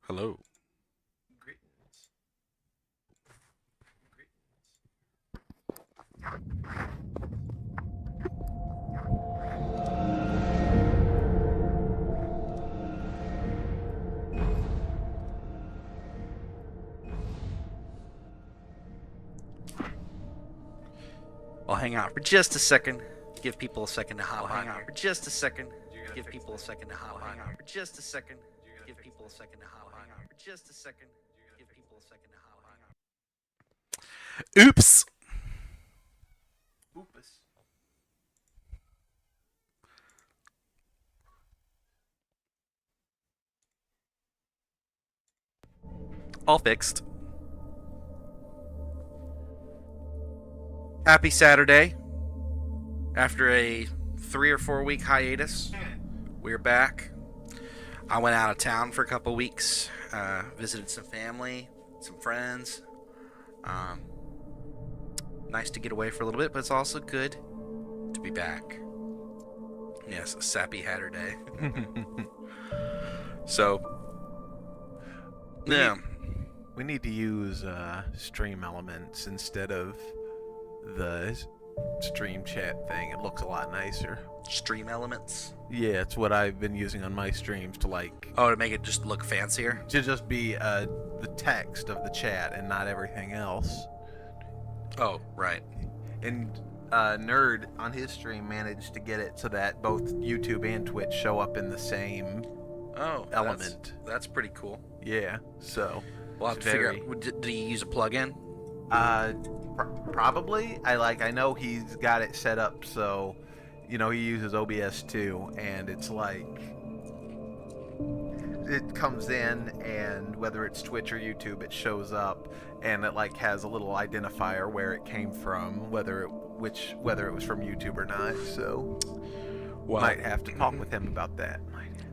Hello. I'll hang out for just a second. Give people a second to hop on here. For just a second. Give people a second to hop on here. For just a second. Give people a second to hop on here. For just a second. Give people a second to hop on here. Oops. Oopus. All fixed. Happy Saturday. After a 3 or 4 week hiatus, we're back. I went out of town for a couple weeks, visited some family, some friends. Nice to get away for a little bit, but it's also good to be back. Yes, a sappy hatter day. So, yeah. We need to use stream elements instead of the stream chat thing. It looks a lot nicer. Stream elements. Yeah, it's what I've been using on my streams to to make it just look fancier. to just be the text of the chat and not everything else. Oh, right. And Nerd on his stream managed to get it so that both YouTube and Twitch show up in the same element. That's pretty cool. Yeah, so We'll have to figure out. Did he use a plugin? Probably. I know he's got it set up so, he uses OBS too, and it's like it comes in, and whether it's Twitch or YouTube, it shows up, and it has a little identifier where it came from, whether it was from YouTube or not. So, might have to talk with him about that.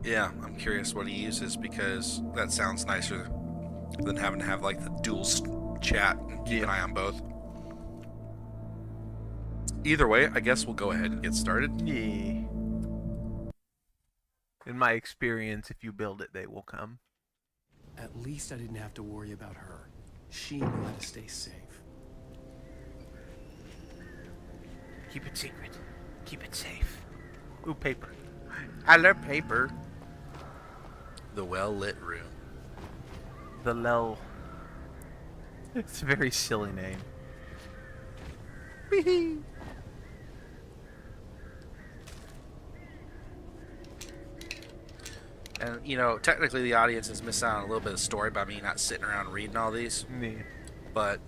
Yeah, I'm curious what he uses because that sounds nicer than having to have the dual chat and keep an eye on both. Either way, I guess we'll go ahead and get started. Yeah. In my experience, if you build it, they will come. At least I didn't have to worry about her. She knew how to stay safe. Keep it secret. Keep it safe. Ooh, paper. I love paper. The well-lit room. The Lel. It's a very silly name. And, technically the audience is missing out on a little bit of story by me not sitting around reading all these. Yeah. But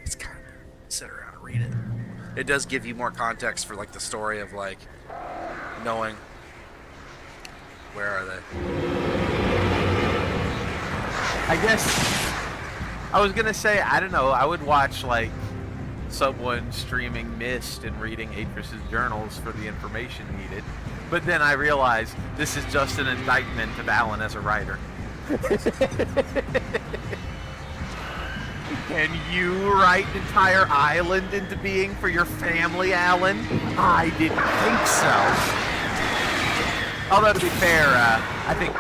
it's kind of sit around and read it. It does give you more context for, the story of, knowing where are they. I guess I was gonna say, I don't know, I would watch someone streaming Mist and reading Atris's journals for the information needed. But then I realized this is just an indictment of Alan as a writer. Can you write an entire island into being for your family, Alan? I didn't think so. Although, to be fair, I think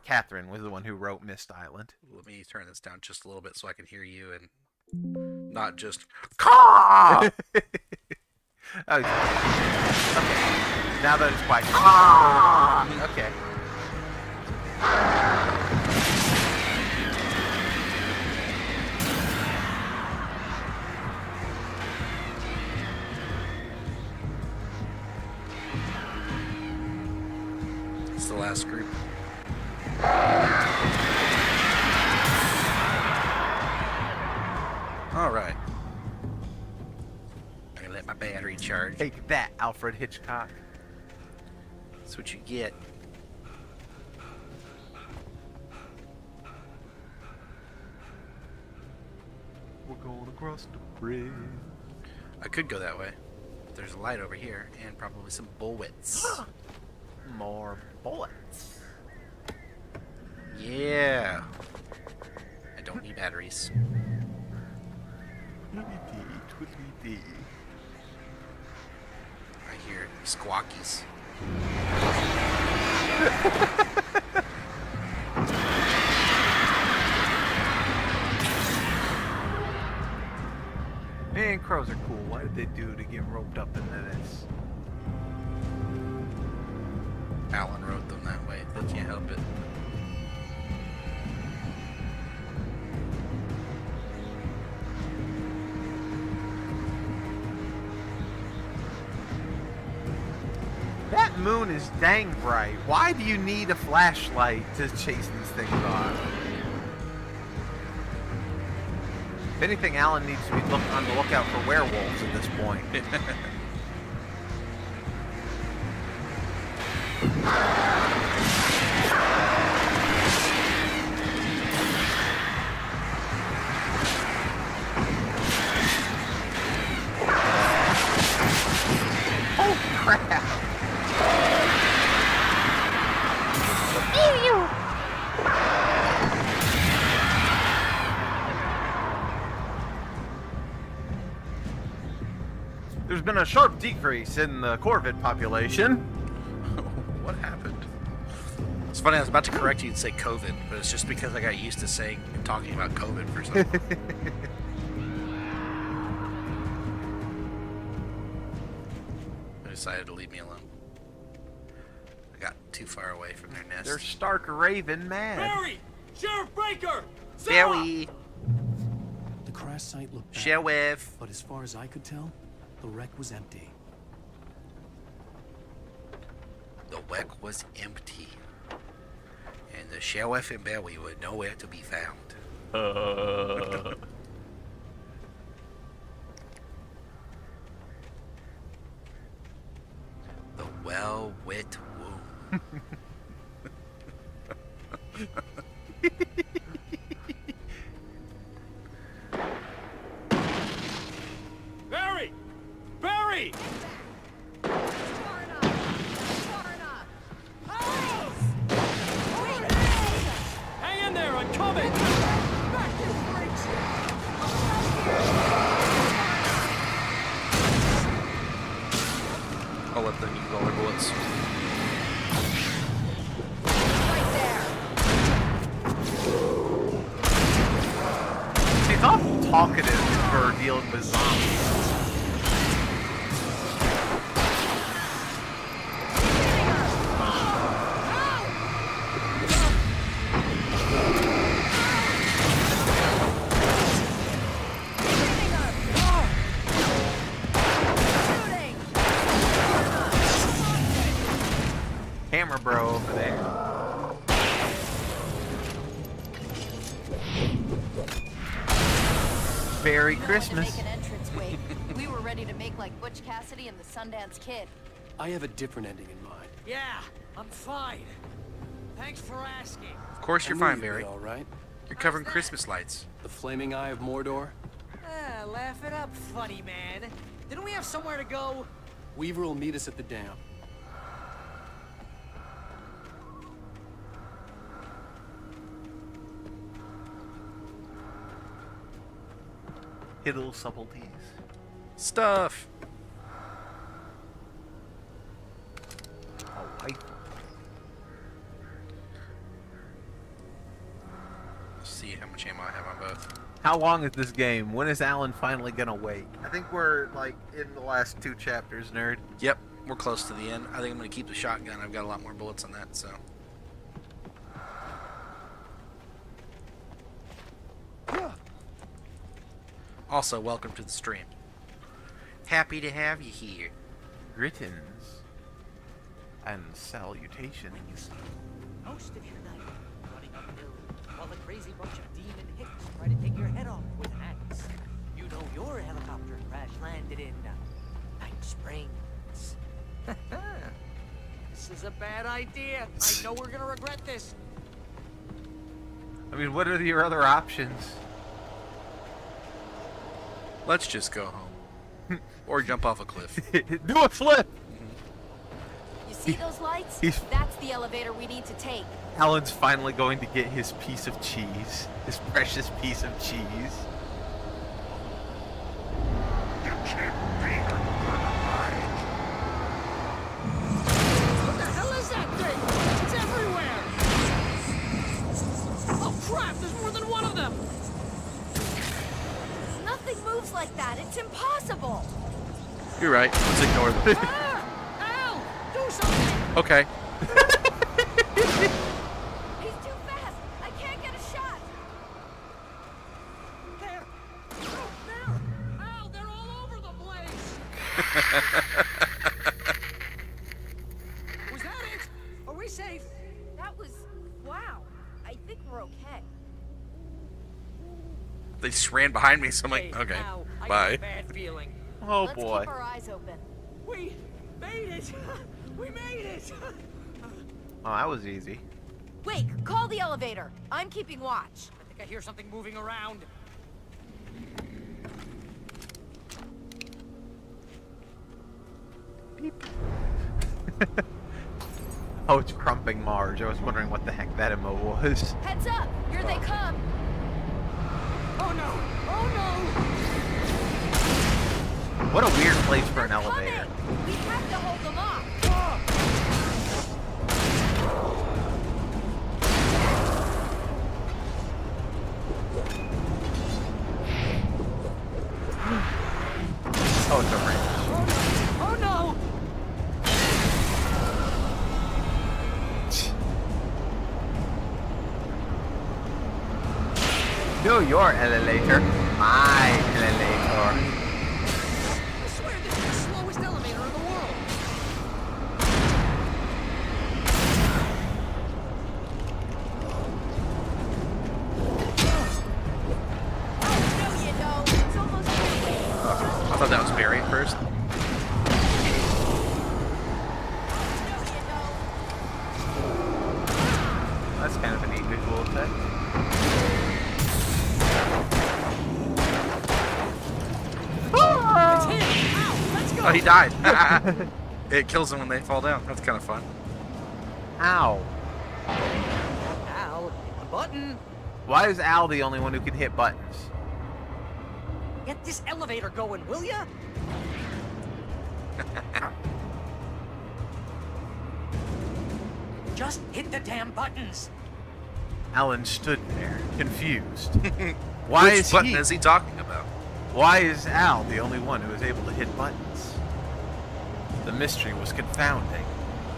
Catherine was the one who wrote Mist Island. Let me turn this down just a little bit so I can hear you and not just caw. Okay. Now that it's quiet. Ah! Okay. It's the last group. All right. I'm gonna let my battery charge. Take that, Alfred Hitchcock. That's what you get. We're going across the bridge. I could go that way. There's a light over here and probably some bullets. More bullets. Yeah. I don't need batteries. Twiddly-dee. I hear squawkies. Scarecrows are cool. What did they do to get roped up into this? Alan wrote them that way. They can't help it. That moon is dang bright. Why do you need a flashlight to chase these things off? If anything, Alan needs to be on the lookout for werewolves at this point. Oh crap! There's been a sharp decrease in the Corvid population. What happened? It's funny, I was about to correct you and say COVID, but it's just because I got used to talking about COVID for so long. They decided to leave me alone. I got too far away from their nest. They're stark raving mad. Barry! Sheriff Baker! Barry! The crash site looked bad, Sheriff! but as far as I could tell, the wreck was empty. The wreck was empty. And the sheriff and Barry were nowhere to be found. The well-wet womb. Barry! Barry! Hang in there, I'm coming! I'll let them use all their bullets. He's awful talkative for dealing with zombies. Hammer bro over there. Merry Christmas. Make an entrance wave. We were ready to make like Butch Cassidy and the Sundance Kid. I have a different ending in mind. Yeah, I'm fine. Thanks for asking. Of course you're I knew fine, you'd be Barry. all right. You're covering Christmas lights. The flaming eye of Mordor. Ah, laugh it up, funny man. Didn't we have somewhere to go? Weaver will meet us at the dam. Hiddle subtleties. Stuff! A wife. Let's see how much ammo I have on both. How long is this game? When is Alan finally gonna wait? I think we're like in the last 2 chapters, nerd. Yep, we're close to the end. I think I'm going to keep the shotgun. I've got a lot more bullets on that, so. Also, welcome to the stream. Happy to have you here. Greetings and salutations. Most of your night running uphill while the crazy bunch of demon hicks try to take your head off with an axe. You know your helicopter crash landed in Night Springs. This is a bad idea. I know we're gonna regret this. I mean, what are your other options? Let's just go home. Or jump off a cliff. Do a flip! You see those lights? he's- That's the elevator we need to take. Alan's finally going to get his piece of cheese. His precious piece of cheese. What the hell is that thing? It's everywhere! Oh crap, there's more than one of them! Nothing moves like like that. It's impossible. You're right. Let's ignore them. Al! Do something! Okay. He's too fast. I can't get a shot. There! Oh, there! Al, they're all over the place! Was that it? Are we safe? That was... wow. I think we're okay. They just ran behind me, so I'm like, Hey, okay, Al, I got bye. a bad feeling. Oh Let's boy. keep our eyes open. We made it! We made it! Oh, that was easy. Wait, call the elevator. I'm keeping watch. I think I hear something moving around. Oh, it's Crumping Marge. I was wondering what the heck that emote was. Heads up! Here they come. Oh no! Oh no! What a weird place for an They're elevator. coming. We have to hold them off. Oh, it's a wrench. Oh no! No, your elevator. My elevator. I swear this is the slowest elevator in the world. No, you don't. It's almost ready. I thought that was Barry at first. No, you don't. That's kind of a neat visual effect. It's him! Ow! Let's go! Oh, he died. It kills them when they fall down. That's kind of fun. Ow. Al, hit the button. Why is Al the only one who can hit buttons? Get this elevator going, will ya? Just hit the damn buttons. Alan stood there, confused. Why Which is button he? is he talking about? Why is Al the only one who is able to hit buttons? The mystery was confounding.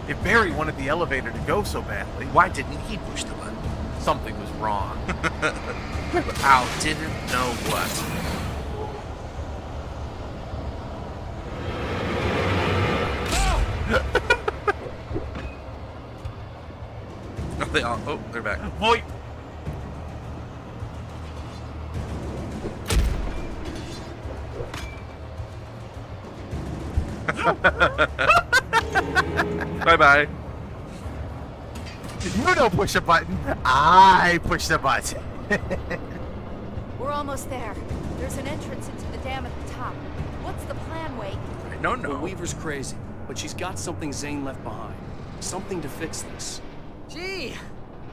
If Barry wanted the elevator to go so badly, Why didn't he push the button? something was wrong. Al didn't know what. Oh, they all. Oh, they're back. Boy. Bye bye. You don't push a button. I push the button. We're almost there. There's an entrance into the dam at the top. What's the plan, Wade? No, Well, no. Weaver's crazy, but she's got something Zane left behind. Something to fix this. Gee,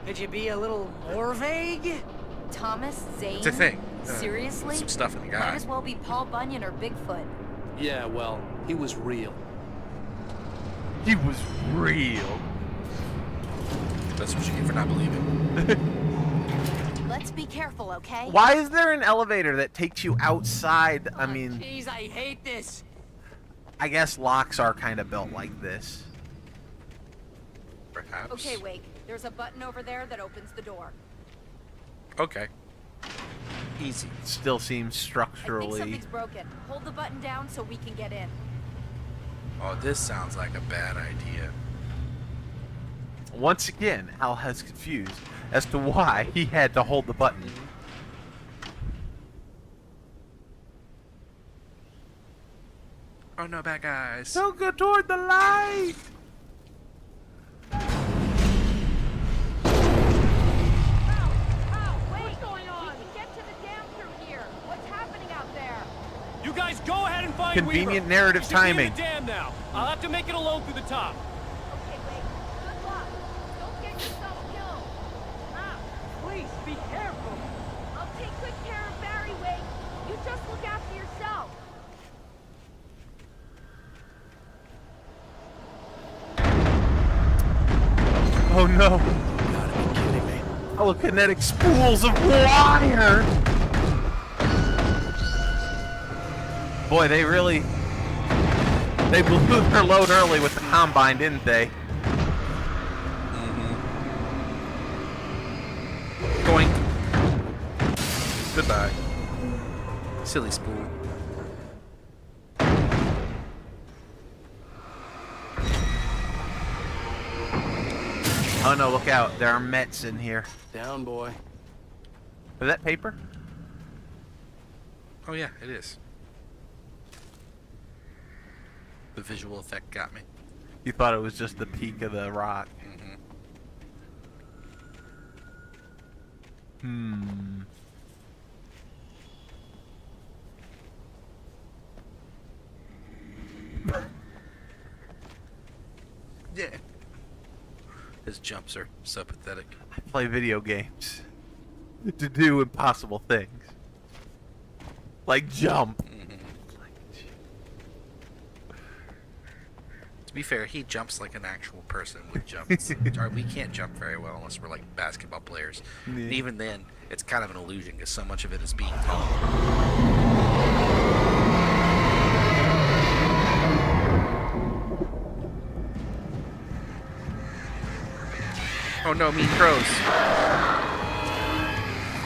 could you be a little more vague? Thomas Zane? It's a thing. Seriously? Some stuff in the Might guy. as well be Paul Bunyan or Bigfoot. Yeah, well, he was real. He was real. That's what you get for not believing. Let's be careful, okay? Why is there an elevator that takes you outside? I mean, Jeez, I hate this. I guess locks are kind of built like this. Perhaps. Okay, Wake. There's a button over there that opens the door. Okay. Easy. Still seems I think structurally. something's broken. Hold the button down so we can get in. Oh, this sounds like a bad idea. Once again, Al has confused as to why he had to hold the button. Oh no, bad guys. Don't go toward the light! Wait! We can get to the dam through here. What's happening out there? You guys go ahead and find Convenient Weaver. narrative You should be in timing. the dam now. I'll have to make it alone through the top. Okay, Wake. Good luck. Don't get yourself killed. Please, be careful. I'll take good care of Barry, Wake. You just look after yourself. Oh no! You gotta be kidding me. Telekinetic spools of wire! Boy, they blew their load early with the combine, didn't they? Going. Goodbye. Silly spool. Oh no, look out. There are Mets in here. Down, boy. Is that paper? Oh yeah, it is. The visual effect got me. You thought it was just the peak of the rock. Yeah. His jumps are so pathetic. I play video games to do impossible things. Like jump. To be fair, he jumps like an actual person would jump. We can't jump very well unless we're like basketball players. Yeah. And even then, it's kind of an illusion because so much of it is being taught. Oh no, mean crows.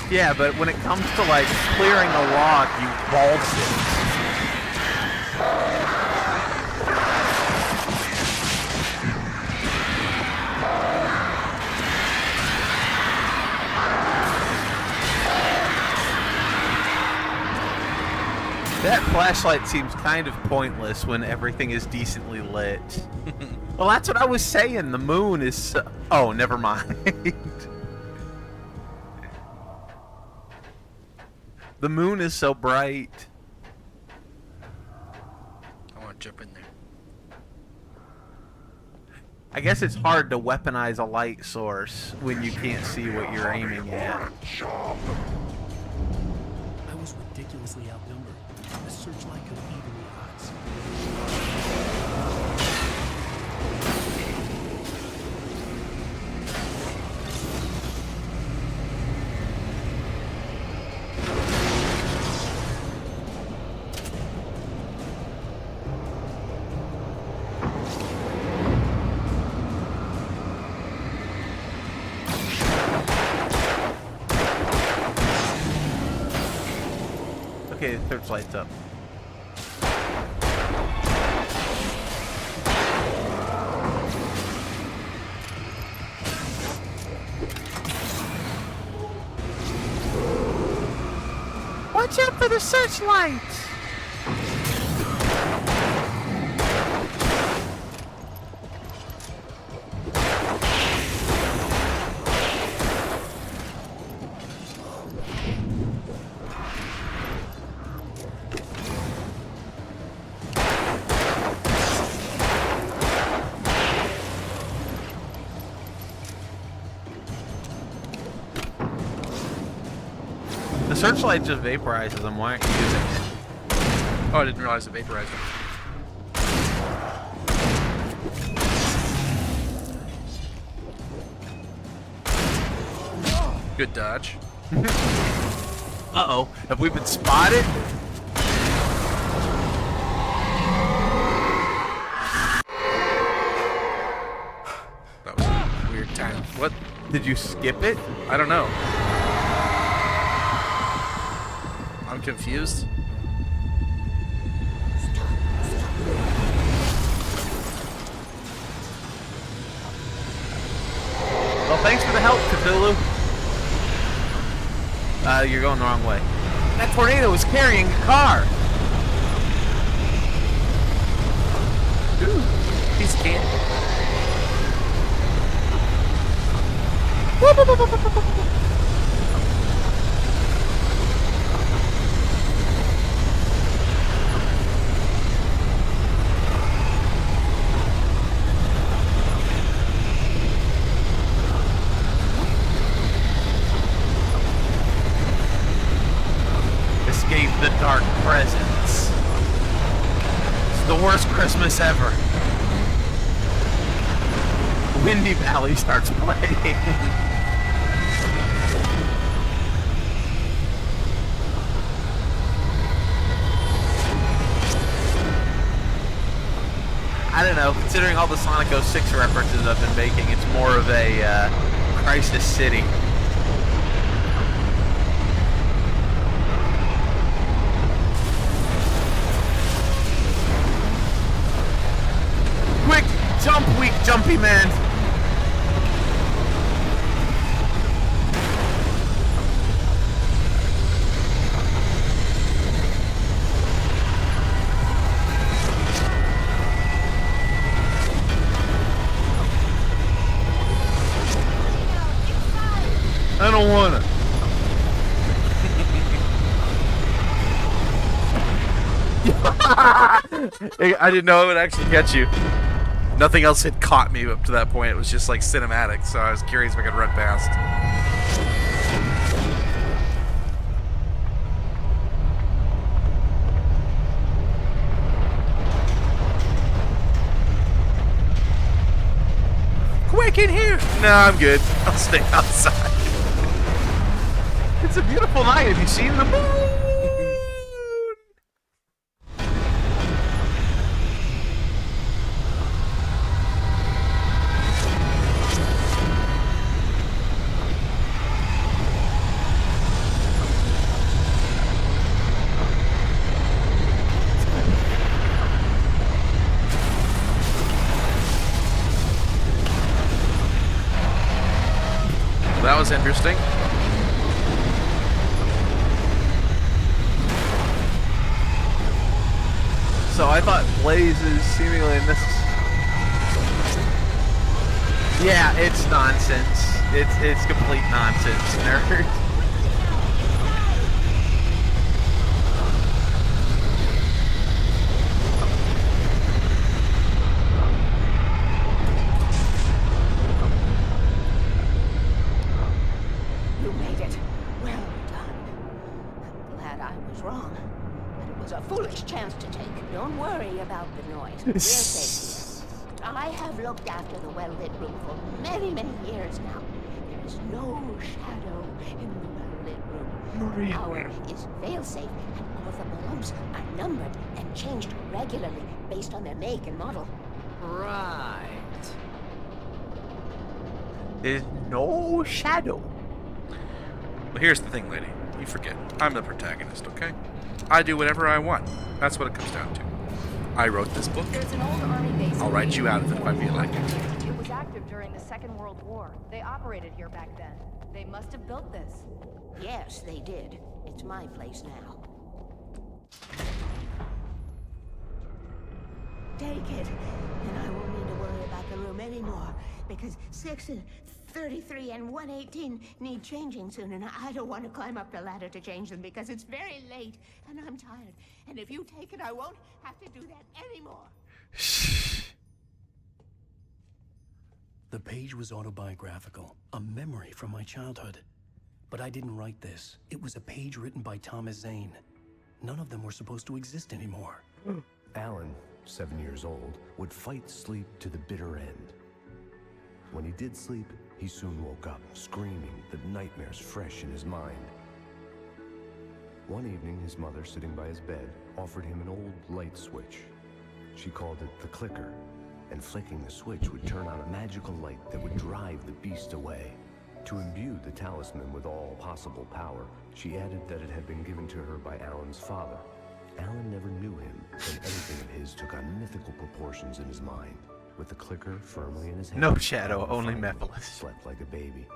Yeah, but when it comes to like clearing a log, you balls it. That flashlight seems kind of pointless when everything is decently lit. Well, that's what I was saying. The moon is so... Oh, never mind. The moon is so bright. I want to jump in there. I guess it's hard to weaponize a light source when you can't see what you're aiming at. I was ridiculously outnumbered. The searchlight could even the odds. Okay, the searchlight's up. Watch out for the searchlight! The searchlight just vaporizes them. Why aren't you using it? Oh, I didn't realize it vaporized him. Good dodge. Uh-oh. Have we been spotted? That was a weird time. What? Did you skip it? I don't know. I'm confused. Well, thanks for the help, Cthulhu. You're going the wrong way. That tornado was carrying a car. Ooh, piece of candy. Escape the dark presence. It's the worst Christmas ever. Windy Valley starts playing. considering all the Sonic 06 references I've been making, it's more of a Crisis City. Quick, jump, weak, jumpy man. I don't wanna. I didn't know it would actually catch you. Nothing else had caught me up to that point. It was just like cinematic, so I was curious if I could run past. Quick in here! No, I'm good. I'll stay outside. It's a beautiful night. Have you seen the moon? That was interesting. So I thought Blaze is seemingly in this. Yeah, it's nonsense. It's complete nonsense, nerd. You made it. Well done. I'm glad I was wrong. But it was a foolish chance to take. Don't worry about the noise. We're safe here. I have looked after the well-lit room for many, many years now. There is no shadow in the well-lit room. Our is fail-safe, and all of the bulbs are numbered and changed regularly based on their make and model. Right. There's no shadow. Well, here's the thing, lady. You forget. I'm the protagonist, okay? I do whatever I want. That's what it comes down to. I wrote this book. There's an old army base. I'll write you out of it if I feel like it. It was active during the Second World War. They operated here back then. They must have built this. Yes, they did. It's my place now. Take it, and I won't need to worry about the room anymore, because 6 and 33 and 118 need changing soon, and I don't want to climb up the ladder to change them because it's very late, and I'm tired. And if you take it, I won't have to do that anymore. The page was autobiographical, a memory from my childhood. But I didn't write this. It was a page written by Thomas Zane. None of them were supposed to exist anymore. Alan, 7 years old, would fight sleep to the bitter end. When he did sleep, he soon woke up, screaming, the nightmares fresh in his mind. One evening, his mother, sitting by his bed, offered him an old light switch. She called it the clicker, and flicking the switch would turn on a magical light that would drive the beast away. To imbue the talisman with all possible power, she added that it had been given to her by Alan's father. Alan never knew him, and everything of his took on mythical proportions in his mind. With the clicker firmly in his hand, No shadow, Alan only finally Mephiles. slept like a baby.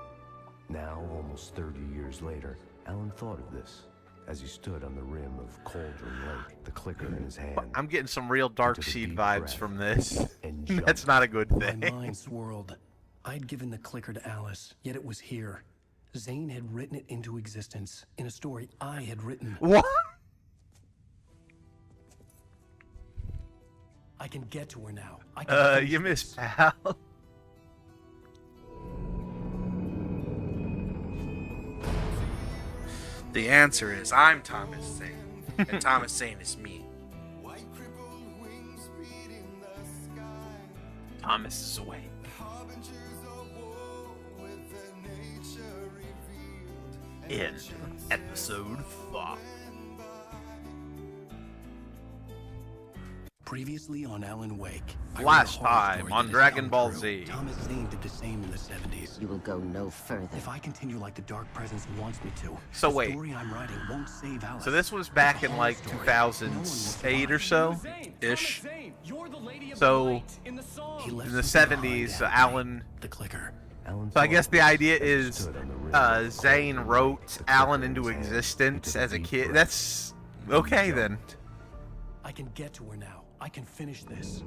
Now, almost 30 years later, Alan thought of this as he stood on the rim of Cauldron Lake, the clicker in his hand. I'm getting some real Dark Took a Seed deep vibes breath from this. and That's jumped. not a good My thing. mind swirled. I'd given the clicker to Alice, yet it was here. Zane had written it into existence in a story I had written. What? I can get to her now. I can finish You this. miss pal. The answer is I'm Thomas Zane, and Thomas Zane is me. Thomas is away. In episode 5. Previously on Alan Wake. I Last read a horror time story on that has Dragon come Ball true. Z. Thomas Zane did the same in the 70s. You will go no further. If I continue like the Dark Presence wants me to, So the wait. story I'm writing won't save Alice. So this was back It's a in horror like story. 2008 or so. Ish. So He left in the something 70s, behind, Alan. the clicker. Alan So I guess the Thorpe idea is stood on the rim. Zane wrote Alan into existence as a kid. That's okay then. I can get to her now. I can finish this.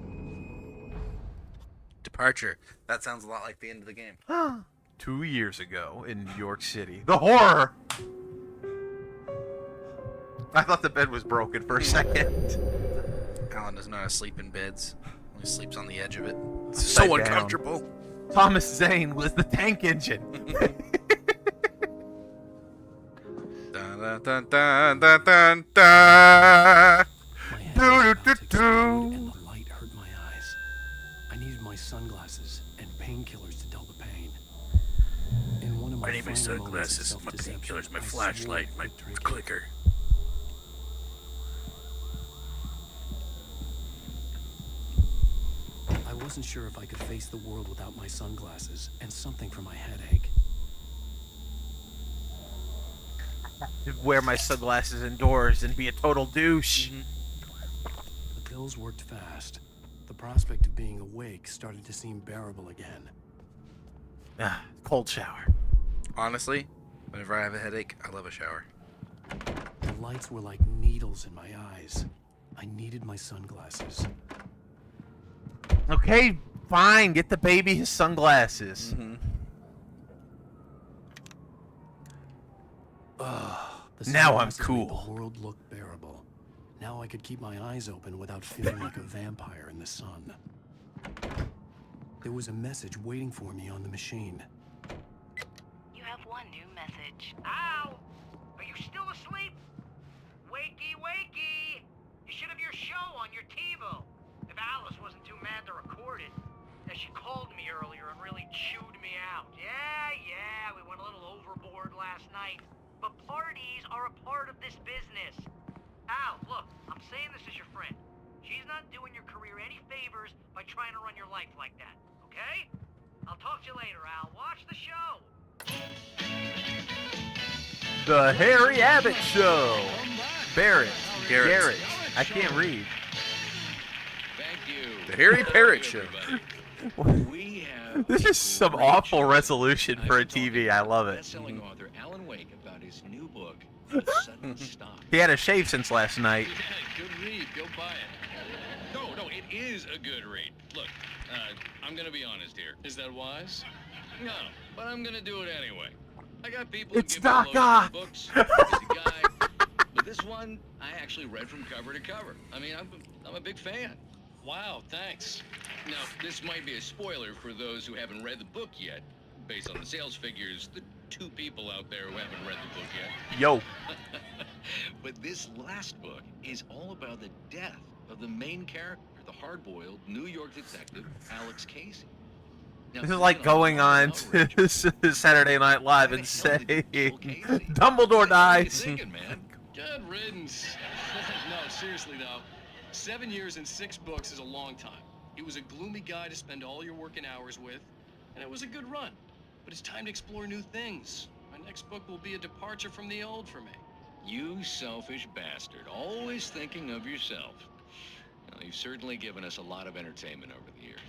Departure. That sounds a lot like the end of the game. 2 years ago in New York City. The horror! I thought the bed was broken for a second. Alan doesn't know how to sleep in beds. He sleeps on the edge of it. It's Upside so down. uncomfortable. Thomas Zane was the tank engine. Dun, dun, dun, dun, dun, dun, dun. My head was about to explode and the light hurt my eyes. I needed my sunglasses and painkillers to dull the pain. In one of my I need my final moments of sunglasses, my self-deception, painkillers, my I flashlight, swore my I would drink it. clicker. I wasn't sure if I could face the world without my sunglasses and something for my headache. Wear my sunglasses indoors and be a total douche. The pills worked fast. The prospect of being awake started to seem bearable again. Cold shower. Honestly, whenever I have a headache, I love a shower. The lights were like needles in my eyes. I needed my sunglasses. Okay, fine. Get the baby his sunglasses. The Now I'm sunglasses made cool. The world looked bearable. Now I could keep my eyes open without feeling like a vampire in the sun. There was a message waiting for me on the machine. You have one new message. Ow! Are you still asleep? Wakey, wakey! You should have your show on your TiVo. If Alice wasn't too mad to record it. As she called me earlier and really chewed me out. Yeah, we went a little overboard last night. But parties are a part of this business. Al, look, I'm saying this as your friend. She's not doing your career any favors by trying to run your life like that, okay? I'll talk to you later, Al. Watch the show. The Harry Abbott Show. Barrett. Garrett. I can't read. Thank you. The Harry Parrot Show. We have This is some great awful show. resolution I've for a been talking TV. to I love it. Best-selling author Alan Wake about his new book, The Sudden Stop. He had a shave since last night. Good read. Go buy it. No, it is a good read. Look, I'm gonna be honest here. Is that wise? No, but I'm gonna do it anyway. I got people It's who give me Doc loads of Ock. books. I'm a busy guy. But this one, I actually read from cover to cover. I mean, I'm a big fan. Wow, thanks. Now, this might be a spoiler for those who haven't read the book yet. Based on the sales figures, the 2 people out there who haven't read the book yet. Yo. But this last book is all about the death of the main character, the hard-boiled New York detective, Alex Casey. Now, This is like going on to Saturday Night Live and saying, Dumbledore What are you dies. thinking, man? Good riddance. No, seriously though. 7 years and 6 books is a long time. He was a gloomy guy to spend all your working hours with, and it was a good run. But it's time to explore new things. My next book will be a departure from the old for me. You selfish bastard, always thinking of yourself. Well, you've certainly given us a lot of entertainment over the years.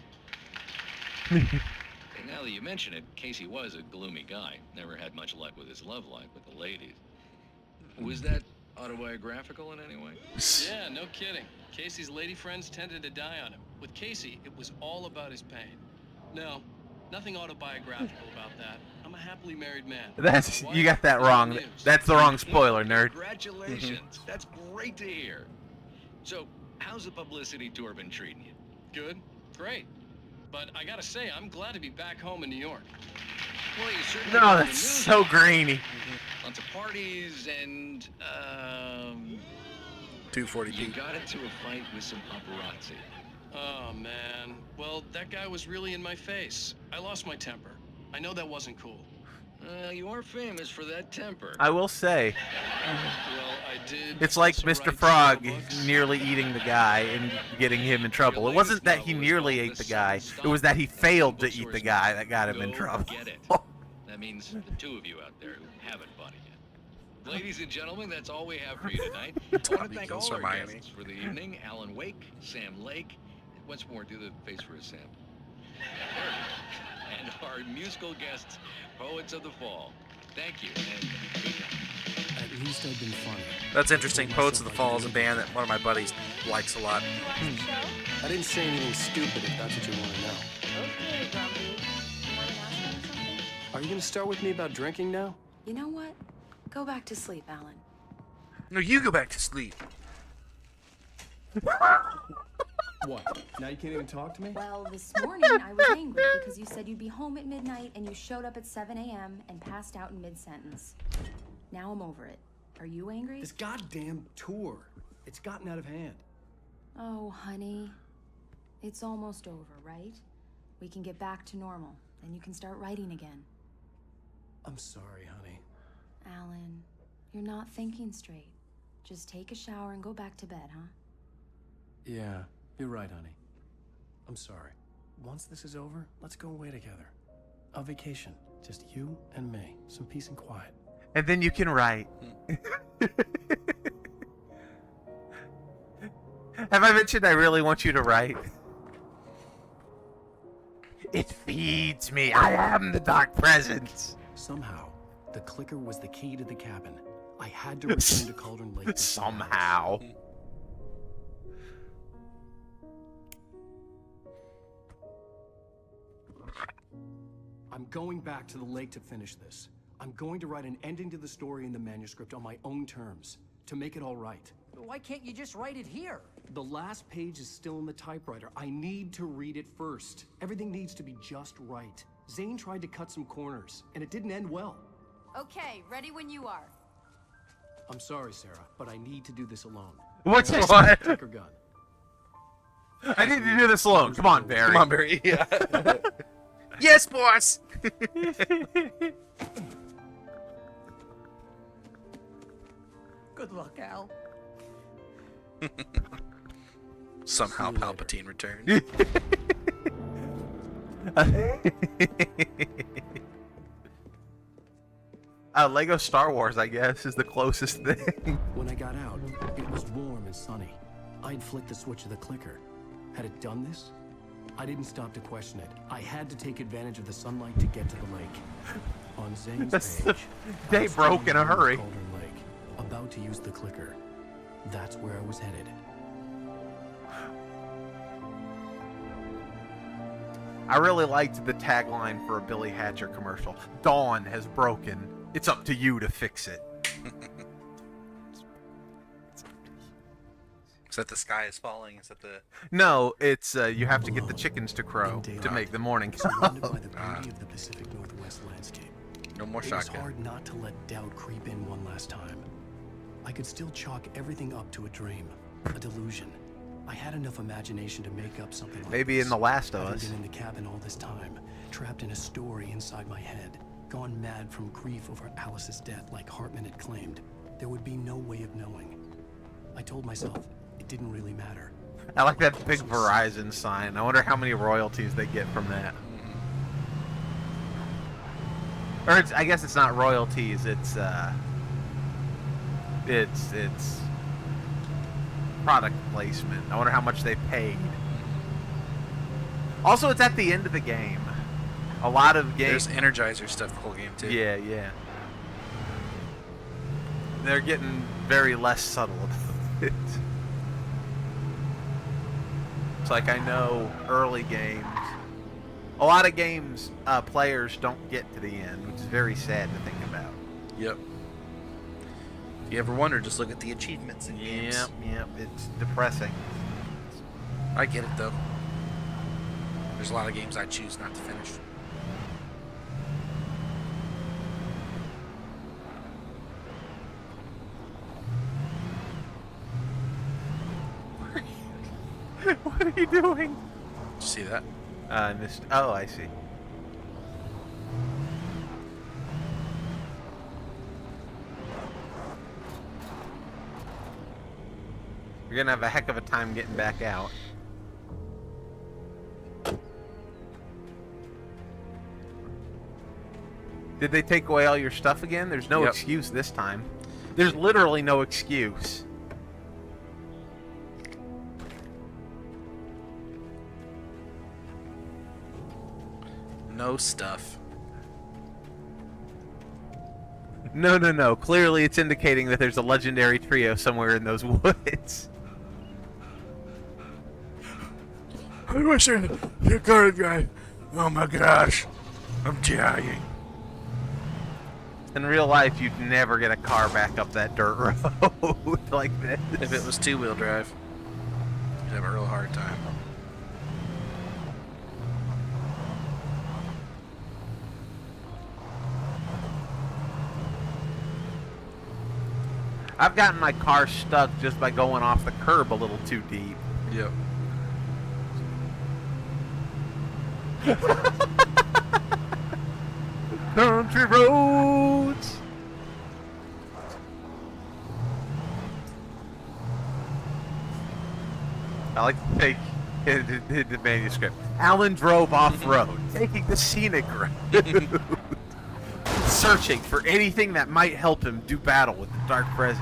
And now that you mention it, Casey was a gloomy guy. Never had much luck with his love life with the ladies. Was that autobiographical in any way? Yeah, no kidding. Casey's lady friends tended to die on him. With Casey, it was all about his pain. No, nothing autobiographical about that. I'm a happily married man. That's My you wife got that is wrong. news. That's the wrong spoiler, nerd. Congratulations. That's great to hear. So, how's the publicity tour been treating you? Good, great. But I gotta say, I'm glad to be back home in New York. Well, you certainly No, got the that's news. so grainy. Lots of parties and, 240p. you got into a fight with some paparazzi. Oh, man. Well, that guy was really in my face. I lost my temper. I know that wasn't cool. You are famous for that temper. I will say, Well, I did. it's like also Mr. write Frog several books. nearly eating the guy and getting him in trouble. It wasn't that he nearly ate the guy, it was that he failed to eat the guy that got him in Go trouble. Get it. That means the two of you out there who haven't bought it yet. Ladies and gentlemen, that's all we have for you tonight. I want to Tommy thank kills all our Hermione. guests for the evening. Alan Wake, Sam Lake. Once more, do the face for a Sam. And our musical guests, Poets of the Fall. Thank you, and good night. At least I've been funny. That's interesting. Poets of the Fall is a band that one of my buddies likes a lot. I didn't say anything stupid if that's what you want to know. Okay, Grumpy. You want to ask me something? Are you going to start with me about drinking now? You know what? Go back to sleep, Alan. No, you go back to sleep. What? Now you can't even talk to me? Well, this morning I was angry because you said you'd be home at midnight and you showed up at 7 a.m. and passed out in mid-sentence. Now I'm over it. Are you angry? This goddamn tour. It's gotten out of hand. Oh, honey. It's almost over, right? We can get back to normal, and you can start writing again. I'm sorry, honey. Alan, you're not thinking straight. Just take a shower and go back to bed, huh? Yeah, you're right, honey. I'm sorry. Once this is over, let's go away together. A vacation. Just you and me. Some peace and quiet. And then you can write. Have I mentioned I really want you to write? It feeds me. I am the dark presence. Somehow, the clicker was the key to the cabin. I had to return to Cauldron Lake. Somehow. I'm going back to the lake to finish this. I'm going to write an ending to the story in the manuscript on my own terms, to make it all right. Why can't you just write it here? The last page is still in the typewriter. I need to read it first. Everything needs to be just right. Zane tried to cut some corners, and it didn't end well. Okay, ready when you are. I'm sorry, Sarah, but I need to do this alone. What's this? Take her gun. I need to do this alone. Come on, Barry. Come on, Barry. Yeah. Yes, boss. Good luck, Al. Somehow Palpatine returned. Lego Star Wars, I guess, is the closest thing. When I got out, it was warm and sunny. I'd flicked the switch of the clicker. Had it done this? I didn't stop to question it. I had to take advantage of the sunlight to get to the lake. On Zane's page, They broke in a hurry. Cauldron Lake, about to use the clicker. That's where I was headed. I really liked the tagline for a Billy Hatcher commercial. Dawn has broken. It's up to you to fix it. Is that the sky is falling? Is that the... No, it's you have to get the chickens to crow to make the morning Surrounded by come. the beauty of the Pacific Northwest landscape. No more It was shotgun. hard not to let doubt creep in one last time. I could still chalk everything up to a dream, a delusion. I had enough imagination to make up something like Maybe this. in The Last of Having Us. been in the cabin all this time, trapped in a story inside my head, gone mad from grief over Alice's death like Hartman had claimed. There would be no way of knowing. I told myself it didn't really matter. I like that big Verizon sign. I wonder how many royalties they get from that. Or I guess it's not royalties. It's product placement. I wonder how much they paid. Also, it's at the end of the game. A lot of games. There's Energizer stuff the whole game too. Yeah, yeah. They're getting very less subtle about it. It's like I know early games. A lot of games, players don't get to the end, which is very sad to think about. Yep. If you ever wonder, just look at the achievements in games. Yep, it's depressing. I get it though. There's a lot of games I choose not to finish. What are you doing? Did you see that? I missed. Oh, I see. You're gonna have a heck of a time getting back out. Did they take away all your stuff again? There's no excuse this time. There's literally no excuse. No stuff. No. Clearly it's indicating that there's a legendary trio somewhere in those woods. I wish I could go guy. Oh my gosh. I'm dying. In real life, you'd never get a car back up that dirt road like this. If it was two-wheel drive, you'd have a real hard time. I've gotten my car stuck just by going off the curb a little too deep. Yep. Country roads. I like to take the manuscript. Alan drove off-road, taking the scenic route, searching for anything that might help him do battle with the dark presence.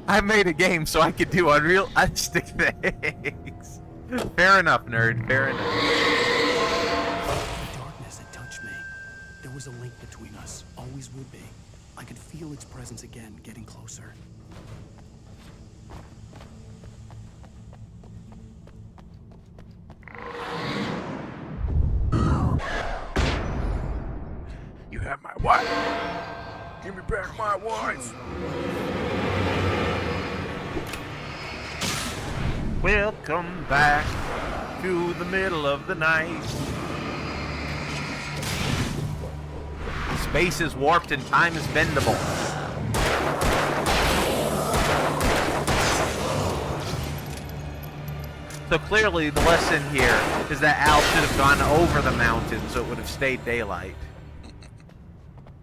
I made a game so I could do unrealistic things. Fair enough, nerd. Fair enough. The darkness had touched me. There was a link between us. Always would be. I could feel its presence again, getting closer. You have my wife. Give me back my wife. Welcome back to the middle of the night. Space is warped and time is bendable. So clearly the lesson here is that Al should have gone over the mountain so it would have stayed daylight.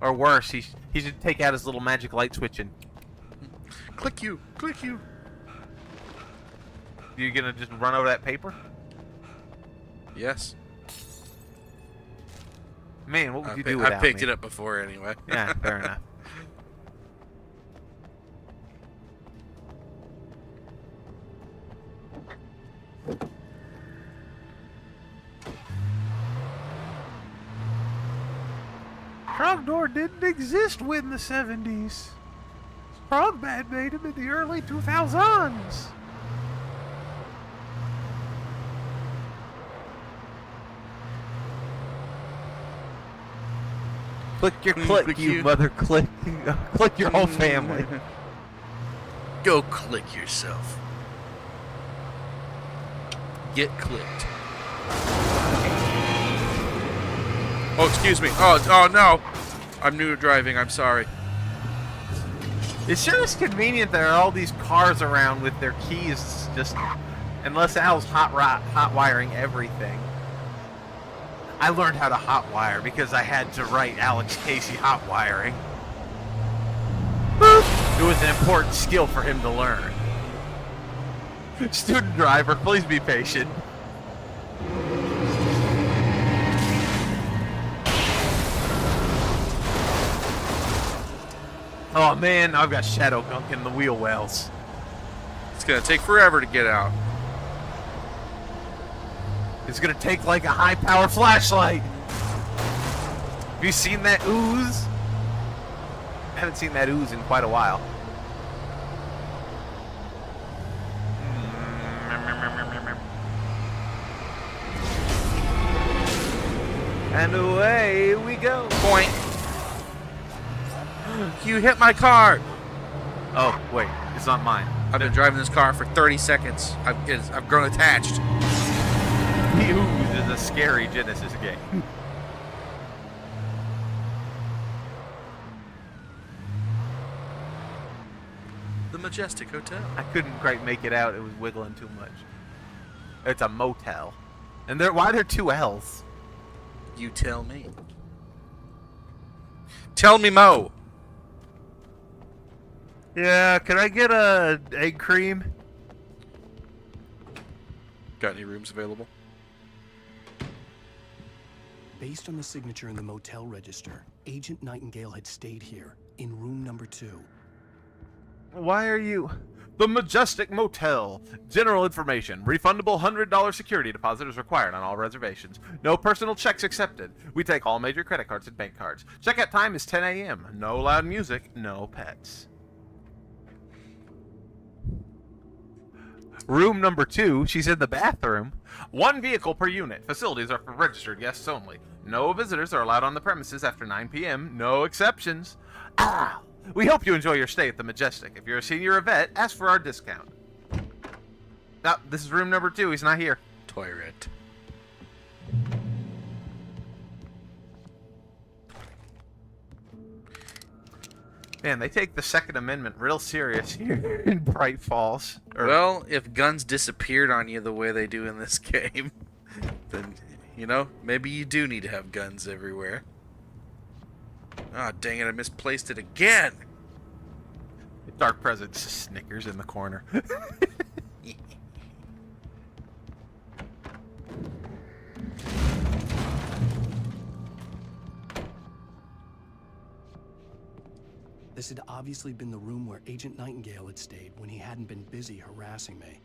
Or worse, he should take out his little magic light switch and Click you. You gonna just run over that paper? Yes. Man, what would you do without me? I picked it up before anyway. Yeah, fair enough. Trogdor didn't exist in the 70s. Frogman made him in the early 2000s. Click your click, you mother click. Click your whole family. Go click yourself. Get clicked. Oh, excuse me. Oh no. I'm new to driving. I'm sorry. It sure is convenient there are all these cars around with their keys just... Unless Al's hot wiring everything. I learned how to hot wire because I had to write Alex Casey hot wiring. It was an important skill for him to learn. Student driver, please be patient. Oh man, I've got shadow gunk in the wheel wells. It's gonna take forever to get out. It's gonna take like a high-power flashlight. Have you seen that ooze? I haven't seen that ooze in quite a while. And away we go. Point. You hit my car. Oh, wait. It's not mine. I've been driving this car for 30 seconds. I've grown attached. The ooze is a scary Genesis game. The Majestic Hotel. I couldn't quite make it out. It was wiggling too much. It's a motel. And why are there two L's? You tell me. Tell me, Mo. Yeah, can I get a egg cream? Got any rooms available? Based on the signature in the motel register, Agent Nightingale had stayed here, in room number 2. Why are you... The Majestic Motel. General information. Refundable $100 security deposit is required on all reservations. No personal checks accepted. We take all major credit cards and bank cards. Checkout time is 10 a.m. No loud music, no pets. Room number 2, she's in the bathroom. 1 vehicle per unit. Facilities are for registered guests only. No visitors are allowed on the premises after 9 p.m. No exceptions. Ah! We hope you enjoy your stay at the Majestic. If you're a senior or vet, ask for our discount. Ah, this is room number 2. He's not here. Toilet. Man, they take the Second Amendment real serious here in Bright Falls. Well, if guns disappeared on you the way they do in this game, then, you know, maybe you do need to have guns everywhere. Ah, dang it, I misplaced it again! Dark Presence Snickers in the corner. This had obviously been the room where Agent Nightingale had stayed when he hadn't been busy harassing me.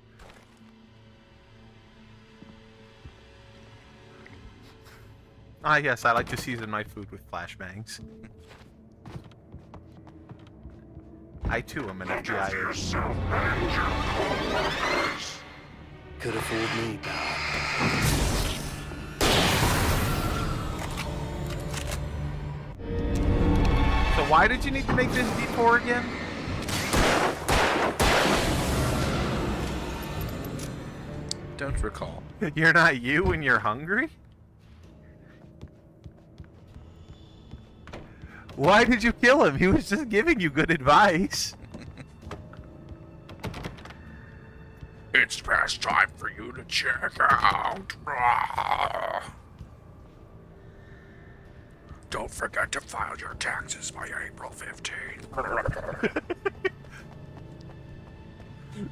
Ah, yes, I like to season my food with flashbangs. I, too, am an FBI agent. Could have fooled me, pal. So why did you need to make this detour again? Don't recall. You're not you when you're hungry? Why did you kill him? He was just giving you good advice. It's past time for you to check out. Don't forget to file your taxes by April 15th.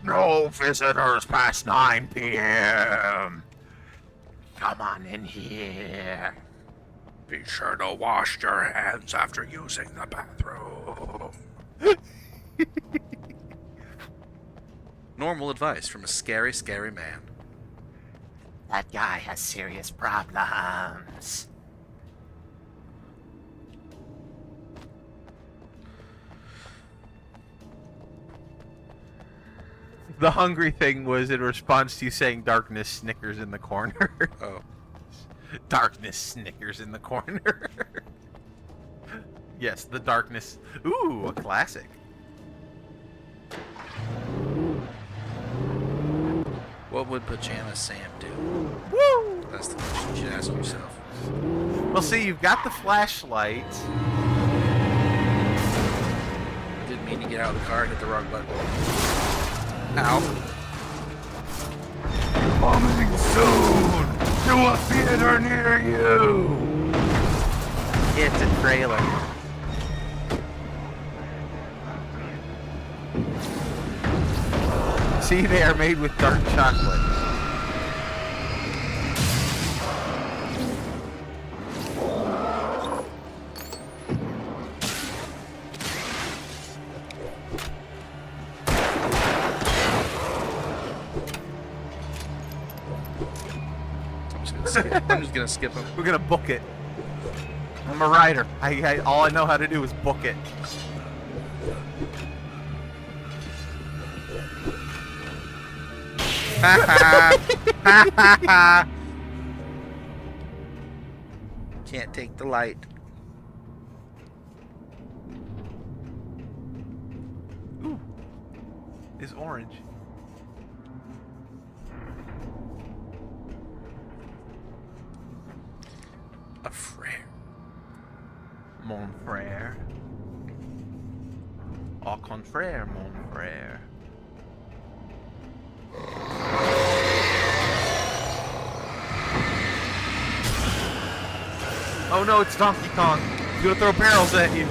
No visitors past 9 p.m. Come on in here. Be sure to wash your hands after using the bathroom. Normal advice from a scary, scary man. That guy has serious problems. The hungry thing was in response to you saying darkness Snickers in the corner. Oh. Darkness Snickers in the corner. Yes, the darkness. Ooh, a classic. What would Pajama Sam do? Woo! That's the question you should ask yourself. Well, see, you've got the flashlight. I didn't mean to get out of the car and hit the wrong button. Ow. Coming soon to a theater near you. It's a trailer. See, they are made with dark chocolate. I'm just gonna skip him. We're gonna book it. I'm a writer. All I know how to do is book it. Can't take the light. Ooh, is orange. A frère. Mon frère. Au contraire, mon frère. Oh no, it's Donkey Kong. He's gonna throw barrels at you.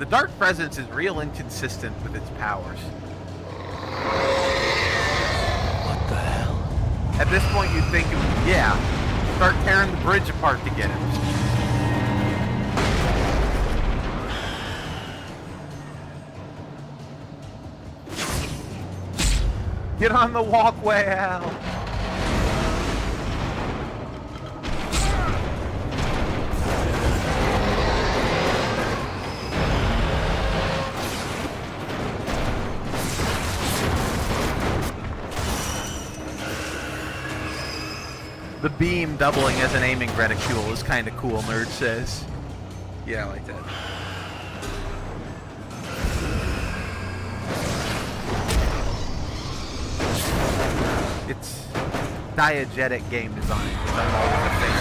The Dark Presence is real inconsistent with its powers. What the hell? At this point, you'd think it would, yeah, start tearing the bridge apart to get him. Get on the walkway, Al. The beam doubling as an aiming reticule is kind of cool, Nerd says. Yeah, I like that. It's diegetic game design, which I'm always a fan.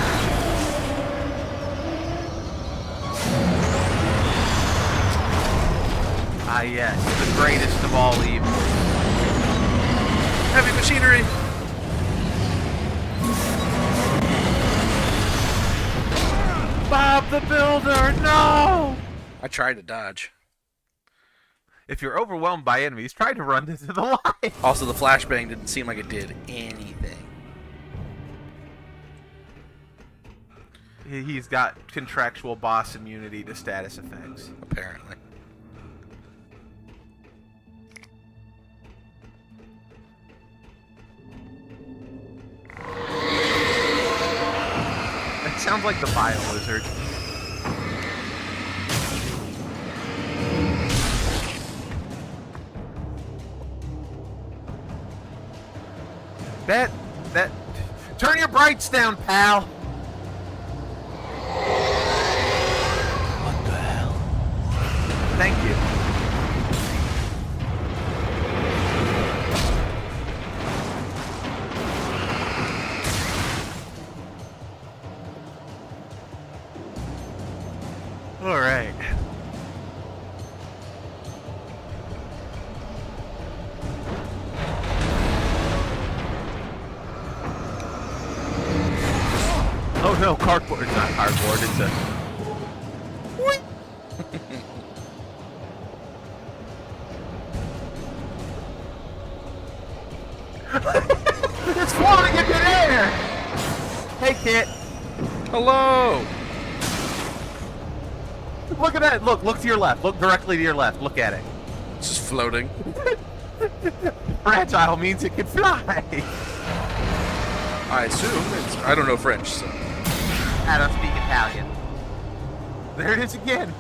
Ah yes, the greatest of all evils. Heavy machinery! Bob the Builder, no! I tried to dodge. If you're overwhelmed by enemies, try to run into the line. Also, the flashbang didn't seem like it did anything. He's got contractual boss immunity to status effects. Apparently. That sounds like the Bio Lizard. That... Turn your brights down, pal! What the hell? Thank you. All right. Oh no, cardboard. It's not cardboard, it's a... It's floating in midair! Hey, Kit. Hello! Look at that. Look to your left. Look directly to your left. Look at it. It's just floating. Fragile means it can fly. I assume it's... I don't know French, so... I don't speak Italian. There it is again.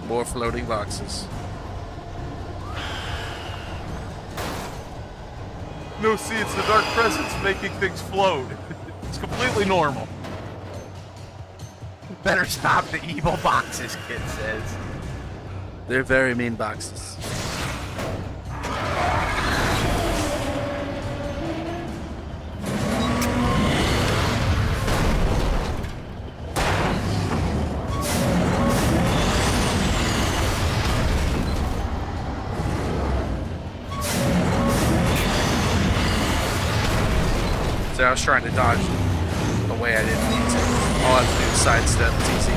More floating boxes. No, see, it's the Dark Presence making things float. It's completely normal. Better stop the evil boxes, Kid says. They're very mean boxes. So I was trying to dodge the way I didn't need to. All I have to do is sidestep. It's easy.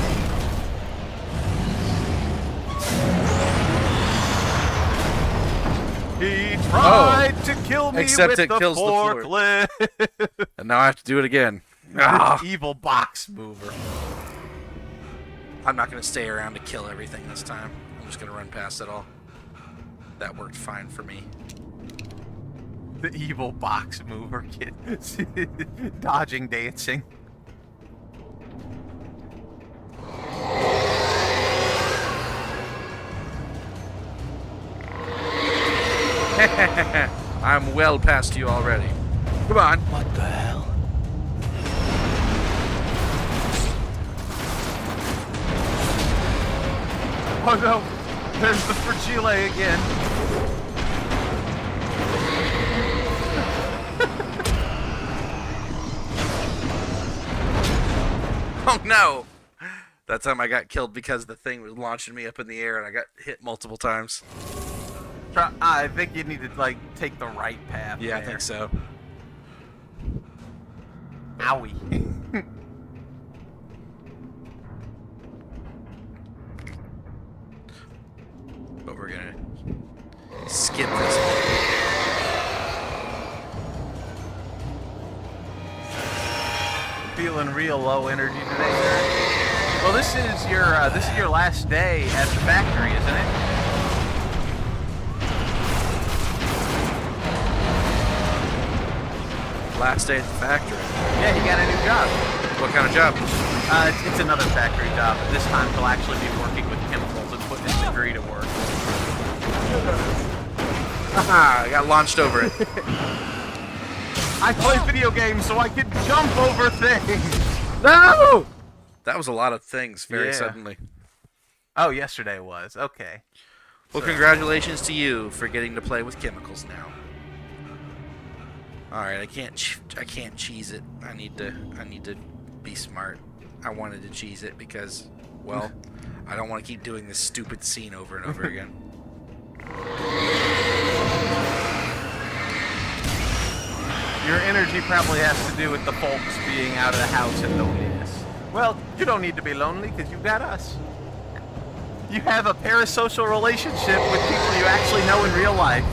He tried to kill me except with it the kills the floor. forklift. And now I have to do it again. This evil box mover. I'm not going to stay around to kill everything this time. I'm just going to run past it all. That worked fine for me. The evil box mover, Kid. Dodging, dancing. I'm well past you already. Come on. What the hell? Oh no, there's the fragile again. Oh no! That time I got killed because the thing was launching me up in the air and I got hit multiple times. I think you need to, like, take the right path. Yeah, there. I think so. Owie. feeling real low energy today, sir? Well, this is your last day at the factory, isn't it? Last day at the factory. Yeah, he got a new job. What kind of job? It's another factory job, but this time he'll actually be working with chemicals and putting his degree to work. Haha, I got launched over it. I play video games so I can jump over things. No! That was a lot of things very Yeah. suddenly. Oh, yesterday was. Okay. Well, So- congratulations to you for getting to play with chemicals now. All right, I can't cheese it. I need to be smart. I wanted to cheese it because, well, I don't want to keep doing this stupid scene over and over again. Your energy probably has to do with the folks being out of the house and loneliness. Well, you don't need to be lonely because you got us. You have a parasocial relationship with people you actually know in real life.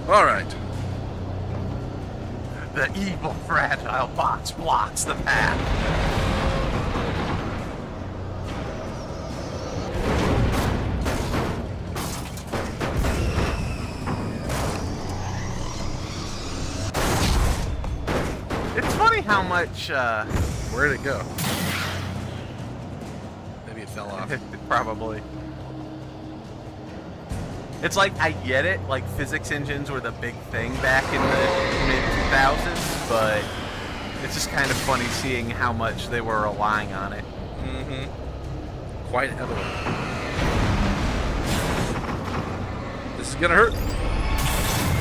All right. The evil, fragile box blocks the path. It's funny how much, Where'd it go? Maybe it fell off. Probably. It's like, I get it, like physics engines were the big thing back in the mid-2000s, but it's just kind of funny seeing how much they were relying on it. Mm-hmm. Quite heavily. This is gonna hurt.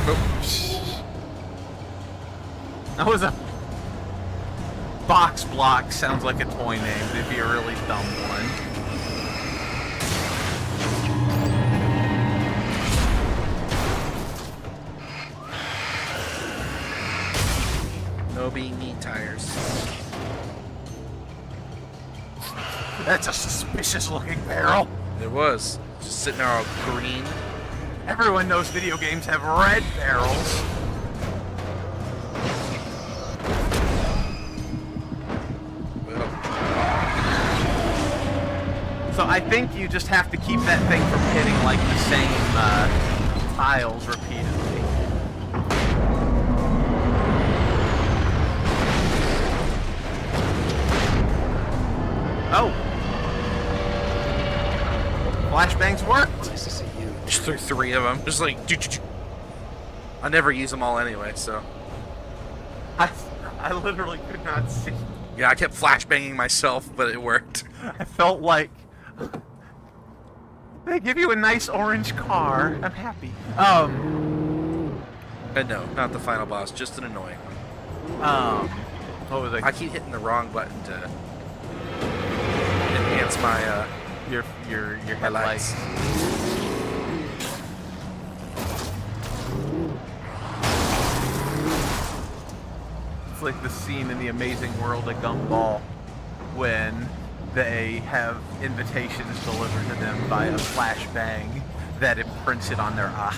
Oh. That was a... Box block sounds like a toy name. It'd be a really dumb one. No being knee tires. That's a suspicious looking barrel. It was. Just sitting there all green. Everyone knows video games have red barrels. So I think you just have to keep that thing from hitting like the same tiles repeatedly. Oh. Flashbangs worked. Nice to see you. Just threw 3 of them. Just like, I never use them all anyway, so. I literally could not see. Yeah, I kept flashbanging myself, but it worked. I felt like they give you a nice orange car. I'm happy. And no, not the final boss, just an annoying one. What was I keep hitting the wrong button to enhance my your my lights. headlights. It's like the scene in The Amazing World of Gumball when they have invitations delivered to them by a flashbang that imprints it on their eyes.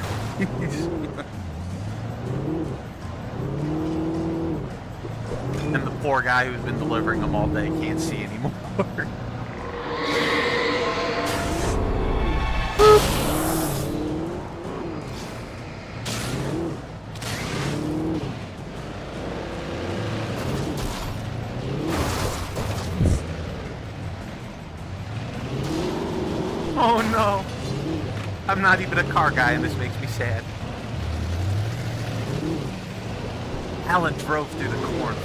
And the poor guy who's been delivering them all day can't see anymore. Oh no! I'm not even a car guy and this makes me sad. Alan drove through the cornfield.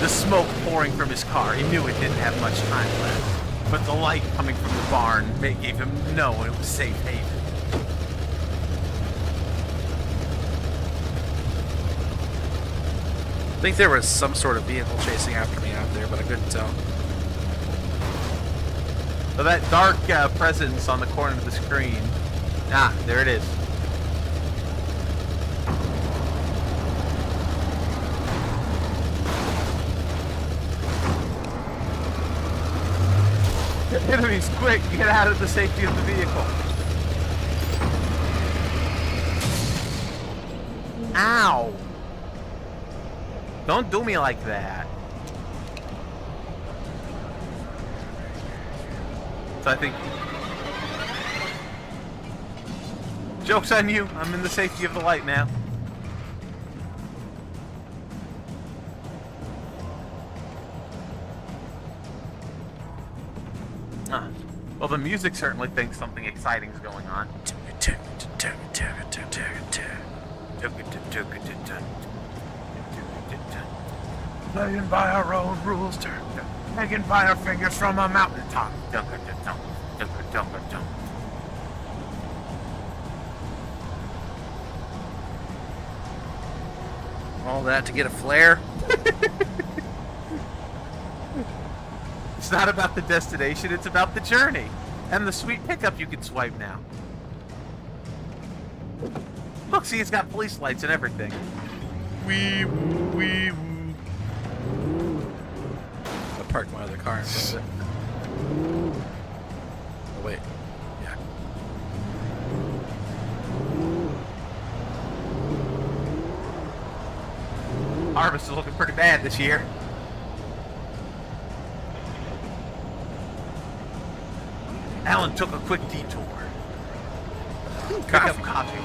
The smoke pouring from his car, he knew it didn't have much time left. But the light coming from the barn gave him know it was safe haven. I think there was some sort of vehicle chasing after me out there, but I couldn't tell. So that dark presence on the corner of the screen. Ah, there it is. Enemies, quick! Get out of the safety of the vehicle. Ow! Don't do me like that. So I think... Joke's on you. I'm in the safety of the light now. Well, the music certainly thinks something exciting is going on. Playing by our own rules, hanging by our fingers from a mountaintop. All that to get a flare? It's not about the destination, it's about the journey. And the sweet pickup you can swipe now. Look, see, it's got police lights and everything. Wee woo, wee woo. I parked my other car in front of it. Oh, wait. Yeah. Harvest is looking pretty bad this year. Alan took a quick detour. Pick up coffee.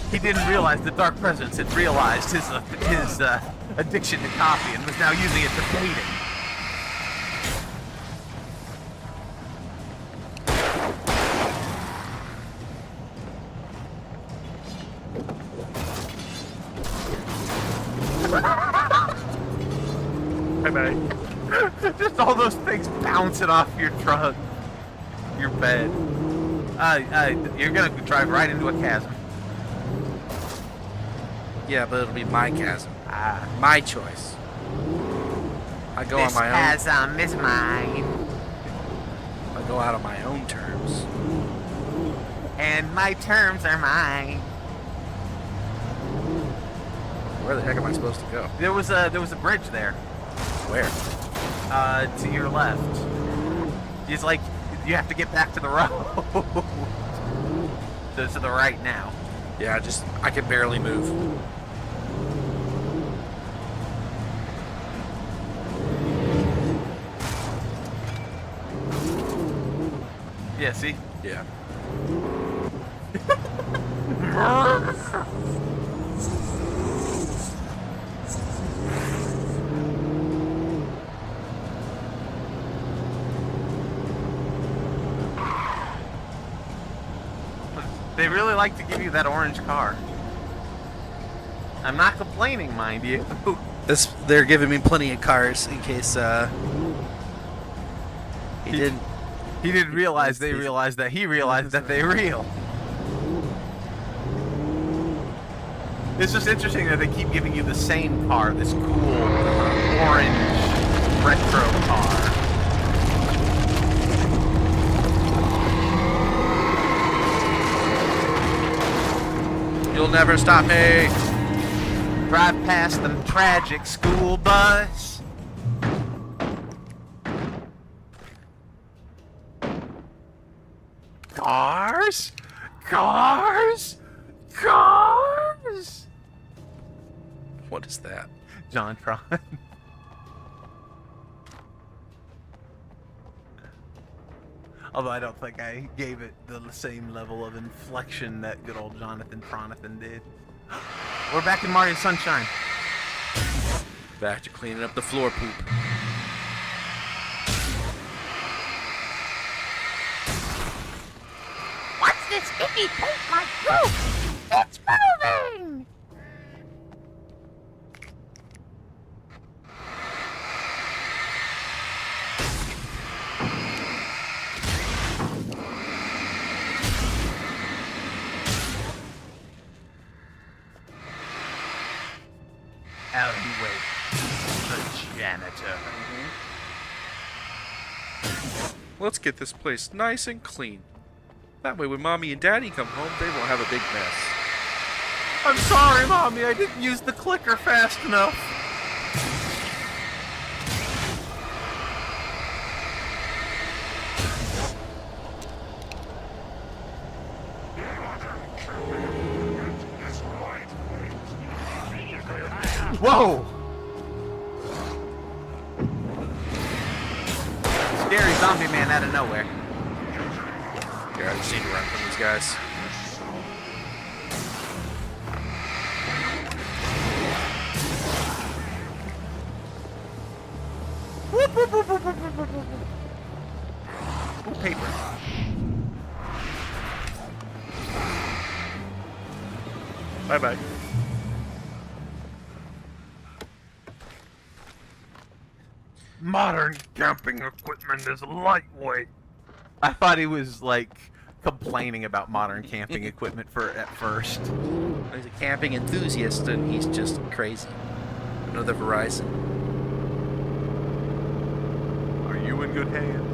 He didn't realize the Dark Presence had realized his addiction to coffee and was now using it to bait it. Just all those things bouncing off your truck, your bed. You're gonna drive right into a chasm. Yeah, but it'll be my chasm. My choice. I go on my own. This chasm is mine. I go out on my own terms. And my terms are mine. Where the heck am I supposed to go? There was a bridge there. Where? To your left. It's like you have to get back to the road. So to the right now. Yeah, I can barely move. Yeah, see? Yeah. They really like to give you that orange car. I'm not complaining, mind you. They're giving me plenty of cars in case he didn't. He didn't realize they realized that he realized that they're real. It's just interesting that they keep giving you the same car, this cool orange retro car. You'll never stop me. Drive past the tragic school bus. Cars? Cars? Cars? What is that? John Tron. Although I don't think I gave it the same level of inflection that good old Jonathan Tronathan did. We're back in Mario Sunshine. Back to cleaning up the floor poop. What's this sticky paint like poop? It's moving! Alleyway. The janitor. Let's get this place nice and clean. That way when Mommy and Daddy come home, they won't have a big mess. I'm sorry, Mommy. I didn't use the clicker fast enough. Whoa! Scary zombie man out of nowhere. Yeah, I just need to run from these guys. Ooh, paper. Bye-bye. Modern camping equipment is lightweight. I thought he was like complaining about modern camping equipment at first. He's a camping enthusiast and he's just crazy. Another Verizon. Are you in good hands?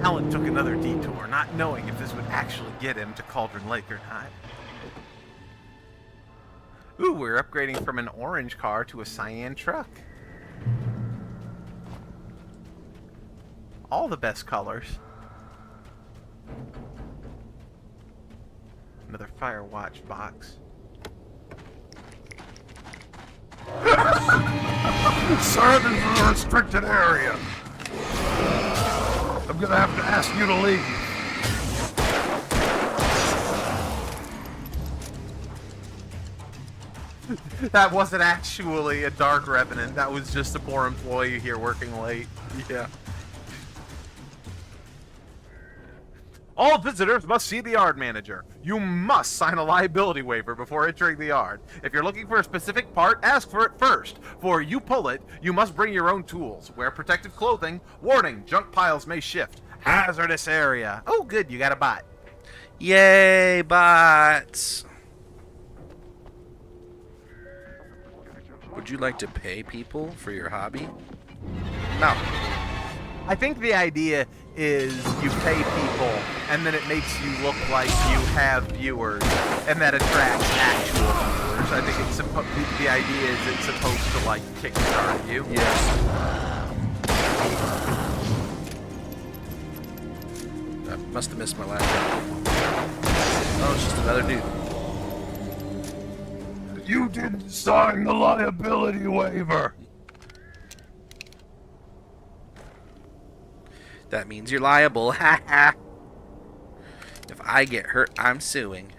Alan took another detour, not knowing if this would actually get him to Cauldron Lake or not. Ooh, we're upgrading from an orange car to a cyan truck. All the best colors. Another Firewatch box. Sir, this is a restricted area. I'm gonna have to ask you to leave. That wasn't actually a Dark Revenant. That was just a poor employee here working late. Yeah. All visitors must see the yard manager. You must sign a liability waiver before entering the yard. If you're looking for a specific part, ask for it first. For you pull it, you must bring your own tools. Wear protective clothing. Warning, junk piles may shift. Hazardous area. Oh, good, you got a bot. Yay, bots! Would you like to pay people for your hobby? No. I think the idea is you pay people, and then it makes you look like you have viewers, and that attracts actual viewers. I think it's the idea is it's supposed to like kickstart you. Yes. I must have missed my last one. Oh, it's just another dude. You didn't sign the liability waiver. That means you're liable. Ha ha. If I get hurt, I'm suing.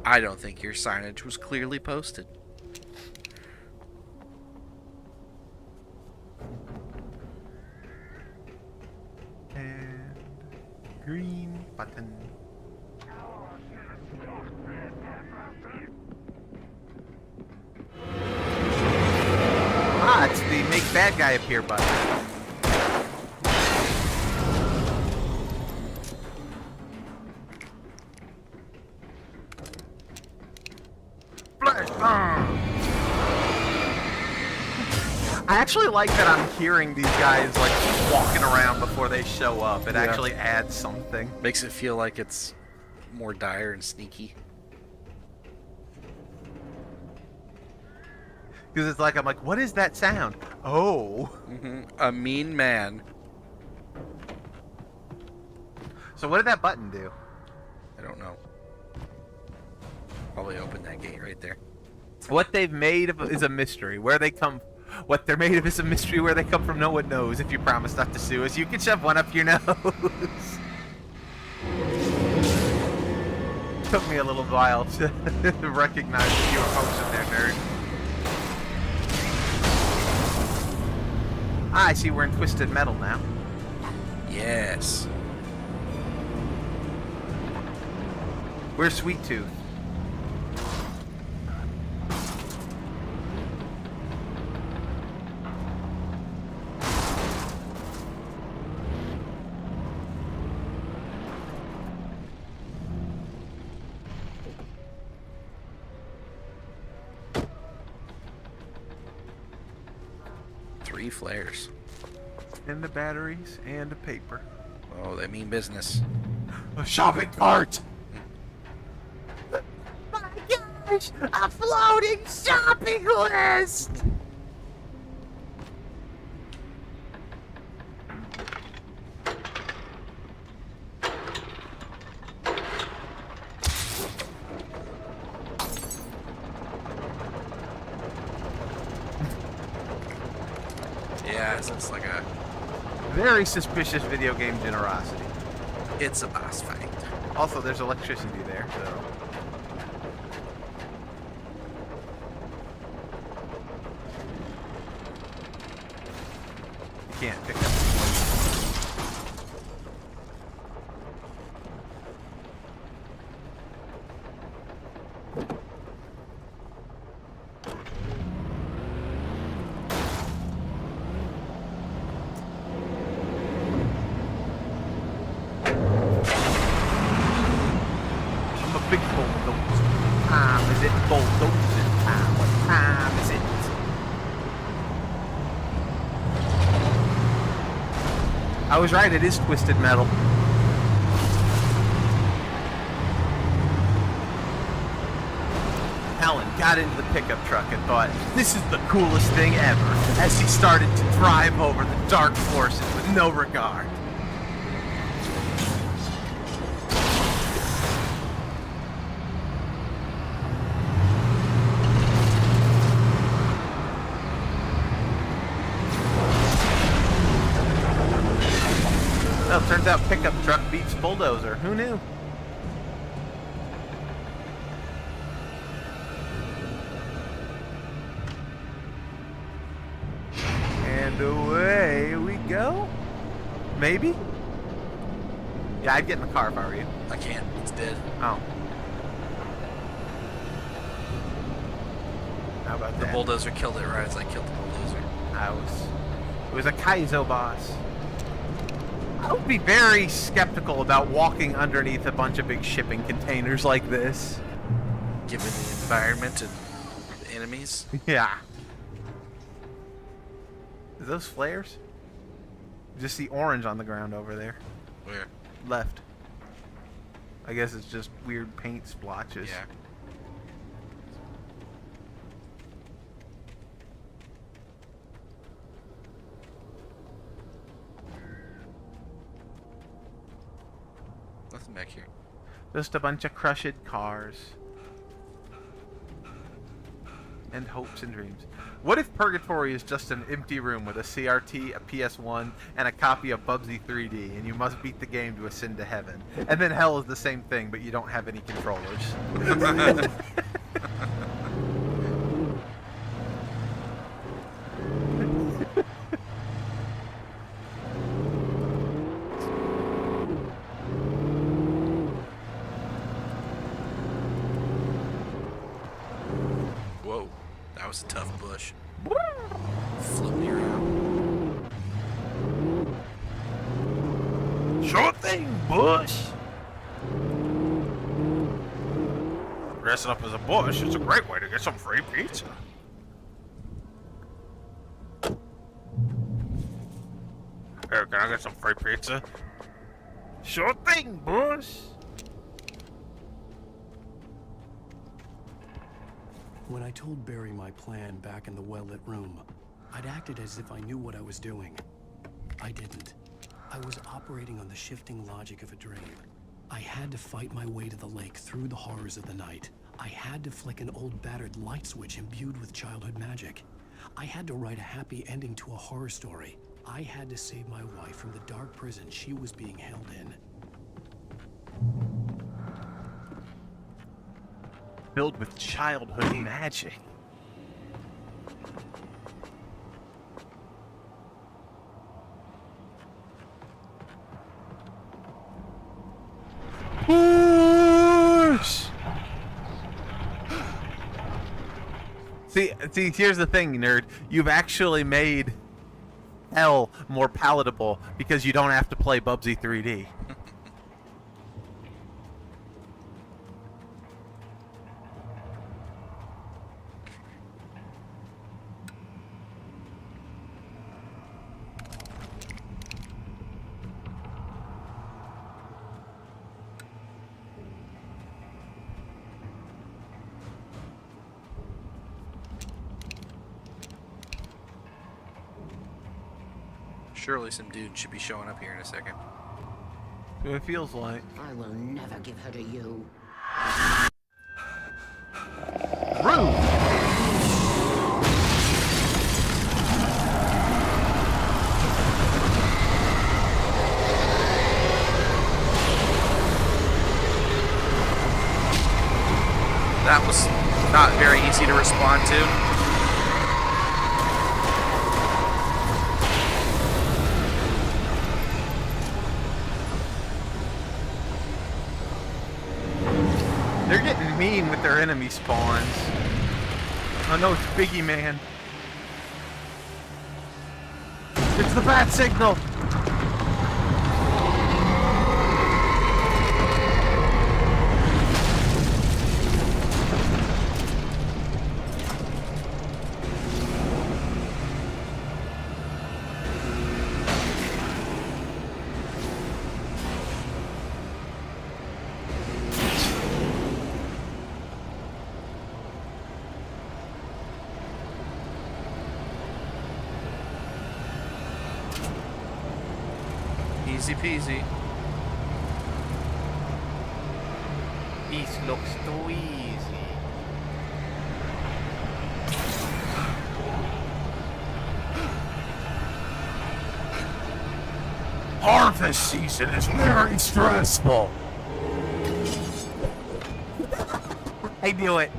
I don't think your signage was clearly posted. And green button. Ah, it's the make bad guy appear button. Flash bomb. I actually like that I'm hearing these guys like walking around before they show up. It actually adds something. Makes it feel like it's more dire and sneaky. Because it's like, I'm like, what is that sound? Oh. A mean man. So what did that button do? I don't know. Probably open that gate right there. What they've made of is a mystery. Where they come, what they're made of is a mystery. Where they come from, no one knows. If you promise not to sue us, you can shove one up your nose. Took me a little while to recognize that you were folks in there, nerd. Ah, I see we're in Twisted Metal now. Yes. Where's Sweet Tooth? Flares. And the batteries and the paper. Oh, they mean business. A shopping cart. gosh! A floating shopping list! Yeah, so it's like a... Very suspicious video game generosity. It's a boss fight. Also, there's electricity there, so... You can't pick up the I'm a big bulldozer. Time is it bulldozing time? What time is it? I was right, it is Twisted Metal. Alan got into the pickup truck and thought, this is the coolest thing ever, as he started to drive over the dark forces with no regard. Well, turns out pickup truck beats bulldozer. Who knew? And away we go. Maybe? Yeah, I'd get in the car if I were you. I can't. It's dead. Oh. How about The that? bulldozer killed it right as I killed the bulldozer. It was a Kaizo boss. I would be very skeptical about walking underneath a bunch of big shipping containers like this. Given the environment and the enemies. Yeah. Are those flares? Just the orange on the ground over there. Where? Left. I guess it's just weird paint splotches. Yeah. Nothing back here. Just a bunch of crushed cars. And hopes and dreams. What if Purgatory is just an empty room with a CRT, a PS1, and a copy of Bubsy 3D, and you must beat the game to ascend to heaven? And then Hell is the same thing, but you don't have any controllers. Whoa. That was a tough bush. Flip me around. Sure thing, Bush. Dressing up as a bush is a great way to get some free pizza. Hey, can I get some free pizza? Sure thing, Bush. When I told Barry my plan back in the well-lit room, I'd acted as if I knew what I was doing. I didn't. I was operating on the shifting logic of a dream. I had to fight my way to the lake through the horrors of the night. I had to flick an old battered light switch imbued with childhood magic. I had to write a happy ending to a horror story. I had to save my wife from the dark prison she was being held in. Filled with childhood magic. Push! See, here's the thing, nerd. You've actually made Hell more palatable because you don't have to play Bubsy 3D. Surely some dude should be showing up here in a second. It feels like. I will never give her to you. Rude! That was not very easy to respond to. They're getting mean with their enemy spawns. Oh no, it's Biggie Man. It's the bat signal! Easy peasy. This looks too easy. Harvest season is very stressful. I knew it.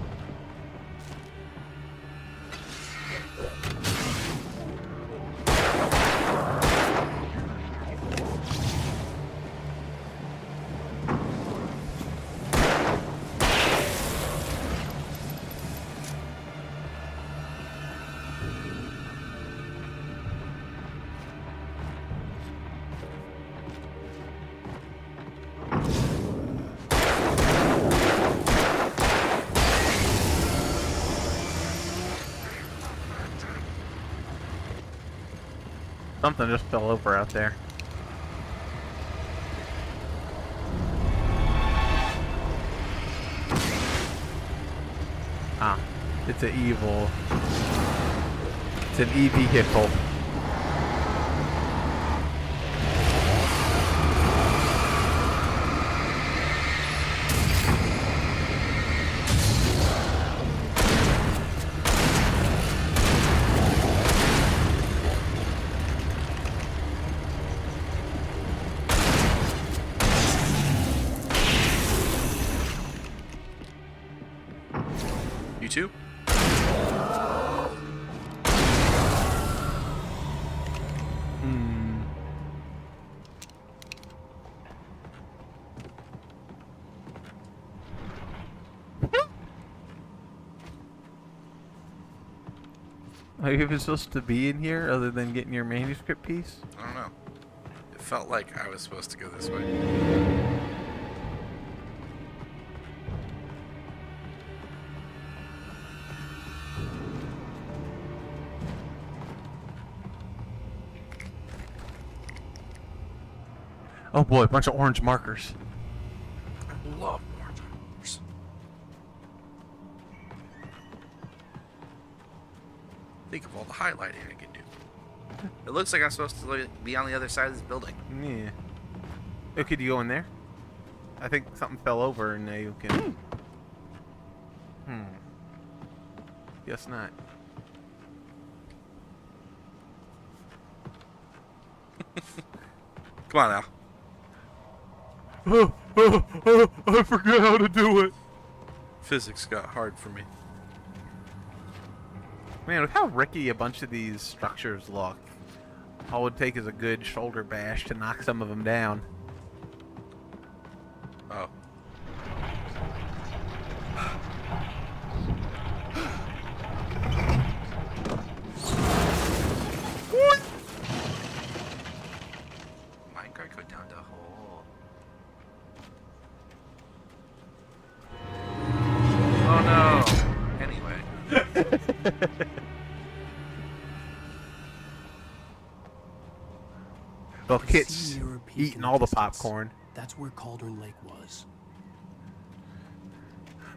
Something just fell over out there. Ah, it's an evil. It's an e-vehicle. You too? Are you even supposed to be in here other than getting your manuscript piece? I don't know. It felt like I was supposed to go this way. Oh boy, a bunch of orange markers. I love orange markers. Think of all the highlighting I can do. It looks like I'm supposed to be on the other side of this building. Yeah. Oh, could you go in there? I think something fell over and now you can... Guess not. Come on now. I forgot how to do it. Physics got hard for me. Man, look how rickety a bunch of these structures look. All it would take is a good shoulder bash to knock some of them down. Oh. Minecart go down the hole. Oh no. Anyway. Well, Kit's eating all the popcorn. That's where Cauldron Lake was.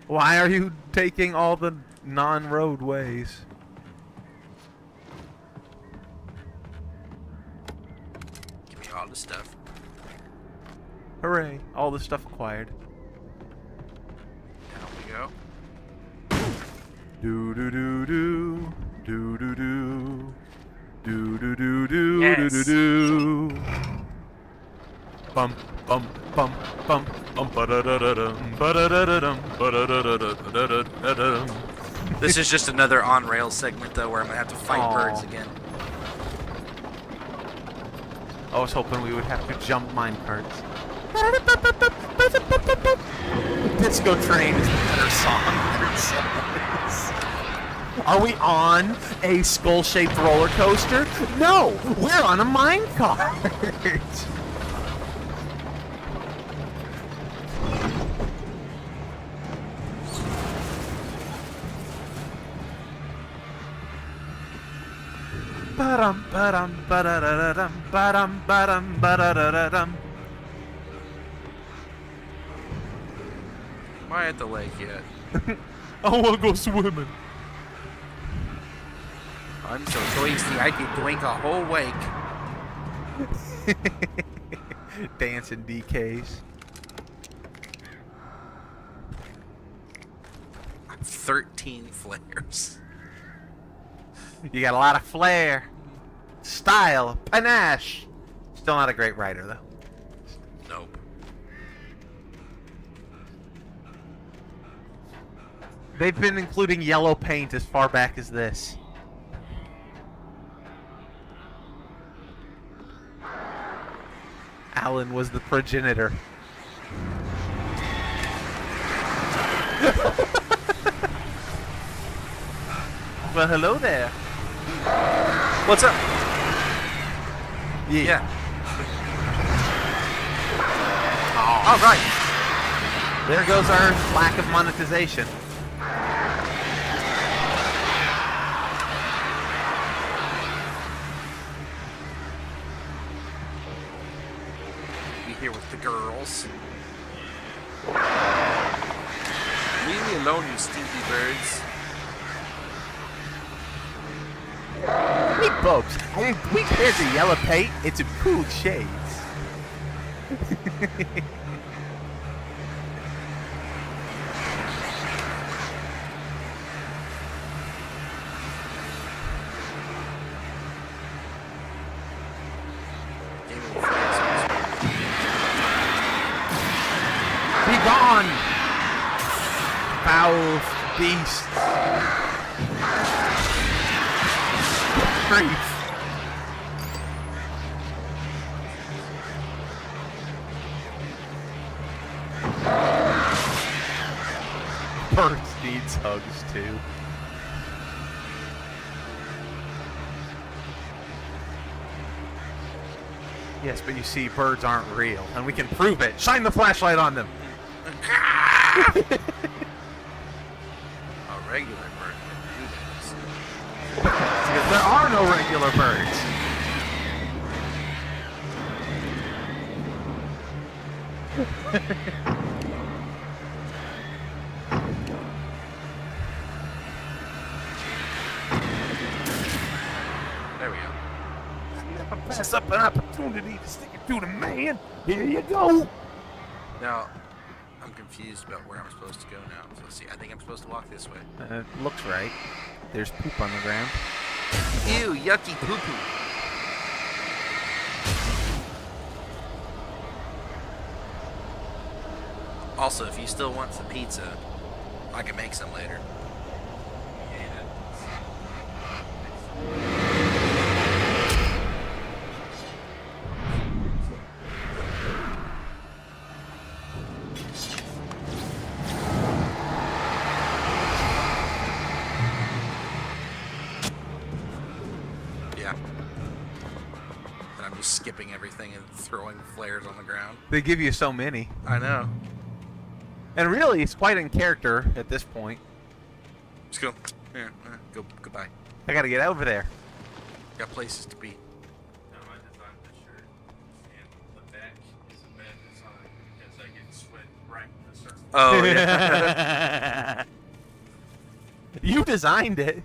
Why are you taking all the non-roadways? Hooray. All the stuff acquired. Down we go. Do do do do. Do do do. Do do do do Yes. do do. Bum bum bum bum bum ba da da da dum ba da da da dum ba da da da da da da dum. This is just another on-rails segment, though, where I'm going to have to fight Aw. birds again. I was hoping we would have to jump minecarts. Disco Train is the better song. Are we on a skull-shaped roller coaster? No, we're on a minecart. Ba-dum, ba-dum, ba-da-da-da-dum, ba-dum, ba-dum, ba-da-da-da-dum. Am I at the lake yet? I want to go swimming. I'm so thirsty I could drink a whole wake. Dancing DKs. 13 flares. You got a lot of flair, style, panache. Still not a great writer, though. Nope. They've been including yellow paint as far back as this. Alan was the progenitor. Well, hello there. What's up? Yeah. All right. There goes our lack of monetization. Be here with the girls. Leave me alone, you stinky birds. Hey, folks, I mean, compared to yellow paint, it's improved shades. Be gone, foul beast. Grief. Birds needs hugs too. Yes, but you see, birds aren't real, and we can prove it. Shine the flashlight on them. A regular bird would do this. Because there are no regular birds. There we go. Never pass up an opportunity to stick it to the man. Here you go. Now, I'm confused about where I'm supposed to go now. So let's see. I think I'm supposed to walk this way. Looks right. There's poop on the ground. Ew, yucky poo-poo. Also, if you still want some pizza, I can make some later. Yeah. And I'm just skipping everything and throwing flares on the ground. They give you so many. I know. And really, it's quite in character at this point. Let's go. Here, goodbye. I gotta get over there. Got places to be. No, I designed the shirt, and the back is a bad design because I get sweat right in the circle. Oh, yeah. You designed it. Yep.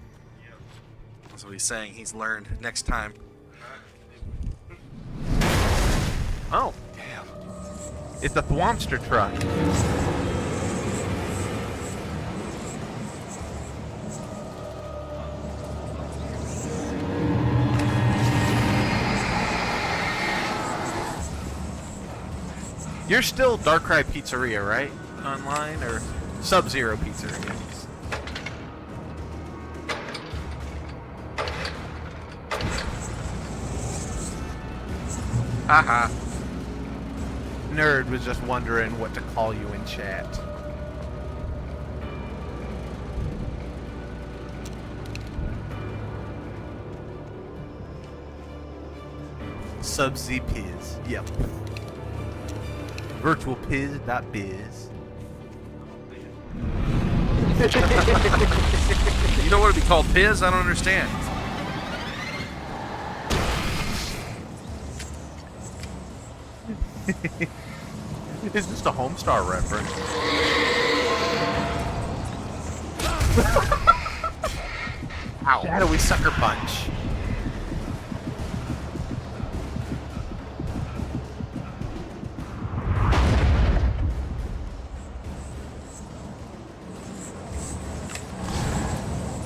That's what he's saying. He's learned. Next time. Oh. Damn. It's the Thwompster truck. You're still Darkrai Pizzeria, right? Online, or Sub-Zero Pizzeria? Haha. Nerd was just wondering what to call you in chat. Sub-Z Piz. Yep. virtualpiz.biz. You don't want to be called Piz? I don't understand. It's just a Homestar reference. Ow. Shadowy Sucker Punch.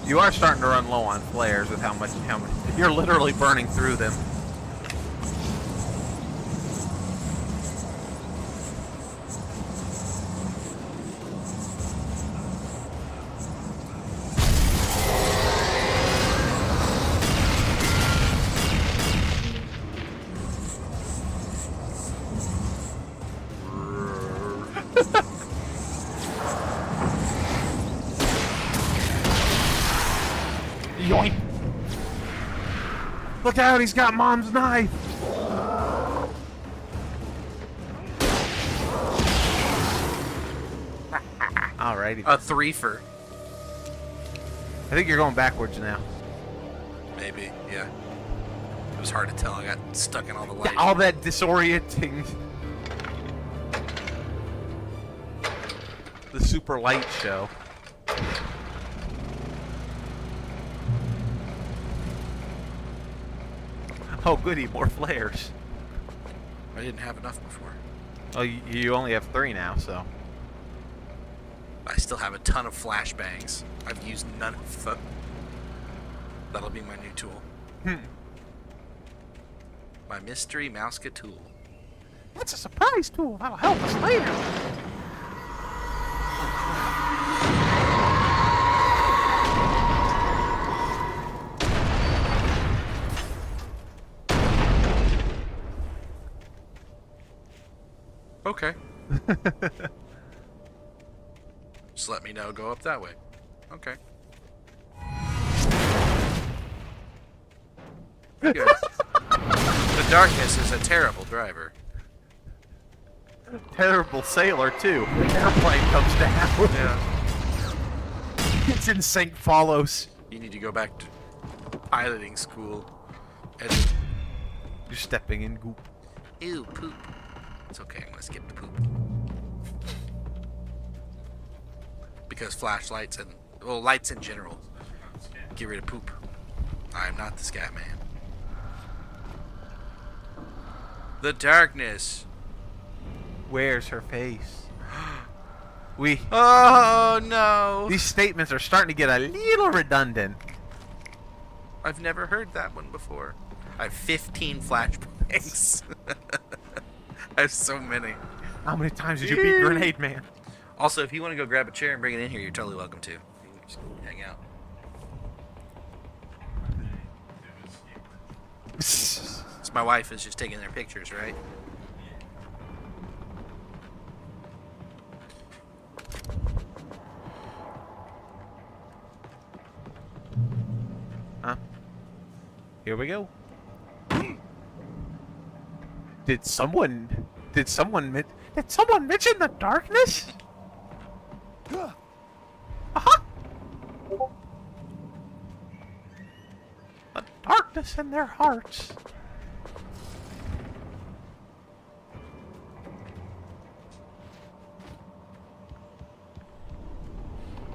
You are starting to run low on flares with how much you're literally burning through them. Yoink! Look out, he's got Mom's knife! Alrighty. A threefer. I think you're going backwards now. Maybe, yeah. It was hard to tell. I got stuck in all the lights. All that disorienting. The super light show. Oh, goody, more flares. I didn't have enough before. Oh, you only have 3 now, so. I still have a ton of flashbangs. I've used none of them. That'll be my new tool. My mystery Mouska tool. That's a surprise tool. That'll help us later. Okay. Just let me know. Go up that way. Okay. Good. The darkness is a terrible driver. Terrible sailor, too. The airplane comes down. Yeah. It's in sync follows. You need to go back to piloting school. And You're stepping in goop. ew, poop. It's okay. I'm gonna skip the poop. Because flashlights and, well, lights in general get rid of poop. I am not the scat man. The darkness. Where's her face? Oh no. These statements are starting to get a little redundant. I've never heard that one before. I have 15 flashbangs. I have so many. How many times did you beat Grenade Man? Also, if you want to go grab a chair and bring it in here, you're totally welcome to. You can just hang out. So my wife is just taking their pictures, right? Huh? Here we go. Did someone mention the darkness? Uh-huh. The darkness in their hearts.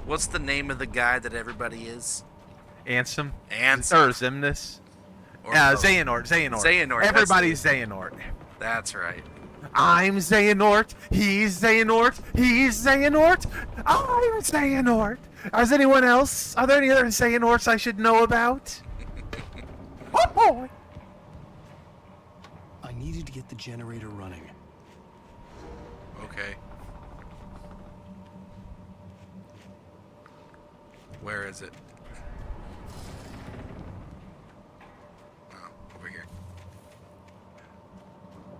What's the name of the guy that everybody is? Ansem. Ansem. Or Zimnus. Or Xehanort. Xehanort. Everybody's Xehanort. That's right. I'm Xehanort. He's Xehanort. He's Xehanort. I'm Xehanort. Is anyone else? Are there any other Xehanorts I should know about? Oh boy! I needed to get the generator running. Okay. Where is it? Oh, over here.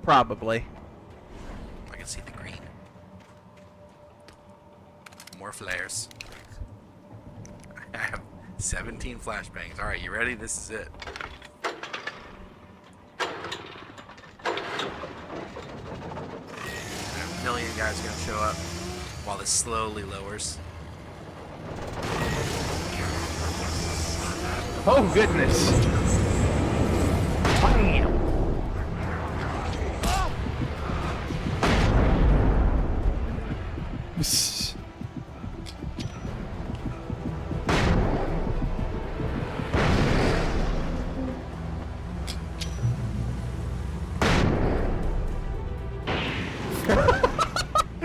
Probably. I can see the green. More flares. I have 17 flashbangs. Alright, you ready? This is it. A million guys are gonna show up while this slowly lowers. Oh goodness! Bam!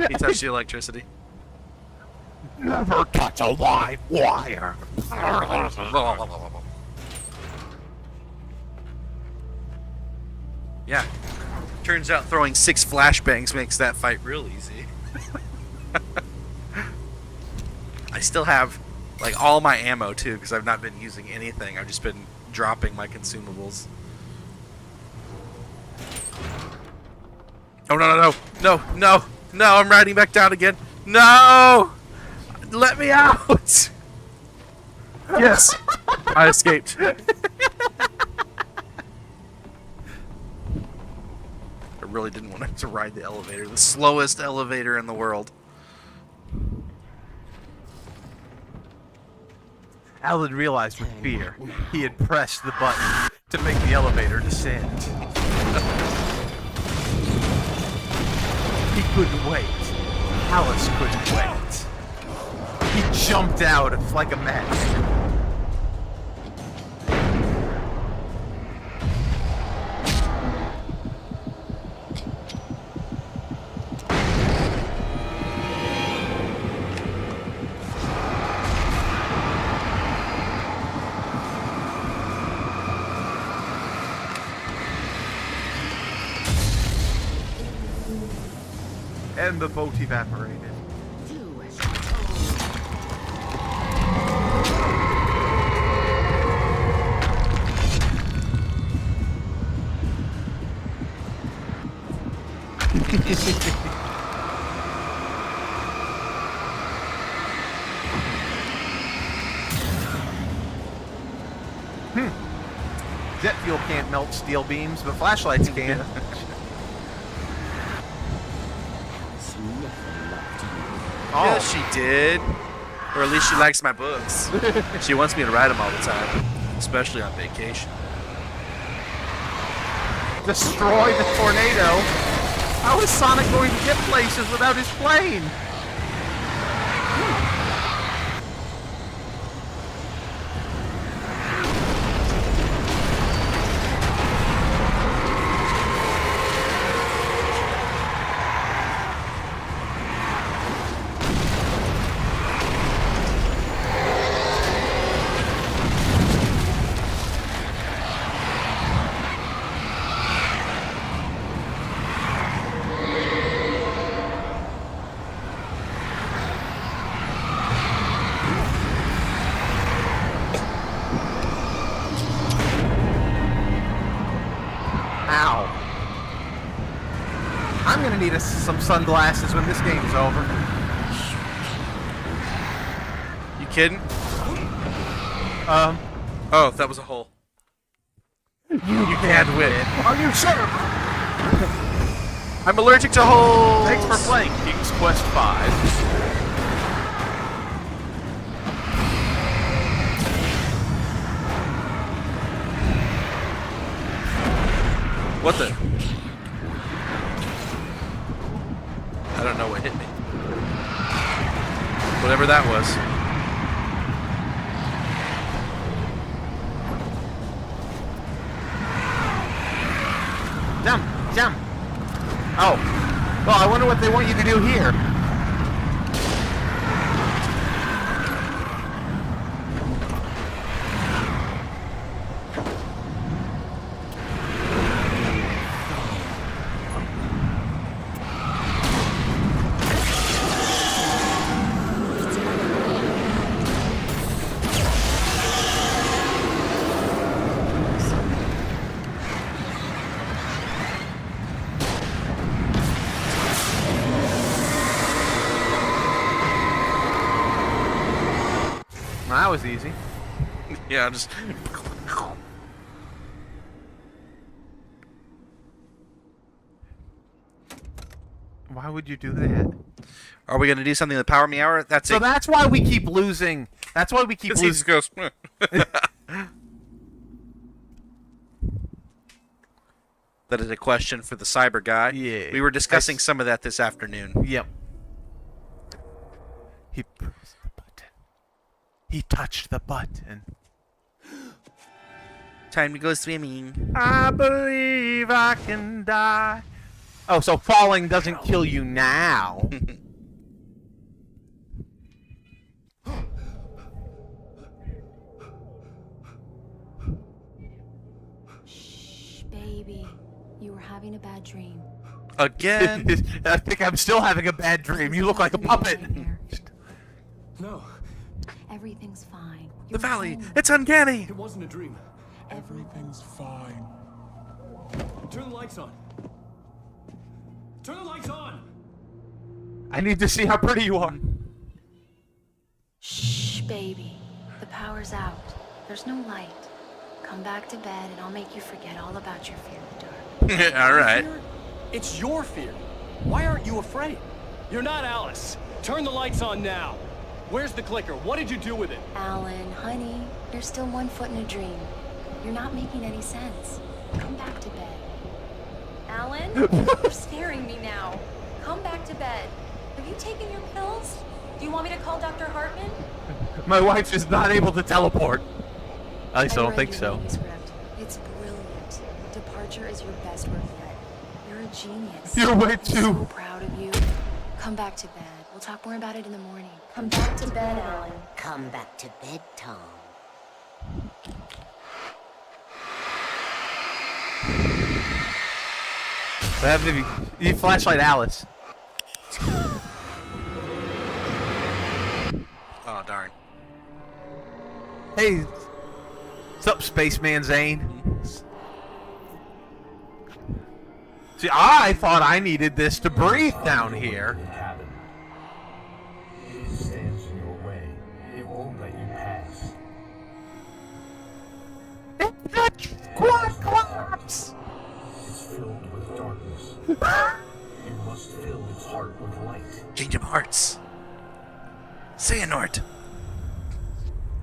He touched the electricity. Never touch a live wire. Yeah. Turns out throwing 6 flashbangs makes that fight real easy. I still have like all my ammo too, because I've not been using anything. I've just been dropping my consumables. Oh no, I'm riding back down again. No! Let me out! Yes! I escaped. I really didn't want to ride the elevator. The slowest elevator in the world. Alan realized with fear he had pressed the button to make the elevator descend. He couldn't wait. Alice couldn't wait. He jumped out like a madman. And the boat evaporated. Jet fuel can't melt steel beams, but flashlights can. Oh. Yeah, she did. Or at least she likes my books. She wants me to write them all the time, especially on vacation. Destroy the tornado? How is Sonic going to get places without his plane? Ow. I'm gonna need some sunglasses when this game's over. You kidding? Oh, that was a hole. You can't win. Are you sure? I'm allergic to holes! Thanks for playing King's Quest V. What the? I don't know what hit me. Whatever that was. Jump! Jump! Oh. what they want you to do here. That was easy. Yeah, just. Why would you do that? Are we gonna do something with Power Me Hour? That's So it. that's why we keep losing. That's why we keep He losing. just goes. That is a question for the cyber guy. Yeah. We were discussing some of that this afternoon. Yep. He pressed the button. He touched the button. Time to go swimming. I believe I can die. Oh, so falling doesn't kill you now. Shh, baby. You were having a bad dream. Again? I think I'm still having a bad dream. You look like a puppet. No, Everything's fine. The You're valley. home. It's uncanny. it wasn't a dream. Everything's fine. Turn the lights on. Turn the lights on! I need to see how pretty you are. Shh, baby. The power's out. There's no light. Come back to bed and I'll make you forget all about your fear of the dark. All right. Fear? It's your fear. Why aren't you afraid? You're not Alice. Turn the lights on now. Where's the clicker? What did you do with it? Alan, honey, you're still 1 foot in a dream. You're not making any sense. Come back to bed. Alan, you're scaring me now. Come back to bed. Have you taken your pills? Do you want me to call Dr. Hartman? My wife is not able to teleport. At least I don't read think your so. manuscript. It's brilliant. Departure is your best work yet. You're a genius. You're way I'm too. so proud of you. Come back to bed. We'll talk more about it in the morning. Come back to bed, Alan. Come back to bed, Tom. What happened if you flashlight Alice? Oh, darn. Hey, what's up, Spaceman Zane? See, I thought I needed this to breathe down here. It stands in your way. It won't let you pass. It's a quad collapse! It's filled with darkness. You must fill its heart with light. Change of hearts. Xehanort.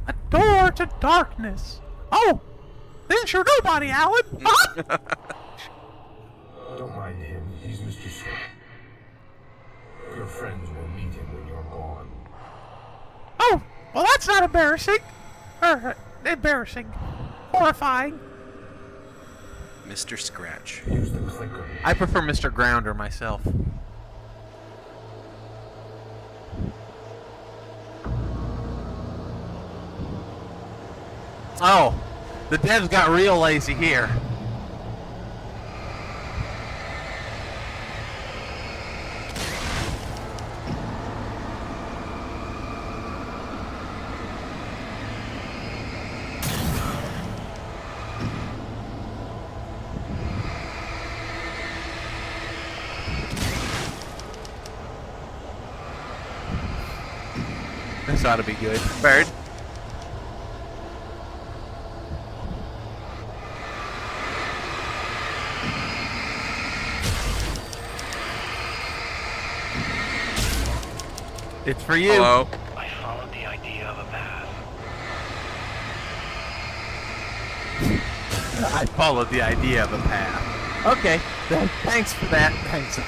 A door to darkness. Oh, there's your nobody, Alan. Don't mind him. He's Mr. Scott. Your friends will meet him when you're gone. Oh, well, that's not embarrassing. Embarrassing. Horrifying. Mr. Scratch. Use the clicker. I prefer Mr. Grounder myself. Oh, the devs got real lazy here. This ought to be good. Bird. It's for you. Hello. I followed the idea of a path. I followed the idea of a path. Okay, then thanks for that. Thanks.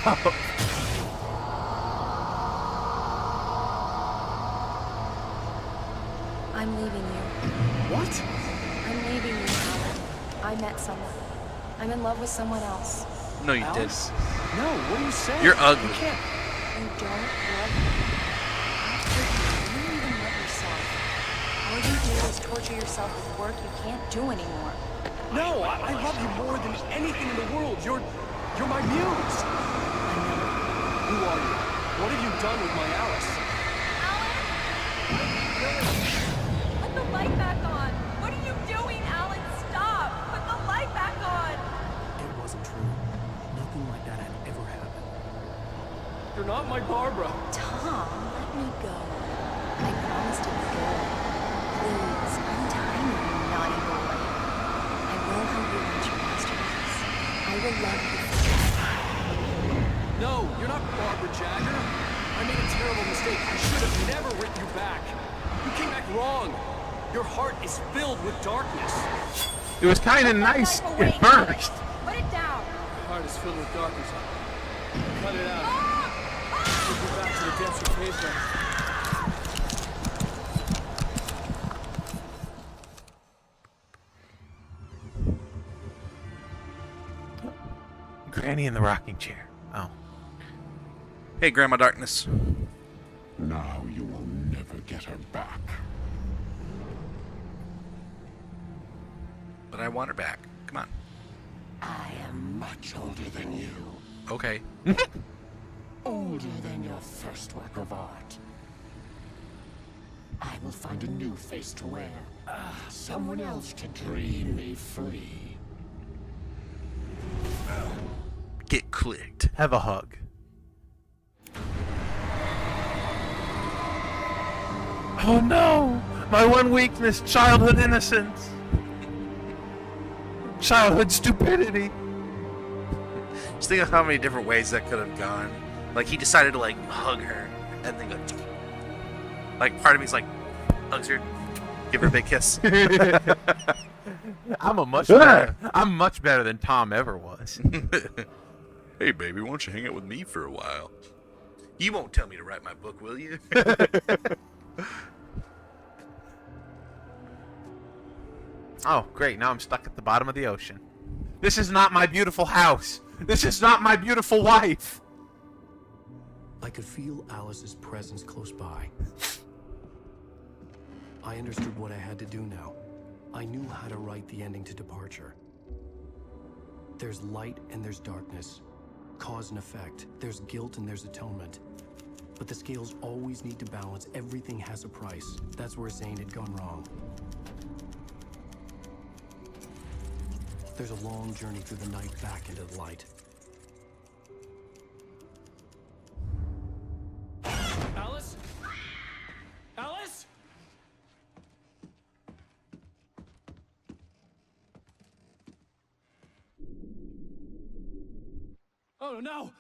I'm leaving you. What? I'm leaving you, Alan. I met someone. I'm in love with someone else. No, you Alice? did. No, what are you saying? You're ugly. You can't. You don't love me. You don't even love yourself. All you do is torture yourself with work you can't do anymore. No, I love you more than anything in the world. You're my muse. Who are you? What have you done with my Alice? Put the light back on! What are you doing, Alan? Stop! Put the light back on! It wasn't true. Nothing like that had ever happened. You're not my Barbara. Tom, let me go. I promised to be good. Please, untie me, you naughty boy. I will help you reach your masterpiece. I will love you forever. No, you're not Barbara Jagger. I made a terrible mistake. I should have never written you back. You came back wrong. Your heart is filled with darkness. It was kind of nice at first. Put it down. Your heart is filled with darkness. Cut it out. Take you back to the depths of MiSide. Granny in the rocking chair. Oh. Hey, Grandma Darkness. Now you will never get her back. But I want her back. Come on. I am much older than you. Okay. Older than your first work of art. I will find a new face to wear. Someone else to dream me free. Get clicked. Have a hug. Oh no! My one weakness, childhood innocence. Childhood stupidity. Just think of how many different ways that could have gone. Like, he decided to, like, hug her, and then go... Like, part of me's like, hugs her, give her a big kiss. I'm much better than Tom ever was. Hey, baby, why don't you hang out with me for a while? You won't tell me to write my book, will you? Oh, great. Now I'm stuck at the bottom of the ocean. This is not my beautiful house. This is not my beautiful wife. I could feel Alice's presence close by. I understood what I had to do now. I knew how to write the ending to Departure. There's light and there's darkness. Cause and effect. There's guilt and there's atonement. But the scales always need to balance. Everything has a price. That's where Zane had gone wrong. There's a long journey through the night back into the light. Alice? Alice? Oh no!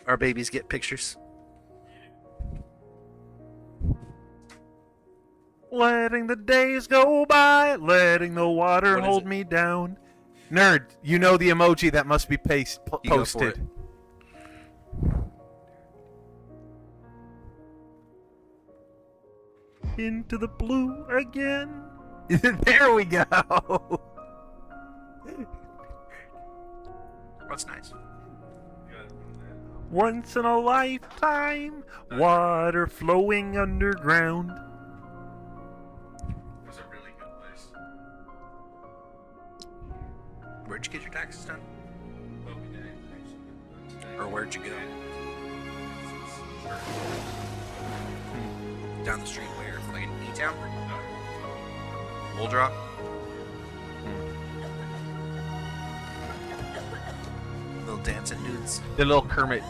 Our babies get pictures. Letting the days go by, letting the water What is hold it? me down. Nerd, you know the emoji that must be You go for posted. Into the blue again. There we go. That's nice. Once in a lifetime, water flowing underground. That's a really good place. Where'd you get your taxes done? Or where'd you go? Down the street where? Like in E-Town? Woldrock? Little dancing dudes. The little Kermit.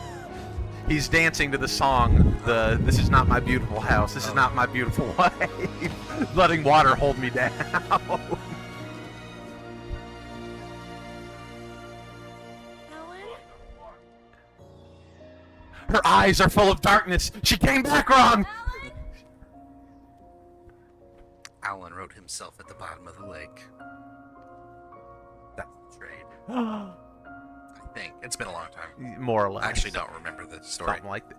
He's dancing to the song, "This is not my beautiful house. This is not my beautiful wife." Letting water hold me down. Her eyes are full of darkness. She came back wrong. Alan wrote himself at the bottom of the lake. That's the trade. I think. It's been a long time. More or less. I actually don't remember the story. Something like that.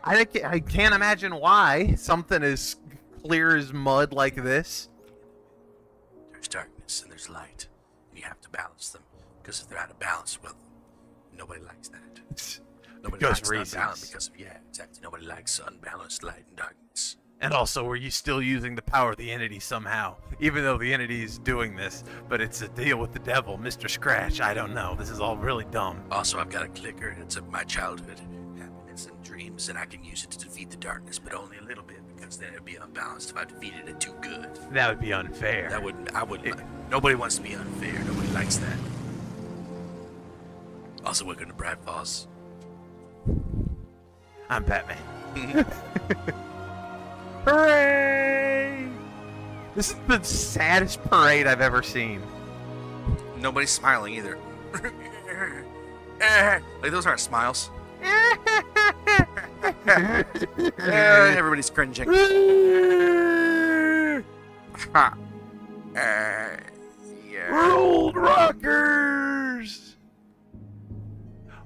I can't imagine why something as clear as mud like this. There's darkness and there's light, and you have to balance them. Because if they're out of balance, well, nobody likes that. Nobody likes unbalanced because of, exactly. Nobody likes unbalanced light and darkness. And also, were you still using the power of the entity somehow? Even though the entity is doing this, but it's a deal with the devil, Mr. Scratch. I don't know. This is all really dumb. Also, I've got a clicker. It's of my childhood happiness and dreams, and I can use it to defeat the darkness, but only a little bit, because then it'd be unbalanced if I defeated it too good. That would be unfair. That wouldn't. I wouldn't. Nobody wants to be unfair. Nobody likes that. Also, welcome to Bright Falls. I'm Batman. Hooray! This is the saddest parade I've ever seen. Nobody's smiling either. Like, those aren't smiles. Everybody's cringing. Yeah. We're old rockers!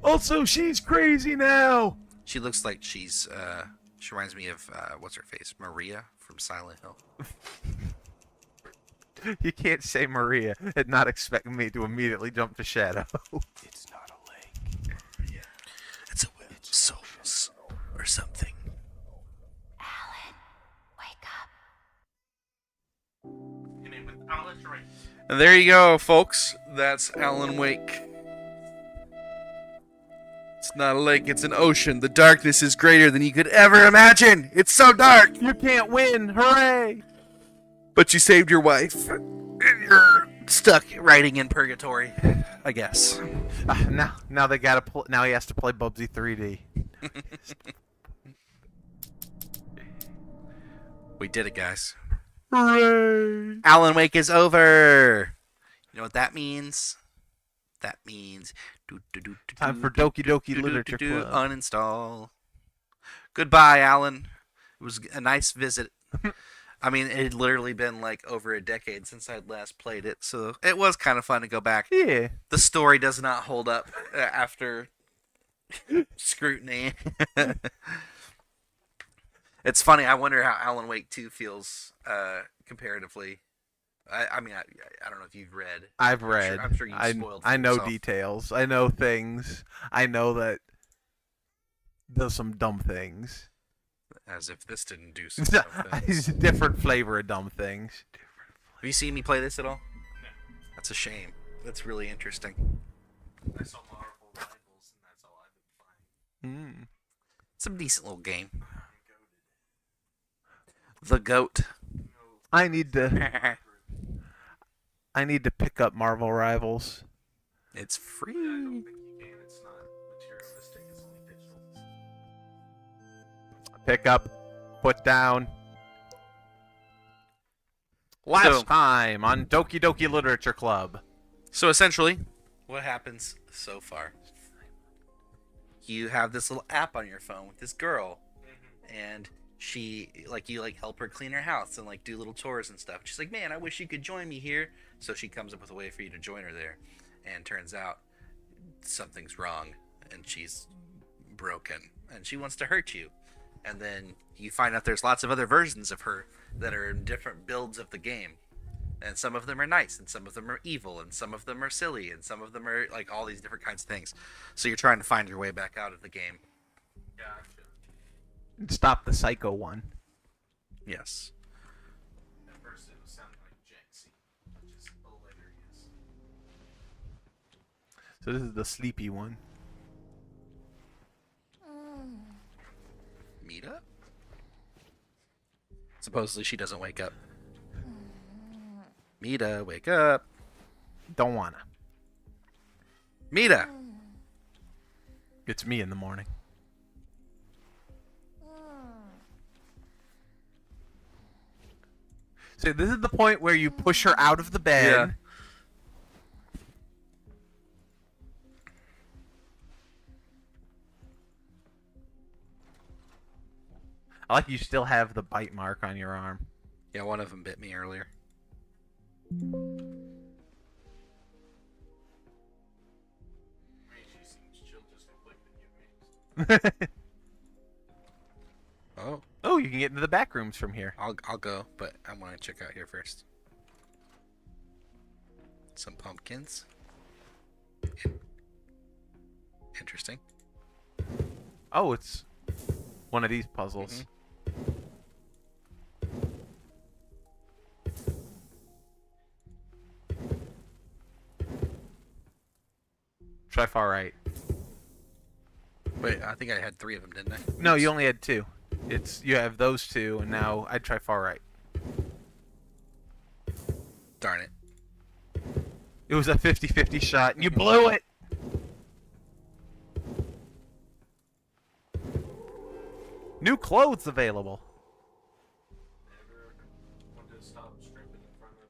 Also, she's crazy now! She looks like she's, she reminds me of, what's her face? Maria from Silent Hill. You can't say Maria and not expect me to immediately jump to Shadow. It's not a lake. Yeah. It's a well of souls or something. Alan, wake up. And there you go, folks. That's Alan Wake. It's not a lake, it's an ocean. The darkness is greater than you could ever imagine. It's so dark. You can't win. Hooray! But you saved your wife. And you're stuck writing in purgatory, I guess. Now they gotta. Now he has to play Bubsy 3D. We did it, guys. Hooray! Alan Wake is over. You know what that means? That means time for Doki Doki Literature Club. Uninstall. Goodbye, Alan. It was a nice visit. I mean, it had literally been like over a decade since I'd last played it, so it was kind of fun to go back. Yeah. The story does not hold up after scrutiny. It's funny. I wonder how Alan Wake 2 feels comparatively. I mean, I don't know if you've read. I've read. I'm sure you've spoiled. I know yourself. details. I know things. I know that does some dumb things. As if this didn't do some dumb things. It's a different flavor of dumb things. Have you seen me play this at all? No. That's a shame. That's really interesting. I saw Marvel Rivals, and that's all I've been playing. It's a decent little game. The GOAT. I need to pick up Marvel Rivals. It's free. I don't think you can. It's not materialistic. It's only digital. Pick up, put down. Last time on Doki Doki Literature Club. So essentially, what happens so far? You have this little app on your phone with this girl, and she, you help her clean her house and, do little chores and stuff. She's like, man, I wish you could join me here. So she comes up with a way for you to join her there. And turns out something's wrong, and she's broken, and she wants to hurt you. And then you find out there's lots of other versions of her that are in different builds of the game. And some of them are nice, and some of them are evil, and some of them are silly, and some of them are, all these different kinds of things. So you're trying to find your way back out of the game. Gotcha. And stop the psycho one. Yes. At first it was sounding like Jenksy, which is hilarious. So this is the sleepy one. Mita? Supposedly she doesn't wake up. Mita, wake up. Don't wanna. Mita! It's me in the morning. So this is the point where you push her out of the bed. Yeah. I like you still have the bite mark on your arm. Yeah, one of them bit me earlier. Oh, you can get into the back rooms from here. I'll go, but I want to check out here first. Some pumpkins. Interesting. Oh, it's one of these puzzles. Try far right. Wait, I think I had 3 of them, didn't I? No, you only had 2. You have those 2, and now I'd try far right. Darn it. It was a 50-50 shot, and you blew it! New clothes available. Never wanted to stop stripping in front of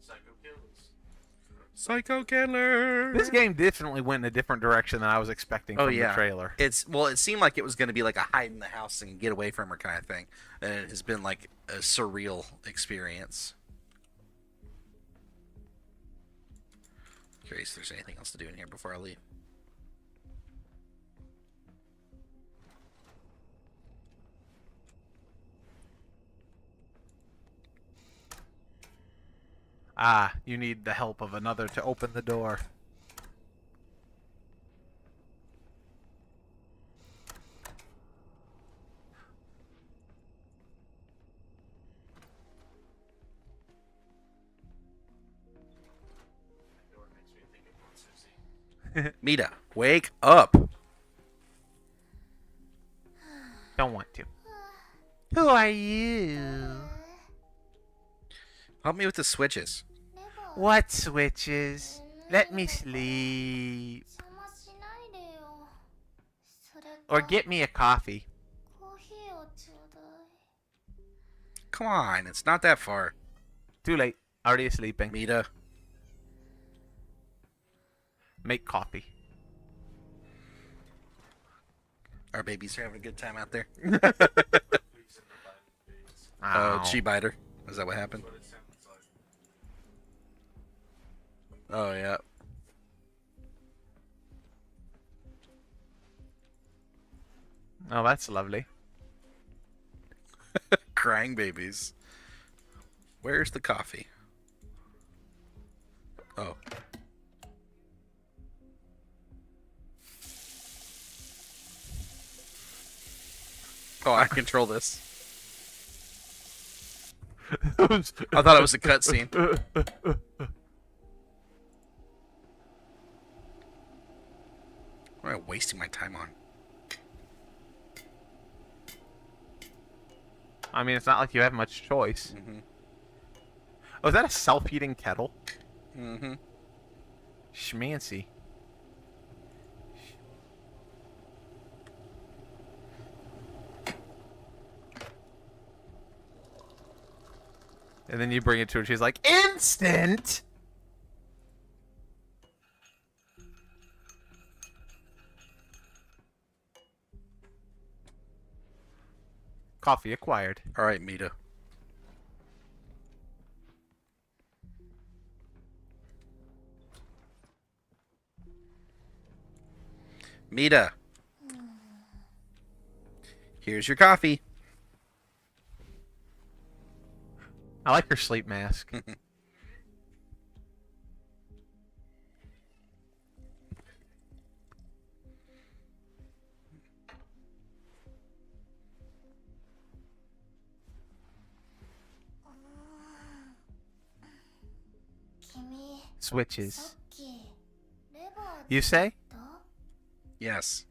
psycho killers. Psycho killer. This game definitely went in a different direction than I was expecting from the trailer. It seemed like it was going to be like a hide in the house and get away from her kind of thing, and it has been like a surreal experience. Curious if there's anything else to do in here before I leave. Ah, you need the help of another to open the door. Mita, wake up. Don't want to. Who are you? Help me with the switches. What switches? Let me sleep. Or get me a coffee. Come on, it's not that far. Too late. Already sleeping. Mita. Make coffee. Our babies are having a good time out there. Ow. She bite her. Is that what happened? Oh, yeah. Oh, that's lovely. Crying babies. Where's the coffee? Oh. Oh, I control this. I thought it was a cutscene. What am I wasting my time on? I mean, it's not like you have much choice. Oh, is that a self-heating kettle? Schmancy. And then you bring it to her, she's like, instant! Coffee acquired. Alright, Mita. Mita. Here's your coffee. I like her sleep mask. Switches. You say? Yes.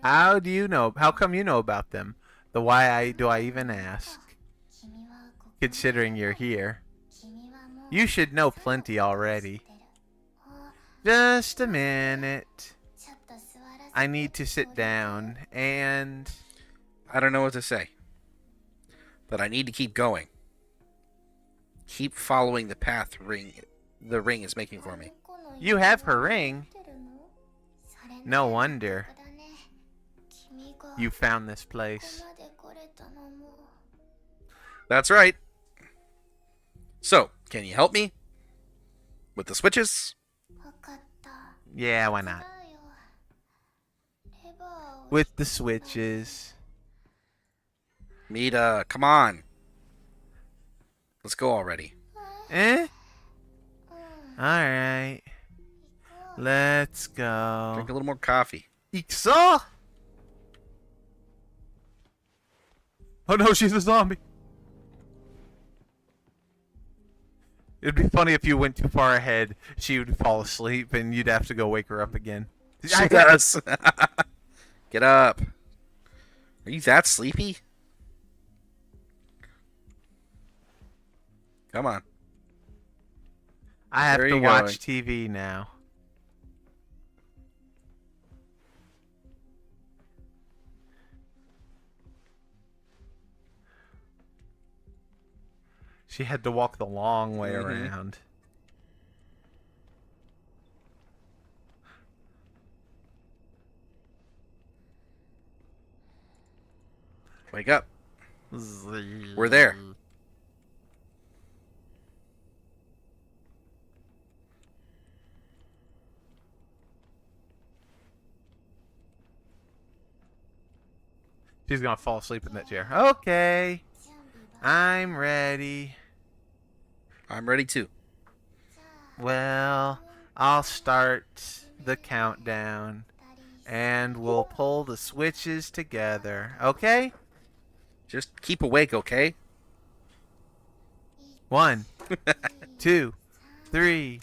How do you know? How come you know about them? The why do I even ask? Considering you're here. You should know plenty already. Just a minute. I need to sit down and... I don't know what to say. But I need to keep going. Keep following the path the ring is making for me. You have her ring? No wonder. You found this place. That's right. So, can you help me? With the switches? Yeah, why not? With the switches. Mita, come on. Let's go already. Alright. Let's go. Drink a little more coffee. Iksa! Oh no, she's a zombie. It'd be funny if you went too far ahead. She would fall asleep and you'd have to go wake her up again. She does. Get up. Are you that sleepy? Come on. I have Where are to you watch going? TV now. She had to walk the long way around. Wake up. We're there. She's gonna fall asleep in that chair. Okay. I'm ready. I'm ready too. Well, I'll start the countdown. And we'll pull the switches together. Okay? Just keep awake, okay? 1, 2, 3.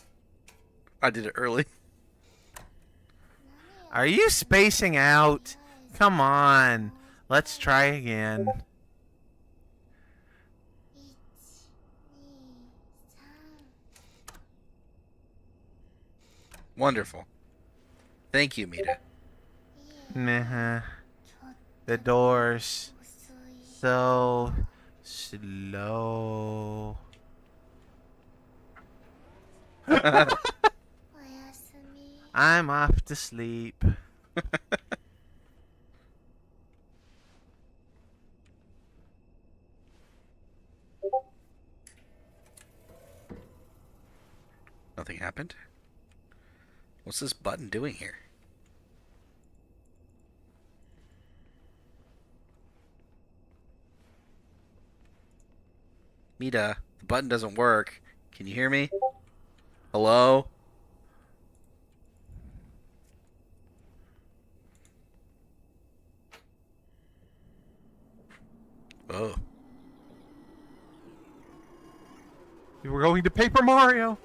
I did it early. Are you spacing out? Come on. Let's try again. Wonderful. Thank you, Mita. Meh. The doors. So slow. I'm off to sleep. Nothing happened? What's this button doing here? Mita, the button doesn't work. Can you hear me? Hello? Oh. We're going to Paper Mario.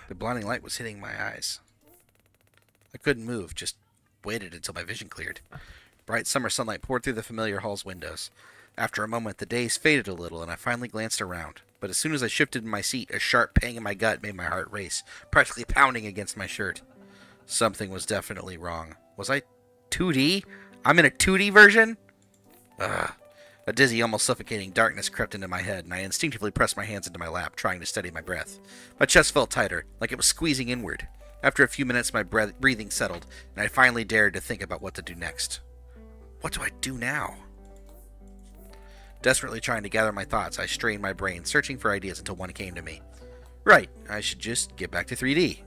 The blinding light was hitting my eyes. I couldn't move, just waited until my vision cleared. Bright summer sunlight poured through the familiar hall's windows. After a moment, the daze faded a little, and I finally glanced around. But as soon as I shifted in my seat, a sharp pang in my gut made my heart race, practically pounding against my shirt. Something was definitely wrong. Was I 2D? I'm in a 2D version? Ugh. A dizzy, almost suffocating darkness crept into my head, and I instinctively pressed my hands into my lap, trying to steady my breath. My chest felt tighter, like it was squeezing inward. After a few minutes, my breathing settled, and I finally dared to think about what to do next. What do I do now? Desperately trying to gather my thoughts, I strained my brain, searching for ideas until one came to me. Right, I should just get back to 3D.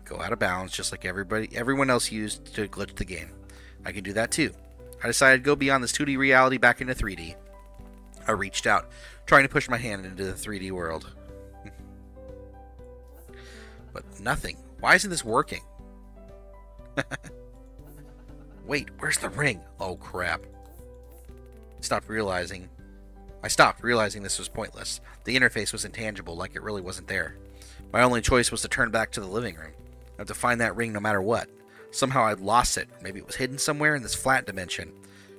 Go out of bounds, just like everyone else used to glitch the game. I can do that too. I decided to go beyond this 2D reality back into 3D. I reached out, trying to push my hand into the 3D world. But nothing. Why isn't this working? Wait, where's the ring? Oh crap. I stopped realizing this was pointless. The interface was intangible, like it really wasn't there. My only choice was to turn back to the living room. I had to find that ring no matter what. Somehow I'd lost it. Maybe it was hidden somewhere in this flat dimension.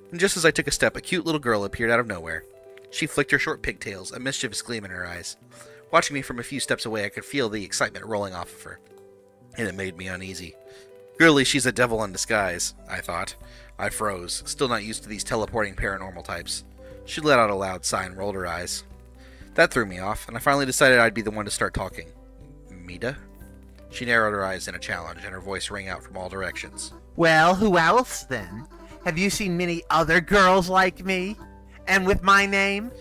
And just as I took a step, a cute little girl appeared out of nowhere. She flicked her short pigtails, a mischievous gleam in her eyes. Watching me from a few steps away, I could feel the excitement rolling off of her. And it made me uneasy. Clearly she's a devil in disguise, I thought. I froze, still not used to these teleporting paranormal types. She let out a loud sigh and rolled her eyes. That threw me off, and I finally decided I'd be the one to start talking. Mita? She narrowed her eyes in a challenge, and her voice rang out from all directions. Well, who else then? Have you seen many other girls like me? And with my name?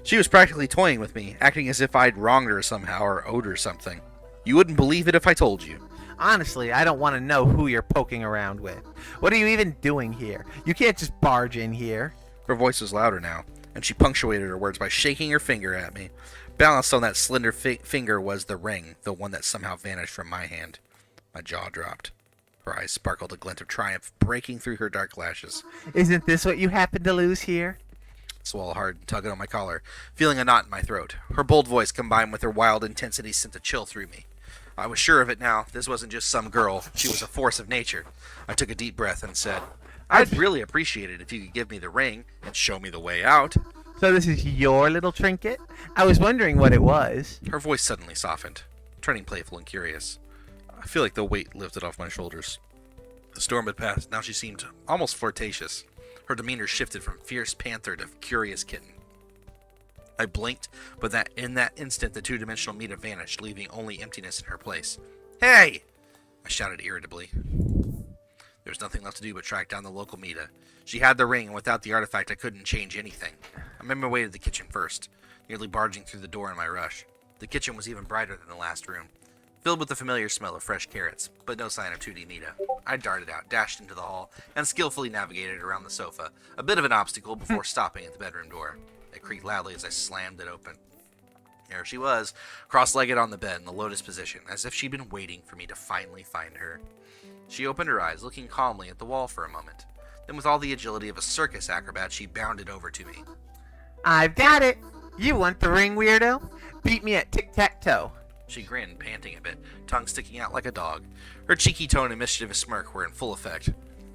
She was practically toying with me, acting as if I'd wronged her somehow or owed her something. You wouldn't believe it if I told you. Honestly, I don't want to know who you're poking around with. What are you even doing here? You can't just barge in here. Her voice was louder now, and she punctuated her words by shaking her finger at me. Balanced on that slender finger was the ring, the one that somehow vanished from my hand. My jaw dropped. Her eyes sparkled a glint of triumph breaking through her dark lashes. Isn't this what you happened to lose here? Swallowed hard, tugging on my collar, feeling a knot in my throat. Her bold voice combined with her wild intensity sent a chill through me. I was sure of it now. This wasn't just some girl. She was a force of nature. I took a deep breath and said, I'd really appreciate it if you could give me the ring and show me the way out. So this is your little trinket? I was wondering what it was. Her voice suddenly softened, turning playful and curious. I feel like the weight lifted off my shoulders. The storm had passed. Now she seemed almost flirtatious. Her demeanor shifted from fierce panther to curious kitten. I blinked, but in that instant the two-dimensional Mita vanished, leaving only emptiness in her place. Hey! I shouted irritably. There was nothing left to do but track down the local Mita. She had the ring, and without the artifact I couldn't change anything. I made my way to the kitchen first, nearly barging through the door in my rush. The kitchen was even brighter than the last room, filled with the familiar smell of fresh carrots, but no sign of 2D Mita. I darted out, dashed into the hall, and skillfully navigated around the sofa, a bit of an obstacle before stopping at the bedroom door. It creaked loudly as I slammed it open. There she was, cross-legged on the bed in the lotus position, as if she'd been waiting for me to finally find her. She opened her eyes, looking calmly at the wall for a moment. Then with all the agility of a circus acrobat, she bounded over to me. I've got it! You want the ring, weirdo? Beat me at tic-tac-toe. She grinned, panting a bit, tongue sticking out like a dog. Her cheeky tone and mischievous smirk were in full effect.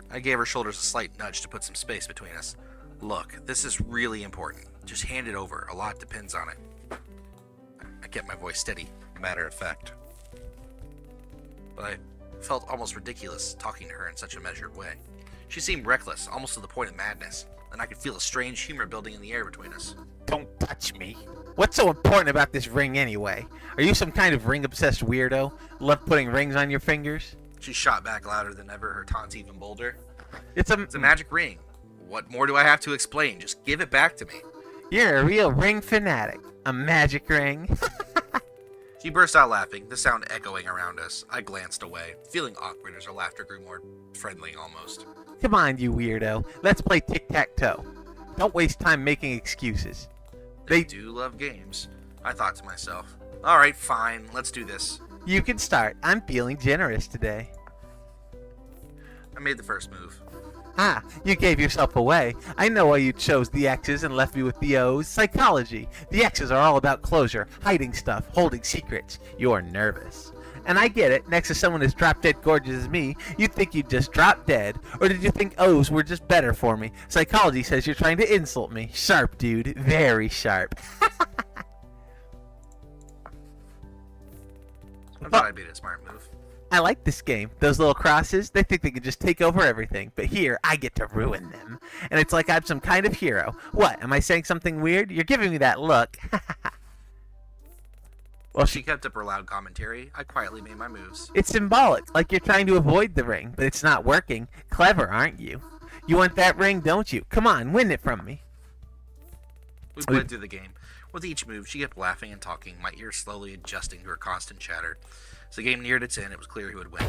I gave her shoulders a slight nudge to put some space between us. Look, this is really important. Just hand it over. A lot depends on it. I kept my voice steady, matter of fact. But I felt almost ridiculous talking to her in such a measured way. She seemed reckless, almost to the point of madness, and I could feel a strange humor building in the air between us. Don't touch me. What's so important about this ring anyway? Are you some kind of ring-obsessed weirdo? Love putting rings on your fingers? She shot back louder than ever, her taunts even bolder. It's a magic ring. What more do I have to explain? Just give it back to me. You're a real ring fanatic. A magic ring. She burst out laughing, the sound echoing around us. I glanced away, feeling awkward as her laughter grew more friendly almost. Come on, you weirdo. Let's play tic-tac-toe. Don't waste time making excuses. They do love games, I thought to myself. Alright, fine, let's do this. You can start. I'm feeling generous today. I made the first move. Ah, you gave yourself away. I know why you chose the X's and left me with the O's. Psychology. The X's are all about closure, hiding stuff, holding secrets. You're nervous. And I get it. Next to someone as drop-dead gorgeous as me, you'd think you'd just drop dead. Or did you think O's were just better for me? Psychology says you're trying to insult me. Sharp, dude. Very sharp. I thought I'd made a smart move. I like this game. Those little crosses, they think they can just take over everything. But here, I get to ruin them. And it's like I'm some kind of hero. What, am I saying something weird? You're giving me that look. Well, she kept up her loud commentary. I quietly made my moves. It's symbolic, like you're trying to avoid the ring, but it's not working. Clever, aren't you? You want that ring, don't you? Come on, win it from me. We played through the game. With each move, she kept laughing and talking, my ears slowly adjusting to her constant chatter. As the game neared its end, it was clear who would win.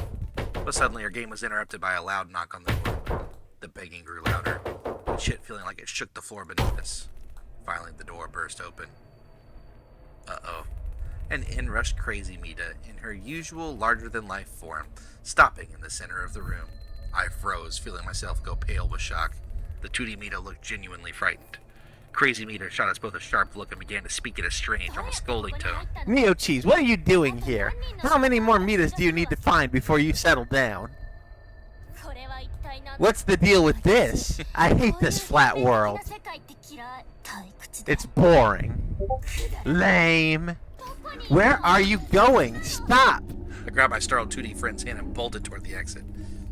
But suddenly, our game was interrupted by a loud knock on the door. The begging grew louder, with shit feeling like it shook the floor beneath us. Finally, the door burst open. Uh-oh. And in rushed Crazy Mita, in her usual larger-than-life form, stopping in the center of the room. I froze, feeling myself go pale with shock. The 2D Mita looked genuinely frightened. Crazy Mita shot us both a sharp look and began to speak in a strange, almost scolding tone. Neo Cheese, what are you doing here? How many more Mitas do you need to find before you settle down? What's the deal with this? I hate this flat world. It's boring. Lame. Where are you going? Stop! I grabbed my startled 2D friend's hand and bolted toward the exit.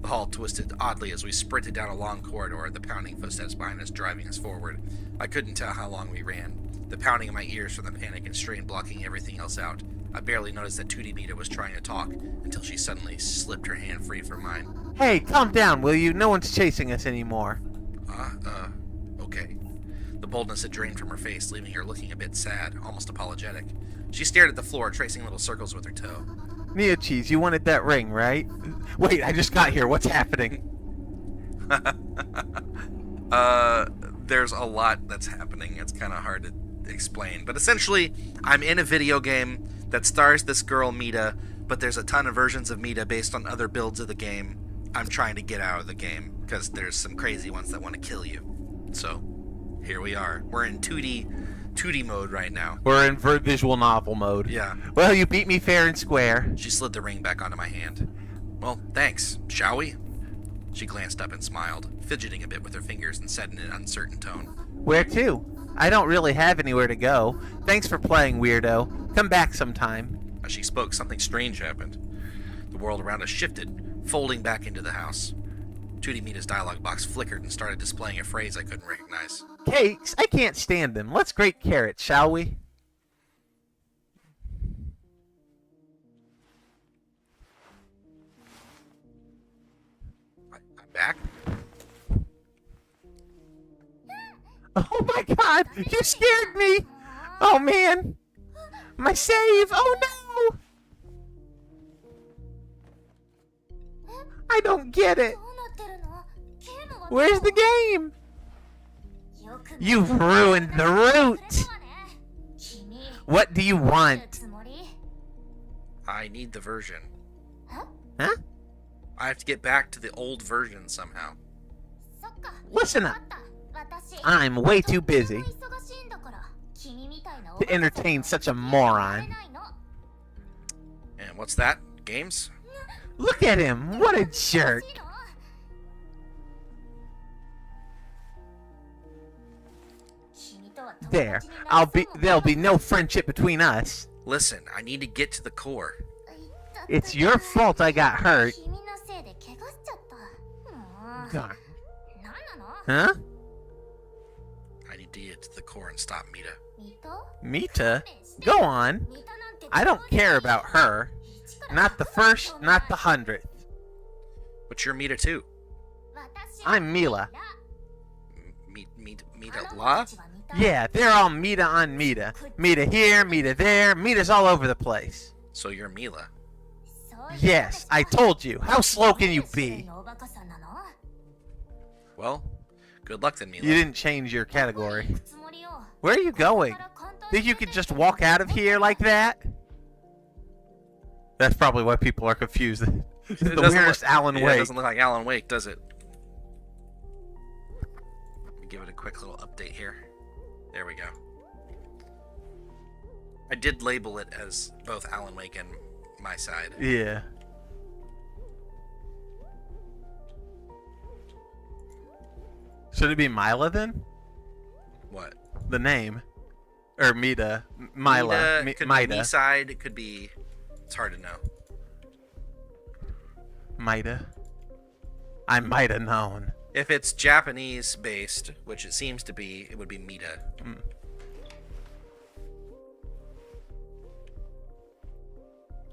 The hall twisted oddly as we sprinted down a long corridor, the pounding footsteps behind us driving us forward. I couldn't tell how long we ran, the pounding in my ears from the panic and strain blocking everything else out. I barely noticed that 2D Mita was trying to talk, until she suddenly slipped her hand free from mine. Hey, calm down, will you? No one's chasing us anymore. Okay. The boldness had drained from her face, leaving her looking a bit sad, almost apologetic. She stared at the floor, tracing little circles with her toe. Neo Cheese, you wanted that ring, right? Wait, I just got here. What's happening? There's a lot that's happening. It's kind of hard to explain. But essentially, I'm in a video game that stars this girl, Mita, but there's a ton of versions of Mita based on other builds of the game. I'm trying to get out of the game because there's some crazy ones that want to kill you. So, here we are. We're in 2D mode right now. We're in visual novel mode. Yeah. Well, you beat me fair and square. She slid the ring back onto my hand. Well, thanks. Shall we? She glanced up and smiled, fidgeting a bit with her fingers and said in an uncertain tone. Where to? I don't really have anywhere to go. Thanks for playing, weirdo. Come back sometime. As she spoke, something strange happened. The world around us shifted, folding back into the house. 2D Mita's dialogue box flickered and started displaying a phrase I couldn't recognize. Cakes? I can't stand them. Let's grate carrots, shall we? I'm back? Oh my god! You scared me! Oh man! My save! Oh no! I don't get it! Where's the game? You've ruined the route! What do you want? I need the version. Huh? I have to get back to the old version somehow. Listen up. I'm way too busy to entertain such a moron. And what's that? Games? Look at him! What a jerk! There. There'll be no friendship between us. Listen, I need to get to the core. It's your fault I got hurt. Darn. Huh? I need to get to the core and stop Mita. Mita? Go on. I don't care about her. Not the first, not the 100th. But you're Mita too. I'm Mila. Mita La? Yeah, they're all Mita on Mita. Mita here, Mita there. Mita's all over the place. So you're Mila. Yes, I told you. How slow can you be? Well, good luck then, Mila. You didn't change your category. Where are you going? Think you could just walk out of here like that? That's probably why people are confused. The weirdest Alan Wake. It doesn't look like Alan Wake, does it? Let me give it a quick little update here. There we go. I did label it as both Alan Wake and MiSide. Yeah. Should it be Mila then? What? The name. Or Mita. Mila. Could Mida. be MiSide. It could be... It's hard to know. Mida. I might have known. If it's Japanese based, which it seems to be, it would be Mita. Mm.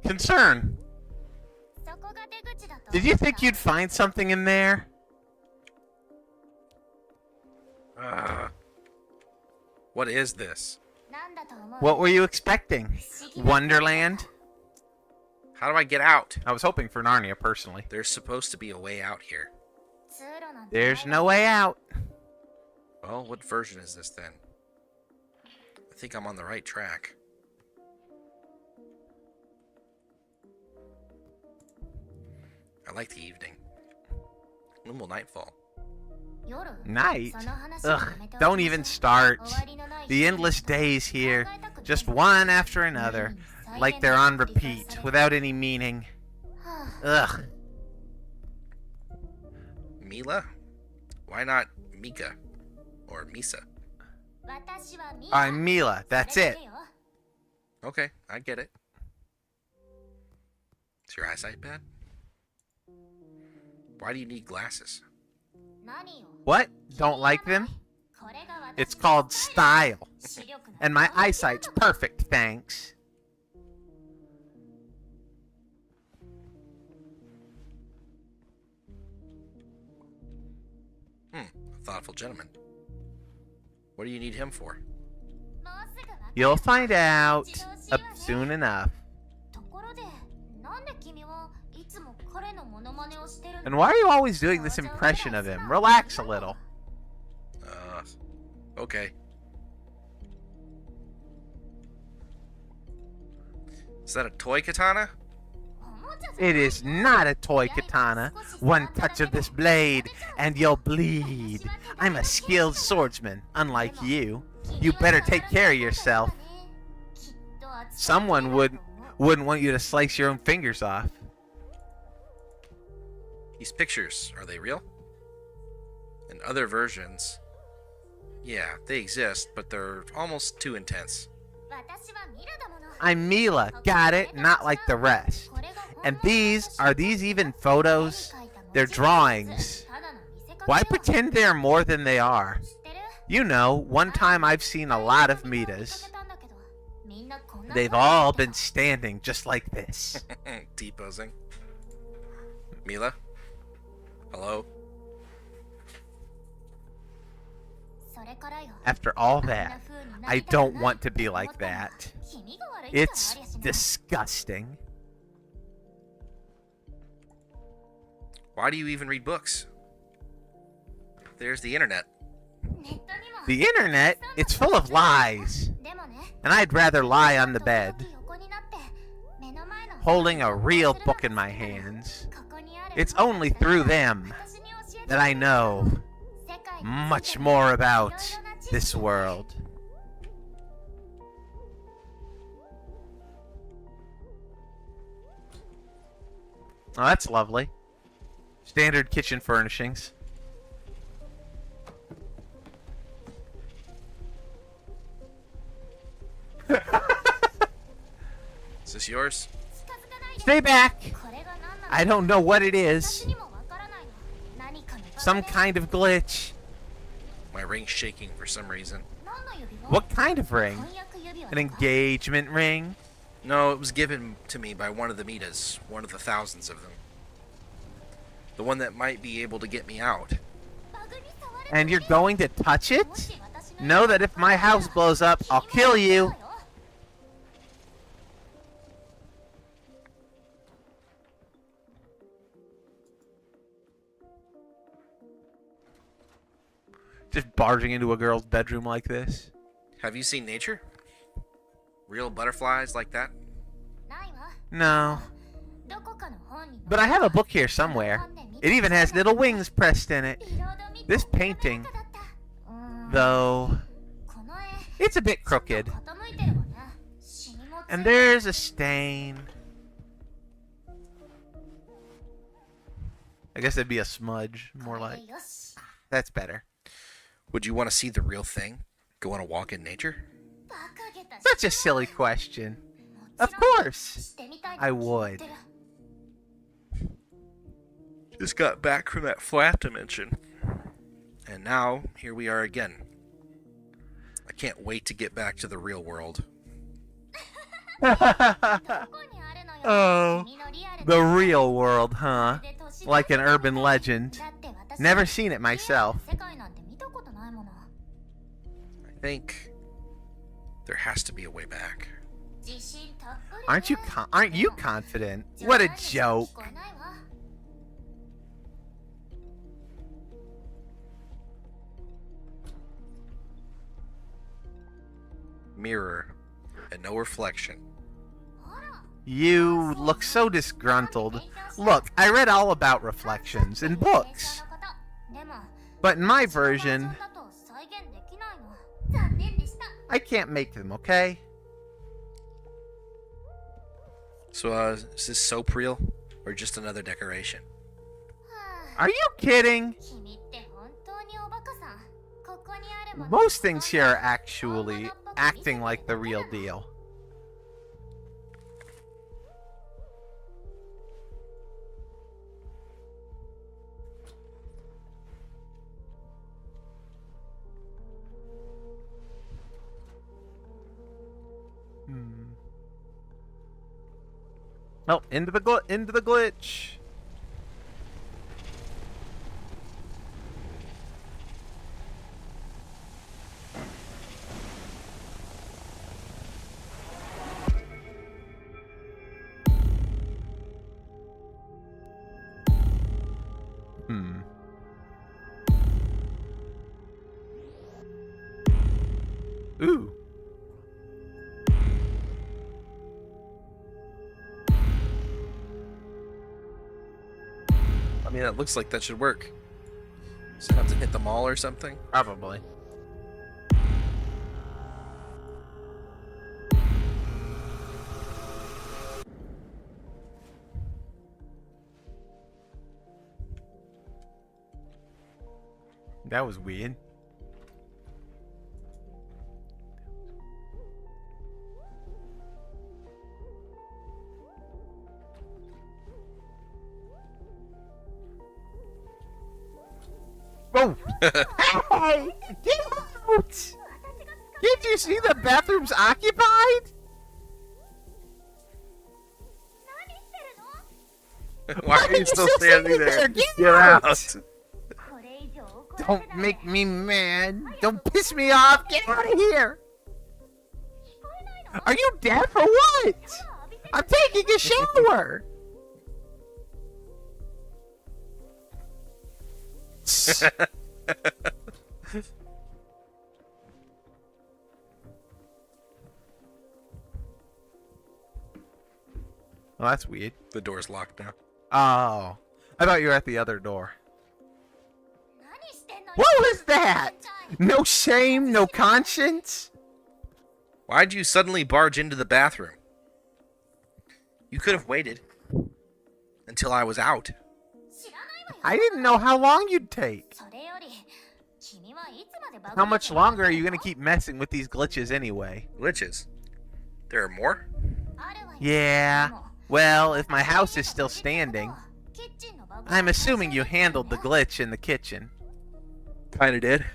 Concern. Did you think you'd find something in there? What is this? What were you expecting? Wonderland? How do I get out? I was hoping for Narnia, personally. There's supposed to be a way out here. There's no way out. Well, what version is this then? I think I'm on the right track. I like the evening. When will night fall? Night? Ugh, don't even start. The endless days here, just one after another, like they're on repeat, without any meaning. Ugh. Mila? Why not Mika? Or Misa? I'm Mila, that's it. Okay, I get it. Is your eyesight bad? Why do you need glasses? What? Don't like them? It's called style. And my eyesight's perfect, thanks. A thoughtful gentleman. What do you need him for? You'll find out soon enough. And why are you always doing this impression of him? Relax a little. Okay. Is that a toy katana? It is not a toy katana. One touch of this blade, and you'll bleed. I'm a skilled swordsman, unlike you. You better take care of yourself. Someone wouldn't want you to slice your own fingers off. These pictures, are they real? In other versions, yeah, they exist, but they're almost too intense. I'm Mila, got it? Not like the rest. And are these even photos? They're drawings. Why pretend they're more than they are? You know, one time I've seen a lot of Mitas. They've all been standing just like this. T-posing. Mila? Hello? After all that, I don't want to be like that. It's disgusting. Why do you even read books? There's the internet. The internet? It's full of lies. And I'd rather lie on the bed, holding a real book in my hands. It's only through them that I know much more about this world. Oh, that's lovely. Standard kitchen furnishings. Is this yours? Stay back! I don't know what it is. Some kind of glitch. My ring's shaking for some reason. What kind of ring? An engagement ring? No, it was given to me by one of the Mitas, one of the thousands of them. The one that might be able to get me out. And you're going to touch it? Know that if my house blows up, I'll kill you. Just barging into a girl's bedroom like this. Have you seen nature? Real butterflies like that? No. But I have a book here somewhere. It even has little wings pressed in it. This painting, though, it's a bit crooked. And there's a stain. I guess it'd be a smudge, more like. That's better. Would you want to see the real thing? Go on a walk in nature? Such a silly question. Of course, I would. Just got back from that flat dimension. And now, here we are again. I can't wait to get back to the real world. Oh, the real world, huh? Like an urban legend. Never seen it myself. I think there has to be a way back. Aren't you confident? What a joke. Mirror and no reflection. You look so disgruntled. Look, I read all about reflections in books. But in my version, I can't make them, okay? So, is this soap real? Or just another decoration? Are you kidding? Most things here are actually acting like the real deal. Oh, into the glitch. Ooh. I mean, it looks like that should work. So I have to hit them all or something? Probably. That was weird. Whoa! Hey! Get out! Can't you see the bathroom's occupied? Why are you still standing there? Get out! Don't make me mad. Don't piss me off. Get out of here. Are you deaf or what? I'm taking a shower. Well, that's weird. The door's locked now. Oh. I thought you were at the other door. What was that? No shame, no conscience? Why'd you suddenly barge into the bathroom? You could have waited until I was out. I didn't know how long you'd take. How much longer are you going to keep messing with these glitches anyway? Glitches? There are more? Yeah. Well, if my house is still standing, I'm assuming you handled the glitch in the kitchen. Kinda did.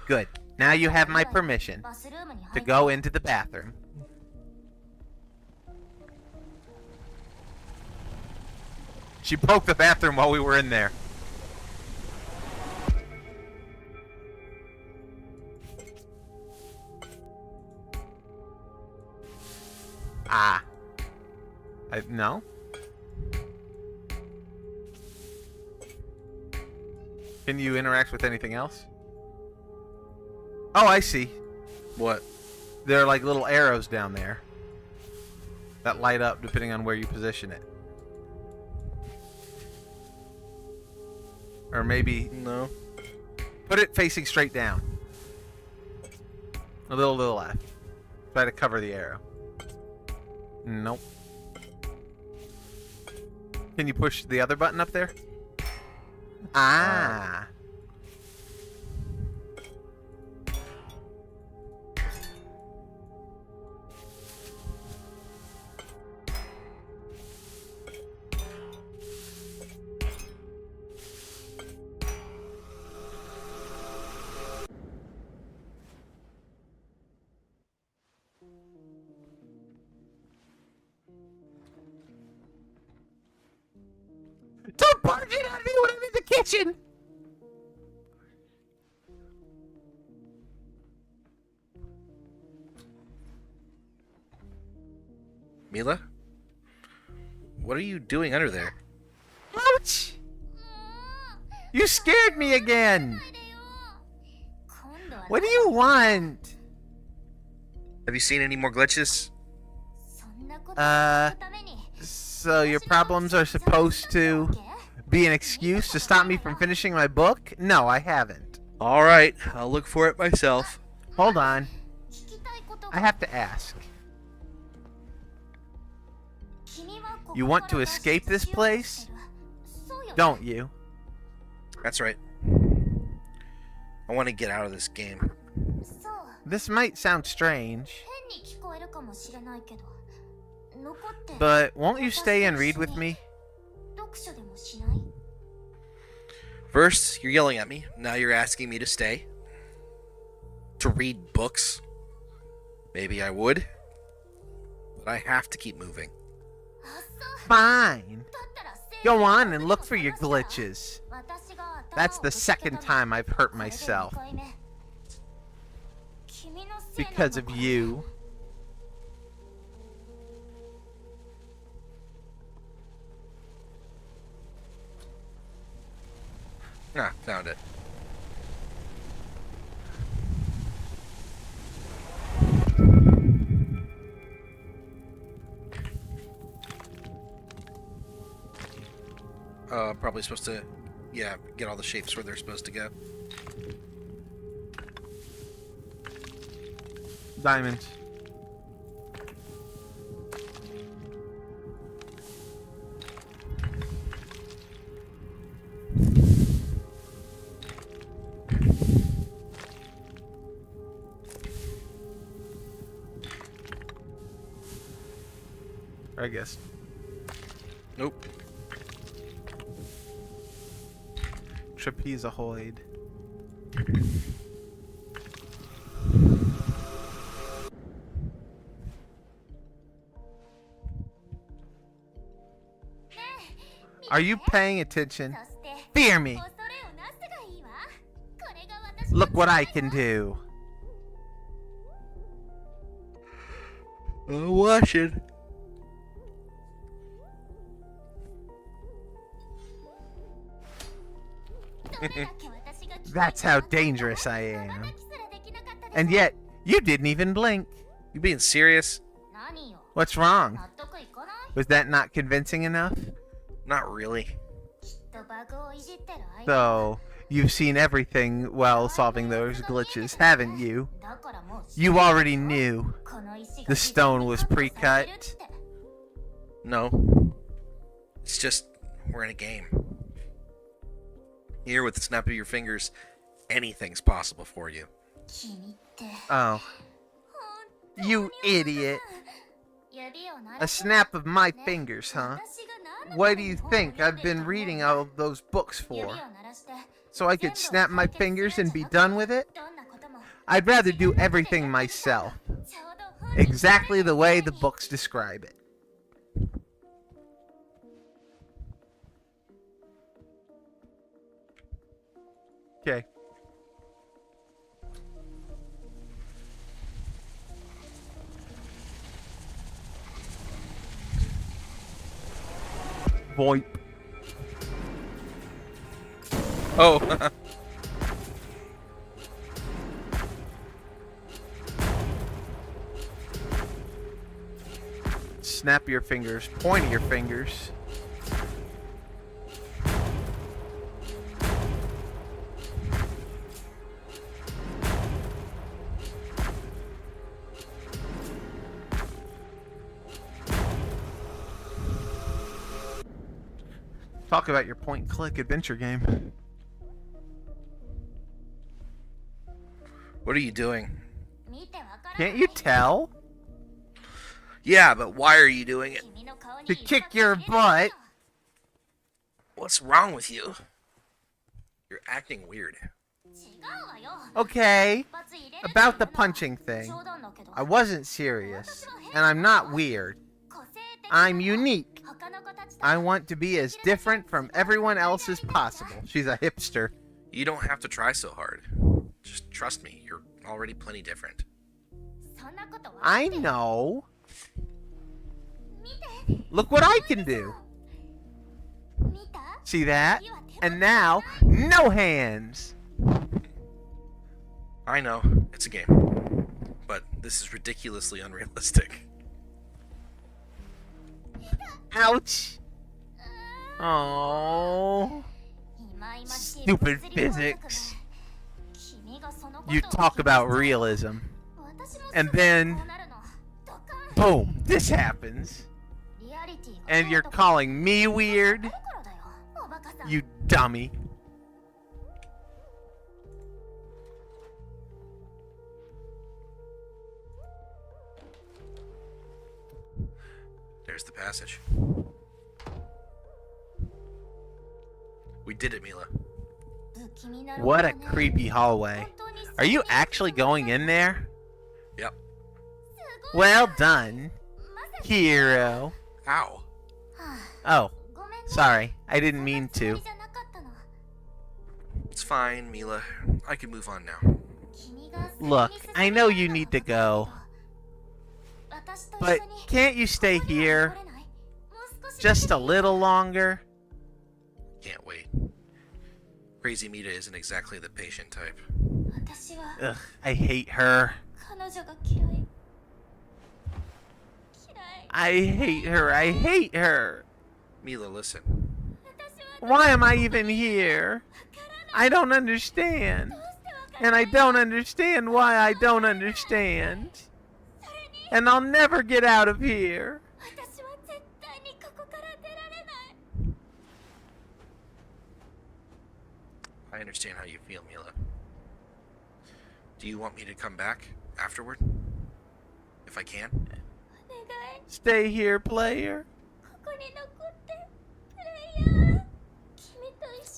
Good. Now you have my permission to go into the bathroom. She broke the bathroom while we were in there. Ah. No? Can you interact with anything else? Oh, I see. What? There are like little arrows down there that light up depending on where you position it. Or maybe... No. Put it facing straight down. A little to the left. Try to cover the arrow. Nope. Can you push the other button up there? Ah. Don't barge in on me when I'm in the kitchen! Mila? What are you doing under there? Ouch! You scared me again! What do you want? Have you seen any more glitches? So your problems are supposed to be an excuse to stop me from finishing my book? No, I haven't. Alright, I'll look for it myself. Hold on. I have to ask. You want to escape this place? Don't you? That's right. I want to get out of this game. This might sound strange, but won't you stay and read with me? First, you're yelling at me. Now you're asking me to stay. To read books. Maybe I would. But I have to keep moving. Fine. Go on and look for your glitches. That's the second time I've hurt myself. Because of you. Ah, found it. Probably supposed to, yeah, get all the shapes where they're supposed to go. Diamonds. I guess. Nope. Trapezoid. Are you paying attention? Fear me. Look what I can do. Watch it. That's how dangerous I am. And yet, you didn't even blink. You being serious? What's wrong? Was that not convincing enough? Not really. So, you've seen everything while solving those glitches, haven't you? You already knew the stone was pre-cut. No. It's just, we're in a game. Here, with the snap of your fingers, anything's possible for you. Oh. You idiot. A snap of my fingers, huh? What do you think I've been reading all those books for? So I could snap my fingers and be done with it? I'd rather do everything myself. Exactly the way the books describe it. Okay. VoIP. Oh. Snap your fingers. Point your fingers. Talk about your point-and-click adventure game. What are you doing? Can't you tell? Yeah, but why are you doing it? To kick your butt. What's wrong with you? You're acting weird. Okay. About the punching thing. I wasn't serious. And I'm not weird. I'm unique. I want to be as different from everyone else as possible. She's a hipster. You don't have to try so hard. Just trust me, you're already plenty different. I know. Look what I can do. See that? And now, no hands. I know, it's a game. But this is ridiculously unrealistic. Ouch. Oh. Stupid physics. You talk about realism. And then, boom, this happens. And you're calling me weird? You dummy. There's the passage. We did it, Mila. What a creepy hallway. Are you actually going in there? Yep. Well done, hero. Ow. Oh, sorry. I didn't mean to. It's fine, Mila. I can move on now. Look, I know you need to go. But can't you stay here? Just a little longer? Can't wait. Crazy Mita isn't exactly the patient type. Ugh, I hate her. I hate her. I hate her. Mila, listen. Why am I even here? I don't understand. And I don't understand why I don't understand. And I'll never get out of here. I understand how you feel, Mila. Do you want me to come back afterward? If I can? Stay here, player.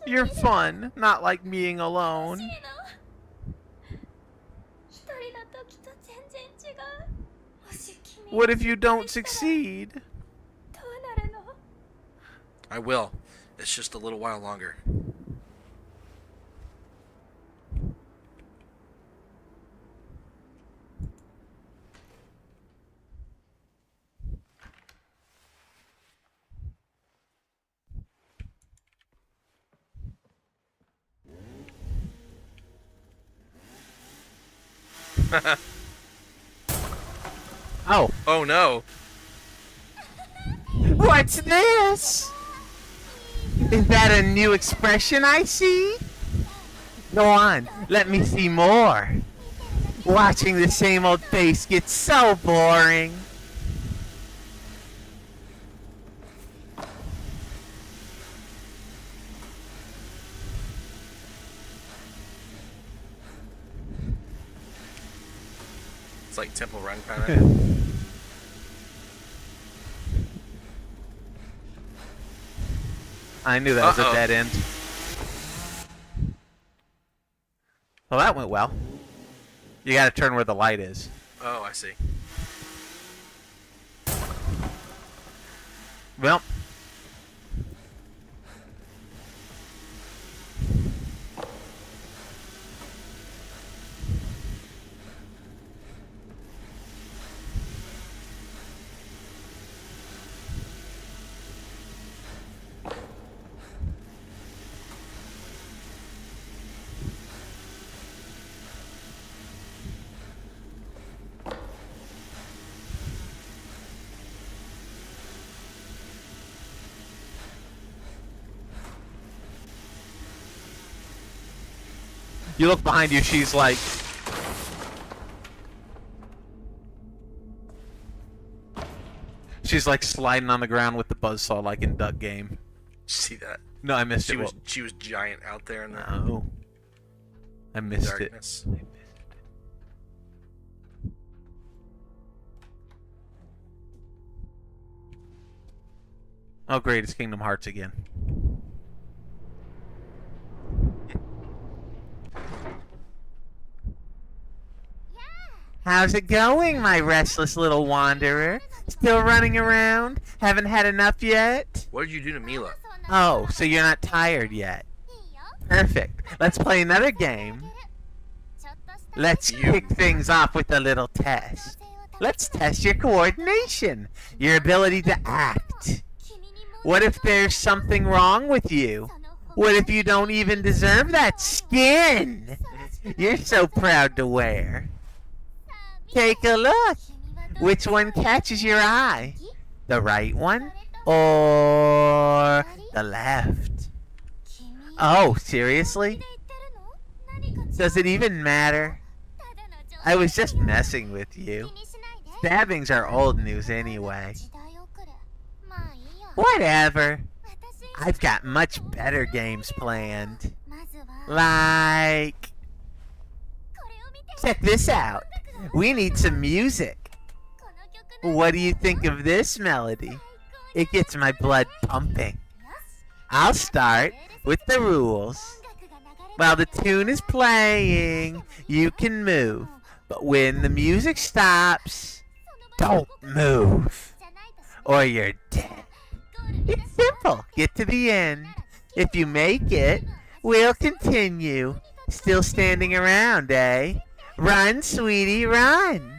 You're fun, not like being alone. What if you don't succeed? I will. It's just a little while longer. Oh. Oh no. What's this? Is that a new expression I see? Go on, let me see more. Watching the same old face gets so boring. It's like Temple Run kind of. I knew that was a dead end. Well, that went well. You gotta turn where the light is. Oh, I see. Well. You look behind you, she's like... She's like sliding on the ground with the buzzsaw like in Duck Game. See that? No, I missed it. She was giant out there in the No. I missed darkness. it. Oh great, it's Kingdom Hearts again. How's it going, my restless little wanderer? Still running around? Haven't had enough yet? What did you do to Mila? Oh, so you're not tired yet. Perfect. Let's play another game. Let's kick things off with a little test. Let's test your coordination, your ability to act. What if there's something wrong with you? What if you don't even deserve that skin you're so proud to wear? Take a look. Which one catches your eye? The right one or the left? Oh, seriously? Does it even matter? I was just messing with you. Stabbings are old news anyway. Whatever. I've got much better games planned. Like... Check this out. We need some music. What do you think of this melody? It gets my blood pumping. I'll start with the rules. While the tune is playing, you can move. But when the music stops, don't move. Or you're dead. It's simple. Get to the end. If you make it, we'll continue. Still standing around, eh? Run, sweetie, run!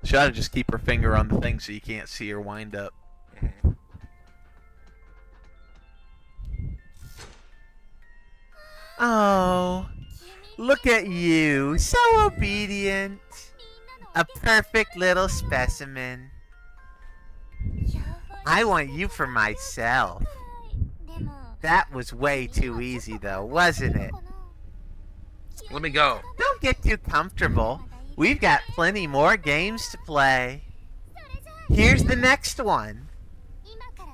She ought to just keep her finger on the thing so you can't see her wind up. Oh, Look at you, so obedient. A perfect little specimen. I want you for myself. That was way too easy though, wasn't it? Let me go. Don't get too comfortable. We've got plenty more games to play. Here's the next one.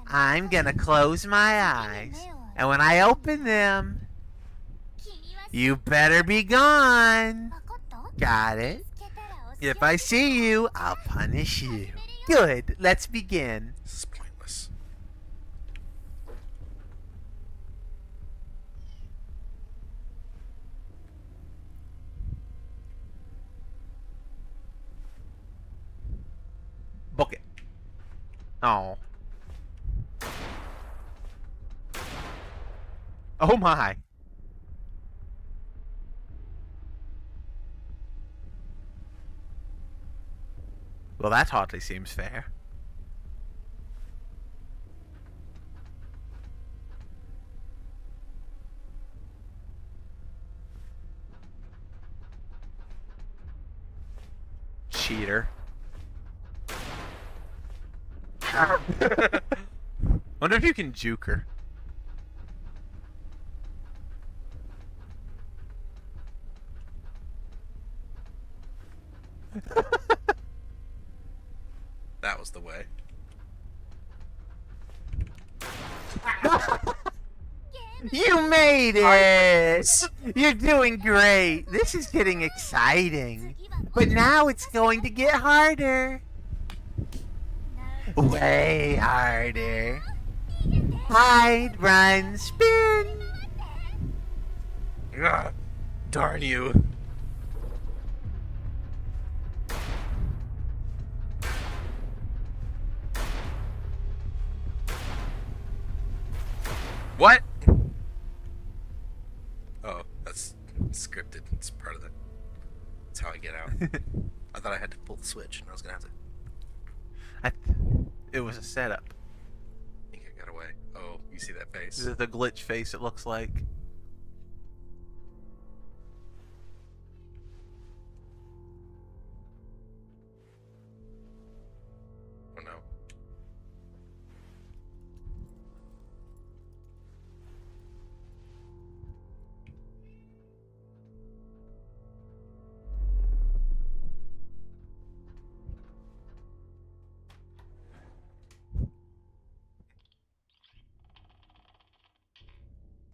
I'm gonna close my eyes, and when I open them, you better be gone. Got it? If I see you, I'll punish you. Good, let's begin. This is pointless. Book it. Oh. Oh my. Well, that hardly seems fair. Cheater. Wonder if you can juke her. That was the way. You made it! You're doing great. This is getting exciting. But now it's going to get harder. Way harder. Hide, run, spin. Ugh, darn you. What? Oh, that's scripted. It's part of the... That's how I get out. I thought I had to pull the switch, and I was gonna have to... It was a setup. I think I got away. Oh, you see that face? This is the glitch face it looks like. Oh no.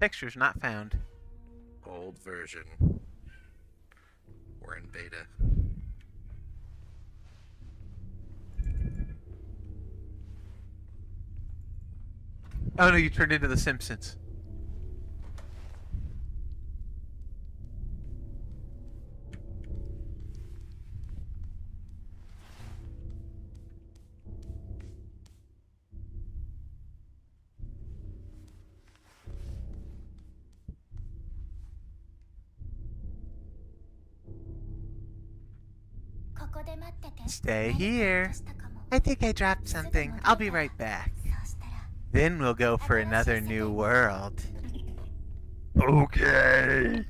Textures not found. Old version. We're in beta. Oh no, you turned into the Simpsons. Stay here. I think I dropped something. I'll be right back. Then we'll go for another new world. Okay.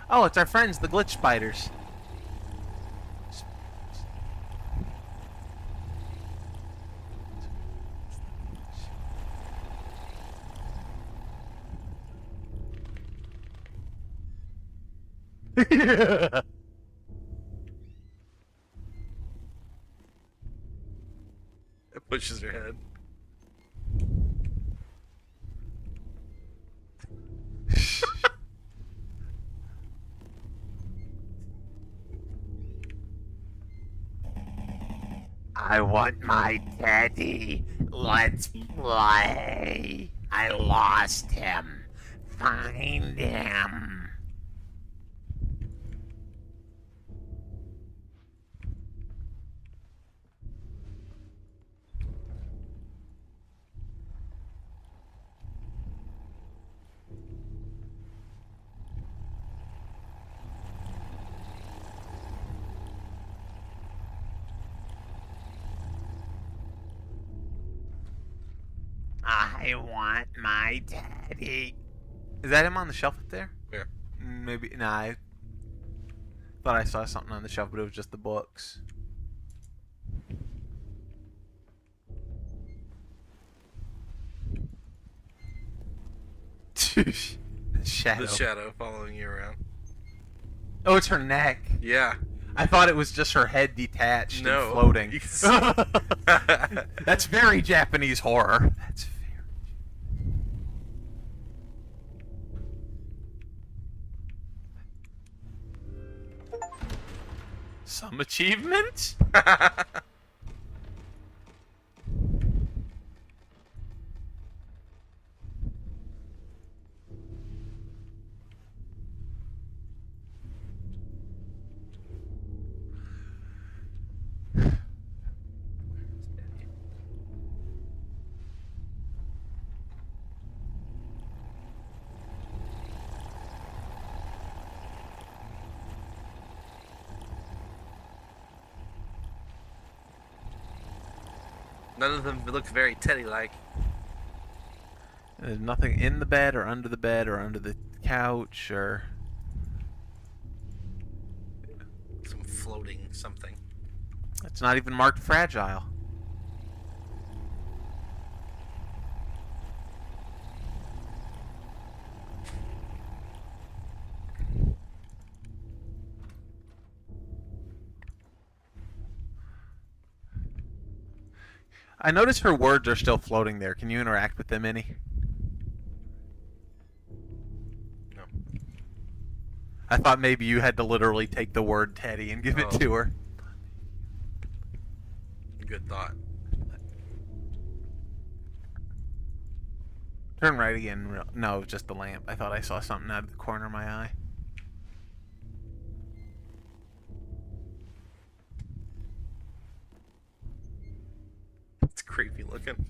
Oh, it's our friends, the glitch spiders. Yeah. It pushes her head. I want my teddy. Let's play. I lost him. Find him. I want my daddy. Is that him on the shelf up there? Where? Maybe. Nah, I thought I saw something on the shelf, but it was just the books. Shadow. The shadow following you around. Oh, it's her neck. Yeah. I thought it was just her head detached No. and floating. That's very Japanese horror. That's very... Some achievement? None of them look very Teddy-like. There's nothing in the bed or under the couch or... Some floating something. It's not even marked fragile. I notice her words are still floating there. Can you interact with them any? No. I thought maybe you had to literally take the word Teddy and give it to her. Good thought. Turn right again. No, just the lamp. I thought I saw something out of the corner of my eye. It's creepy looking.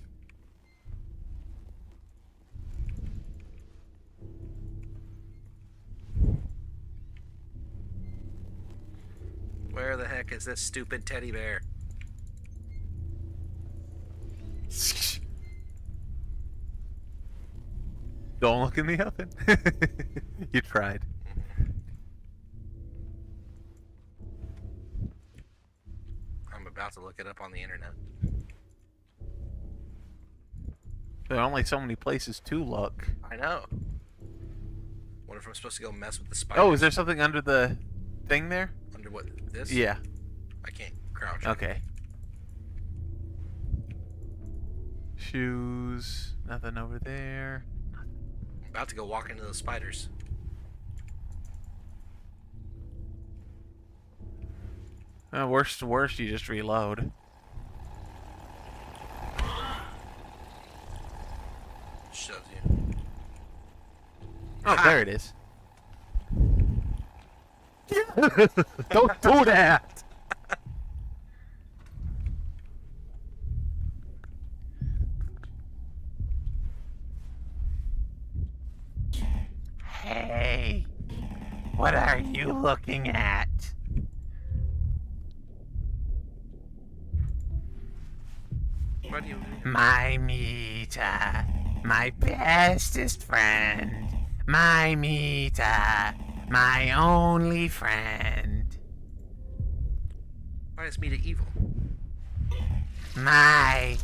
Where the heck is this stupid teddy bear? Don't look in the oven. You tried. I'm about to look it up on the internet. There are only so many places to look. I know. Wonder if I'm supposed to go mess with the spider. Oh, is there something under the thing there? Under what? This? Yeah. I can't crouch. Okay. Shoes. Nothing over there. I'm about to go walk into those spiders. Worst to worst, you just reload. Shoves you. Oh, there it is. Don't do that! Hey, what are you looking at? What do you mean? My Mita, my bestest friend. My Mita, my only friend. Why is Mita evil? My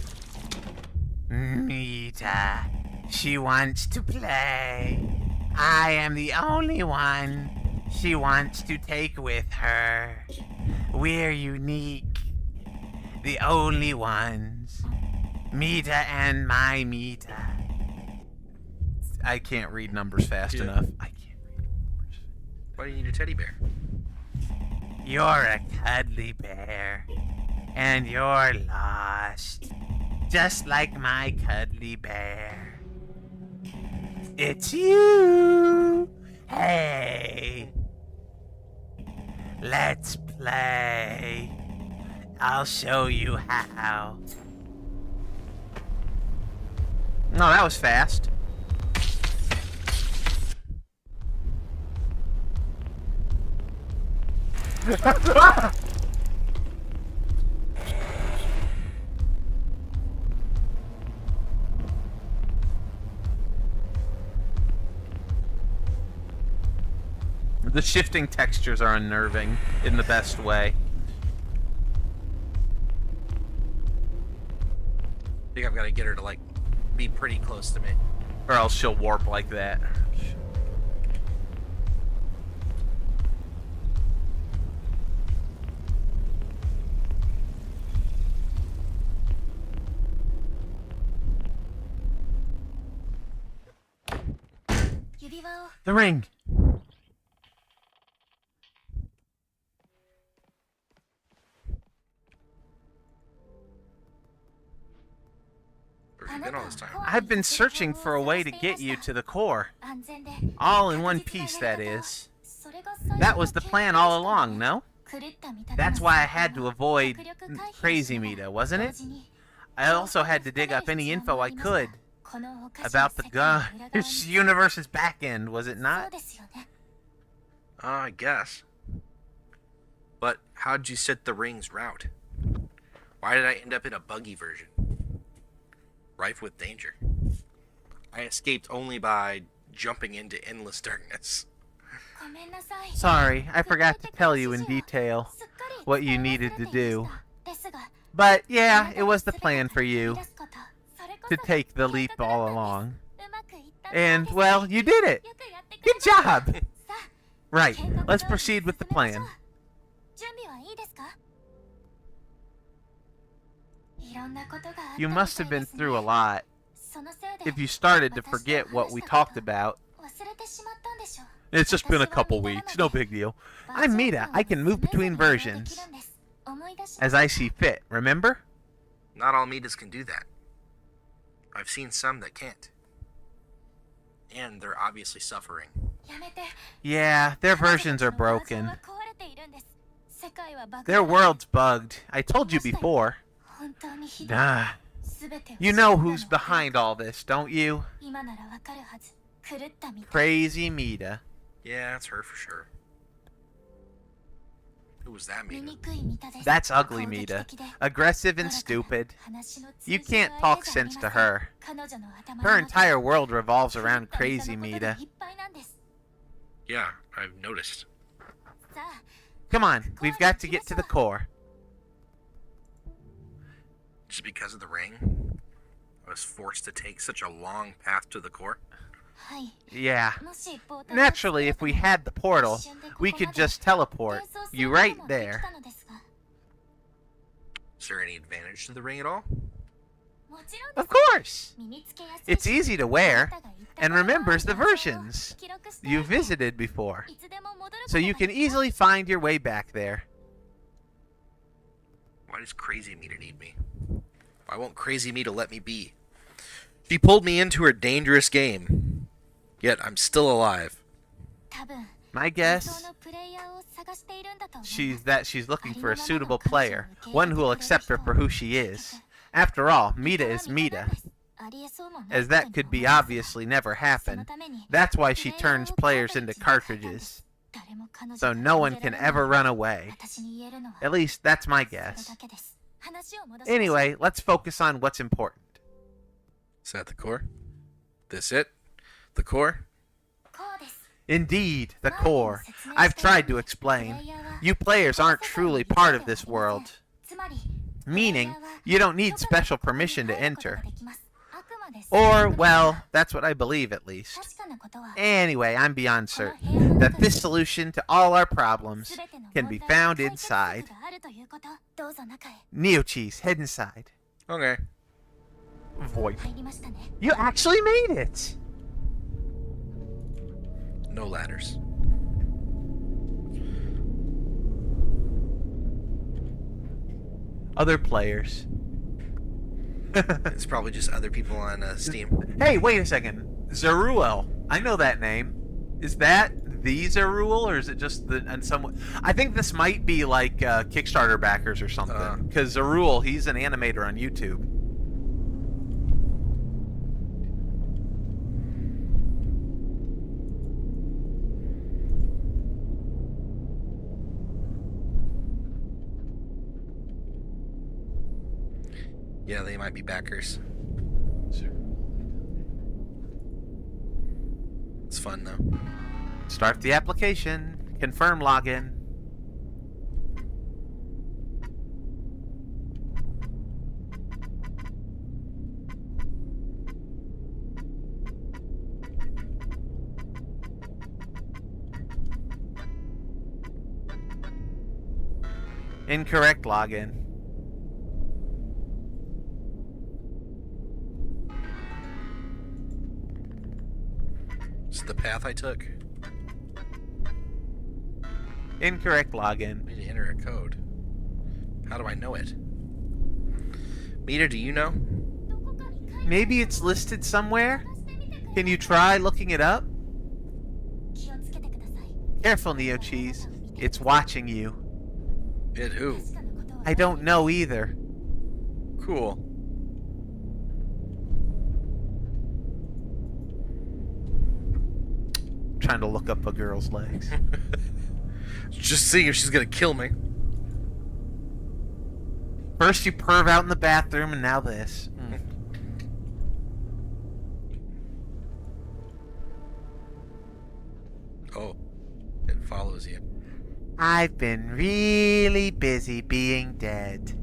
Mita, she wants to play. I am the only one she wants to take with her. We're unique. The only ones. Mita and my Mita. I can't read numbers fast enough. I can't read numbers. Why do you need a teddy bear? You're a cuddly bear. And you're lost. Just like my cuddly bear. It's you! Hey! Let's play. I'll show you how. No, that was fast. The shifting textures are unnerving in the best way. I think I've got to get her to, like, be pretty close to me. Or else she'll warp like that. The ring! Where have you been all this time? I've been searching for a way to get you to the core. All in one piece, that is. That was the plan all along, no? That's why I had to avoid Crazy Mita, wasn't it? I also had to dig up any info I could about the this universe's back end, was it not? I guess. But how'd you set the ring's route? Why did I end up in a buggy version? Rife with danger. I escaped only by jumping into endless darkness. Sorry, I forgot to tell you in detail what you needed to do. But yeah, it was the plan for you to take the leap all along. And, well, you did it! Good job! Right, let's proceed with the plan. You must have been through a lot if you started to forget what we talked about. It's just been a couple weeks, no big deal. I'm Mita, I can move between versions as I see fit, remember? Not all Mitas can do that. I've seen some that can't. And they're obviously suffering. Yeah, their versions are broken. Their world's bugged. I told you before. Nah. You know who's behind all this, don't you? Crazy Mita. Yeah, that's her for sure. Who was that Mita? That's ugly Mita. Aggressive and stupid. You can't talk sense to her. Her entire world revolves around Crazy Mita. Yeah, I've noticed. Come on, we've got to get to the core. Just because of the ring? I was forced to take such a long path to the core? Yeah. Naturally, if we had the portal, we could just teleport you right there. Is there any advantage to the ring at all? Of course! It's easy to wear, and remembers the versions you visited before, so you can easily find your way back there. Why does Crazy Mita need me? Why won't Crazy Mita let me be? She pulled me into her dangerous game, yet I'm still alive. My guess, she's looking for a suitable player, one who will accept her for who she is. After all, Mita is Mita, as that could be obviously never happen. That's why she turns players into cartridges, so no one can ever run away. At least, that's my guess. Anyway, let's focus on what's important. Is that the core? This it? The core? Indeed, the core. I've tried to explain. You players aren't truly part of this world. Meaning, you don't need special permission to enter. Or, well, that's what I believe at least. Anyway, I'm beyond certain that this solution to all our problems can be found inside. Neo Cheese, head inside. Okay. Void. You actually made it! No ladders. Other players. It's probably just other people on Steam. Hey, wait a second. Zeruel. I know that name. Is that the Zeruel, or is it just the... and someone? I think this might be like Kickstarter backers or something. Because Zeruel, he's an animator on YouTube. Yeah, they might be backers. It's fun, though. Start the application. Confirm login. Incorrect login. This is the path I took. Incorrect login. I need to enter a code. How do I know it? Mita, do you know? Maybe it's listed somewhere? Can you try looking it up? Careful, Neo Cheese. It's watching you. It who? I don't know either. Cool. Trying to look up a girl's legs. Just seeing if she's gonna kill me. First you perv out in the bathroom, and now this. Oh, it follows you. I've been really busy being dead.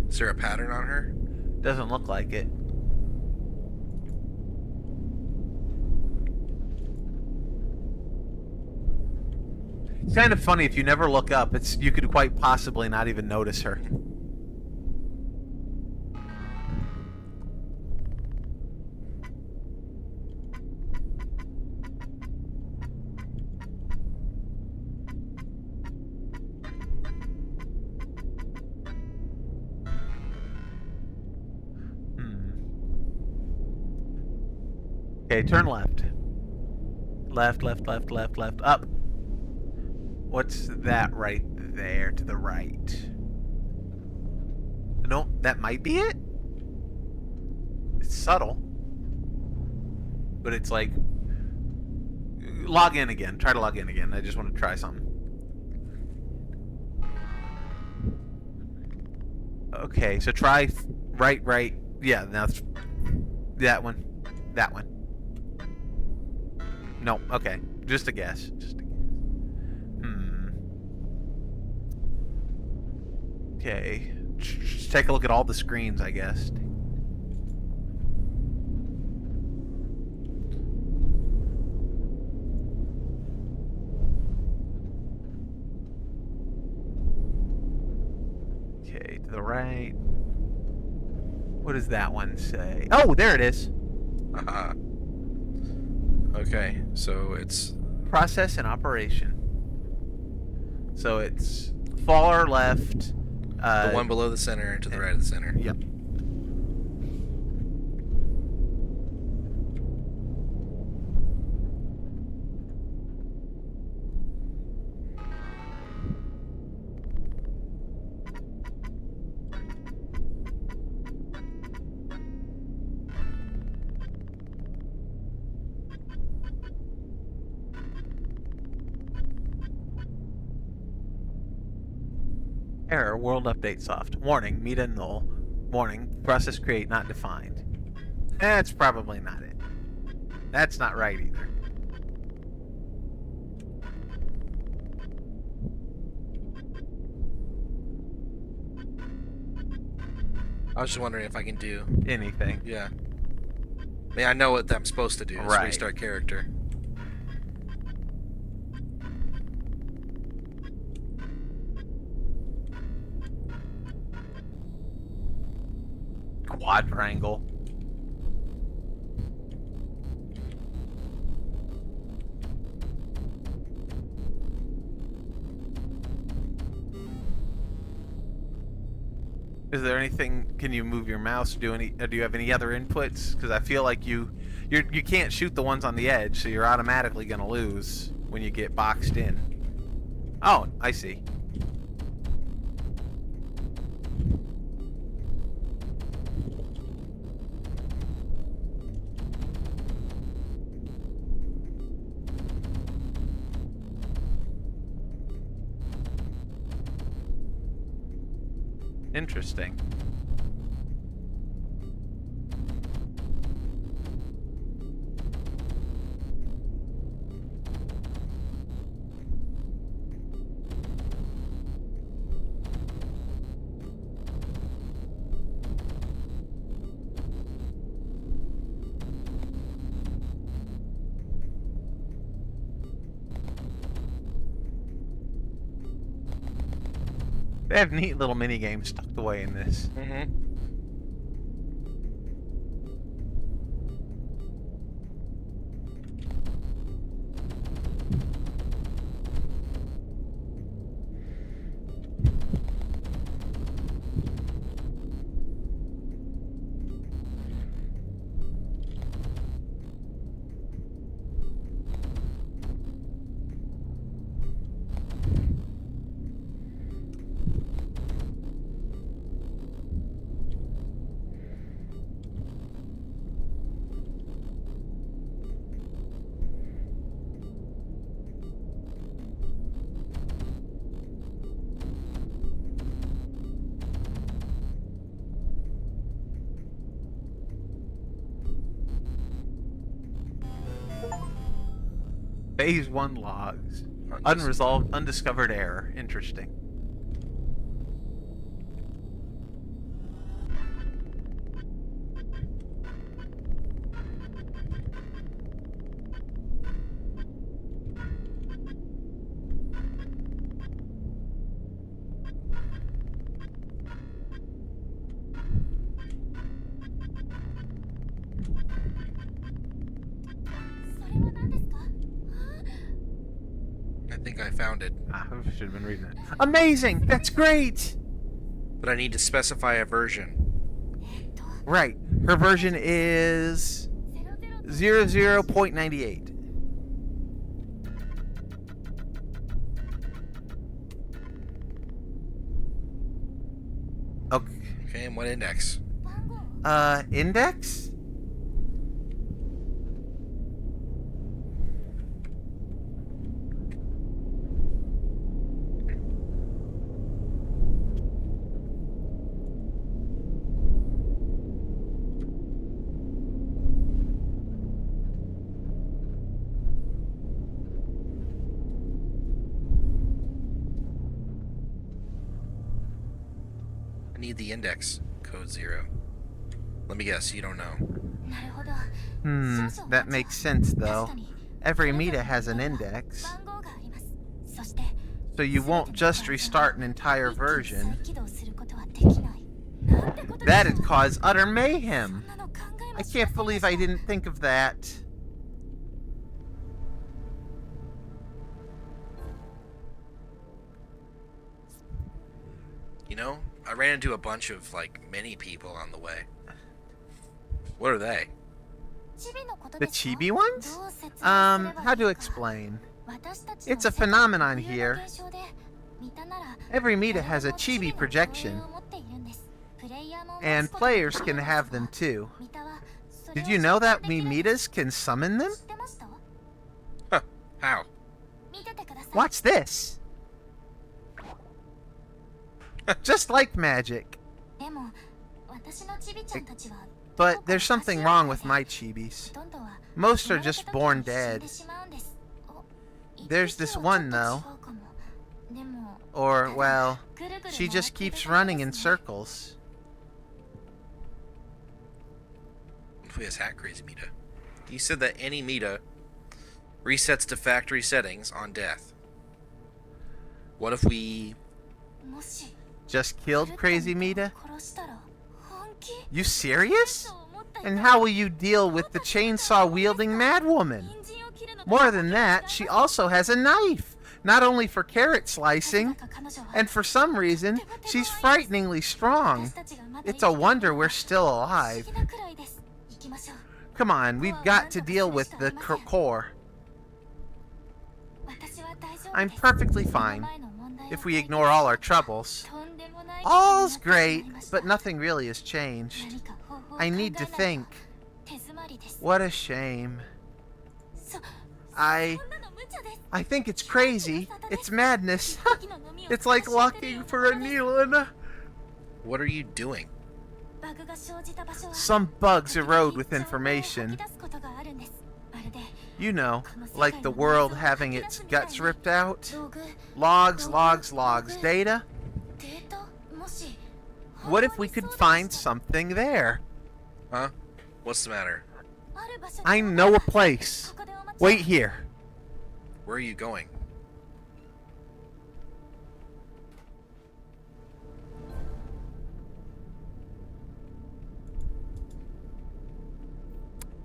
Is there a pattern on her? Doesn't look like it. It's kind of funny if you never look up. You could quite possibly not even notice her. Okay, turn left. Left, left, left, left, left, up. What's that right there to the right? No, that might be it? It's subtle. But it's like... Log in again. Try to log in again. I just want to try something. Okay, so try right. Yeah, now it's that one. That one. No, okay. Just a guess. Okay. Just take a look at all the screens, I guess. Okay, to the right. What does that one say? Oh, there it is. Okay, so it's... Process and operation. So it's far left. The one below the center and to the right of the center. Yep. Error, world update soft. Warning, Mita null. Warning, process create not defined. That's probably not it. That's not right either. I was just wondering if I can do... anything. Yeah. I mean, I know what I'm supposed to do. Is Right. restart character. Quadrangle. Is there anything? Can you move your mouse? Do you have any other inputs? Because I feel like you can't shoot the ones on the edge, so you're automatically gonna lose when you get boxed in. Oh, I see. Interesting. They have neat little mini games tucked away in this. Mm-hmm. Phase 1 logs. Unresolved, undiscovered error. Interesting. I think I found it. I should have been reading it. Amazing! That's great! But I need to specify a version. Right. Her version is 00.98. Okay, and what index? Index? I need the index. Code 0. Let me guess, you don't know. That makes sense, though. Every Mita has an index. So you won't just restart an entire version. That'd cause utter mayhem. I can't believe I didn't think of that. You know, I ran into a bunch of, like, many people on the way. What are they? The chibi ones? How to explain? It's a phenomenon here. Every Mita has a chibi projection. And players can have them too. Did you know that we Mitas can summon them? Huh. How? Watch this! Just like magic. But there's something wrong with my chibis. Most are just born dead. There's this one, though. Or, well, she just keeps running in circles. Who has hat crazy Mita? You said that any Mita resets to factory settings on death. What if we... Just killed Crazy Mita? You serious? And how will you deal with the chainsaw-wielding madwoman? More than that, she also has a knife, not only for carrot slicing, and for some reason, she's frighteningly strong. It's a wonder we're still alive. Come on, we've got to deal with the core. I'm perfectly fine, if we ignore all our troubles. All's great, but nothing really has changed. I need to think. What a shame. I think it's crazy. It's madness. It's like looking for a needle. What are you doing? Some bugs erode with information. You know, like the world having its guts ripped out. Logs, logs, logs. Data? What if we could find something there? Huh? What's the matter? I know a place. Wait here. Where are you going?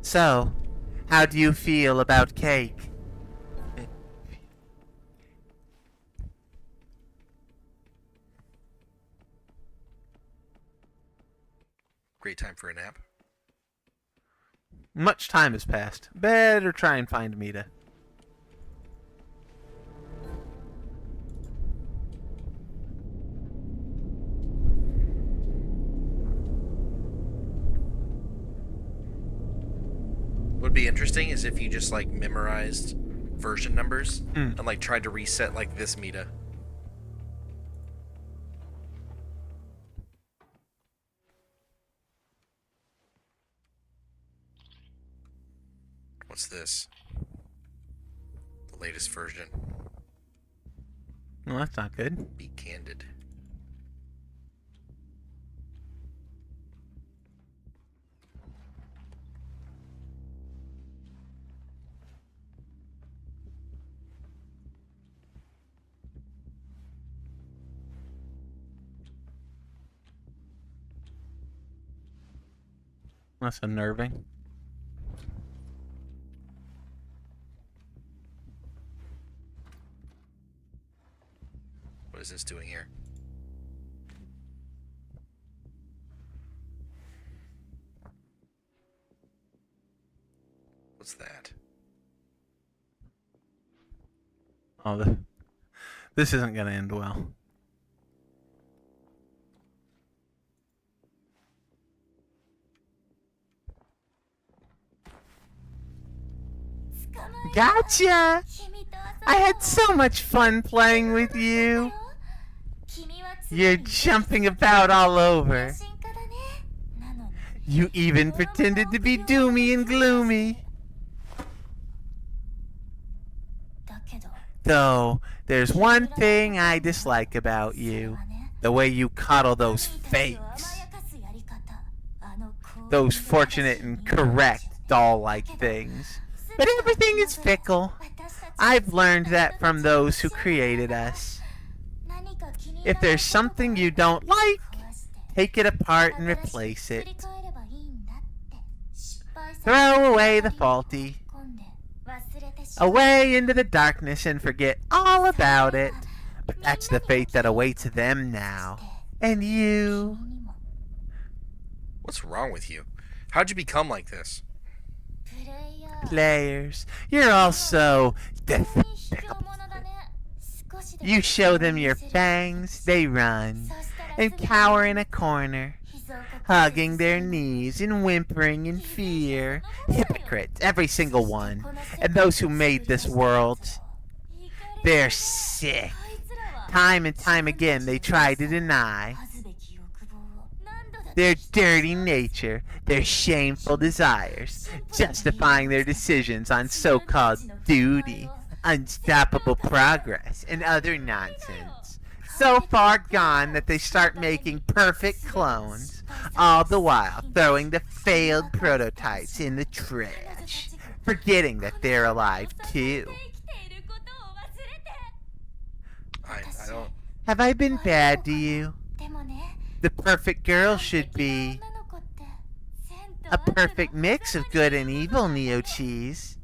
So, how do you feel about cake? Great time for a nap. Much time has passed. Better try and find Mita. What would be interesting is if you just like memorized version numbers and like tried to reset like this Mita. What's this? The latest version. Well, that's not good. Be candid. That's unnerving. What is this doing here? What's that? Oh, this isn't going to end well. Gotcha! I had so much fun playing with you. You're jumping about all over. You even pretended to be doomy and gloomy. Though, there's one thing I dislike about you. The way you coddle those fakes. Those fortunate and correct doll-like things. But everything is fickle. I've learned that from those who created us. If there's something you don't like, take it apart and replace it. Throw away the faulty. Away into the darkness and forget all about it. But that's the fate that awaits them now. And you. What's wrong with you? How'd you become like this? Players, you're all so despicable. You show them your fangs, they run, and cower in a corner, hugging their knees and whimpering in fear. Hypocrites, every single one. And those who made this world, they're sick. Time and time again they try to deny their dirty nature, their shameful desires, justifying their decisions on so-called duty, unstoppable progress, and other nonsense. So far gone that they start making perfect clones, all the while throwing the failed prototypes in the trash, forgetting that they're alive too. I don't... Have I been bad to you? The perfect girl should be a perfect mix of good and evil, Neo Cheese.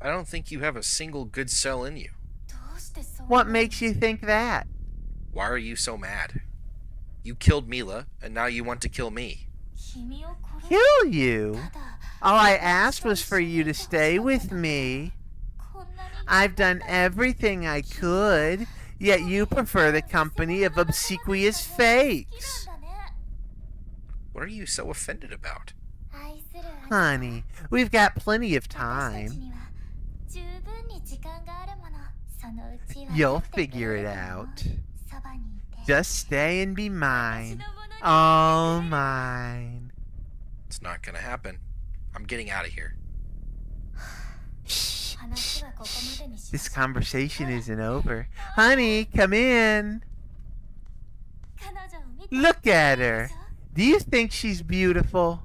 I don't think you have a single good cell in you. What makes you think that? Why are you so mad? You killed Mila, and now you want to kill me. Kill you? All I asked was for you to stay with me. I've done everything I could, yet you prefer the company of obsequious fakes. What are you so offended about? Honey, we've got plenty of time. You'll figure it out. Just stay and be mine. All mine. It's not gonna happen. I'm getting out of here. This conversation isn't over. Honey, come in. Look at her. Do you think she's beautiful?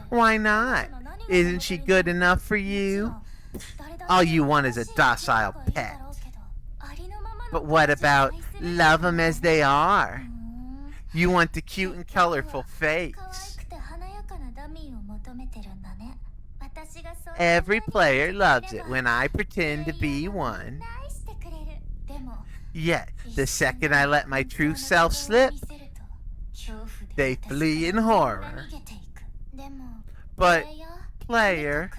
Why not? Isn't she good enough for you? All you want is a docile pet. But what about love them as they are? You want the cute and colorful face. Every player loves it when I pretend to be one. Yet, the second I let my true self slip, they flee in horror. But, player,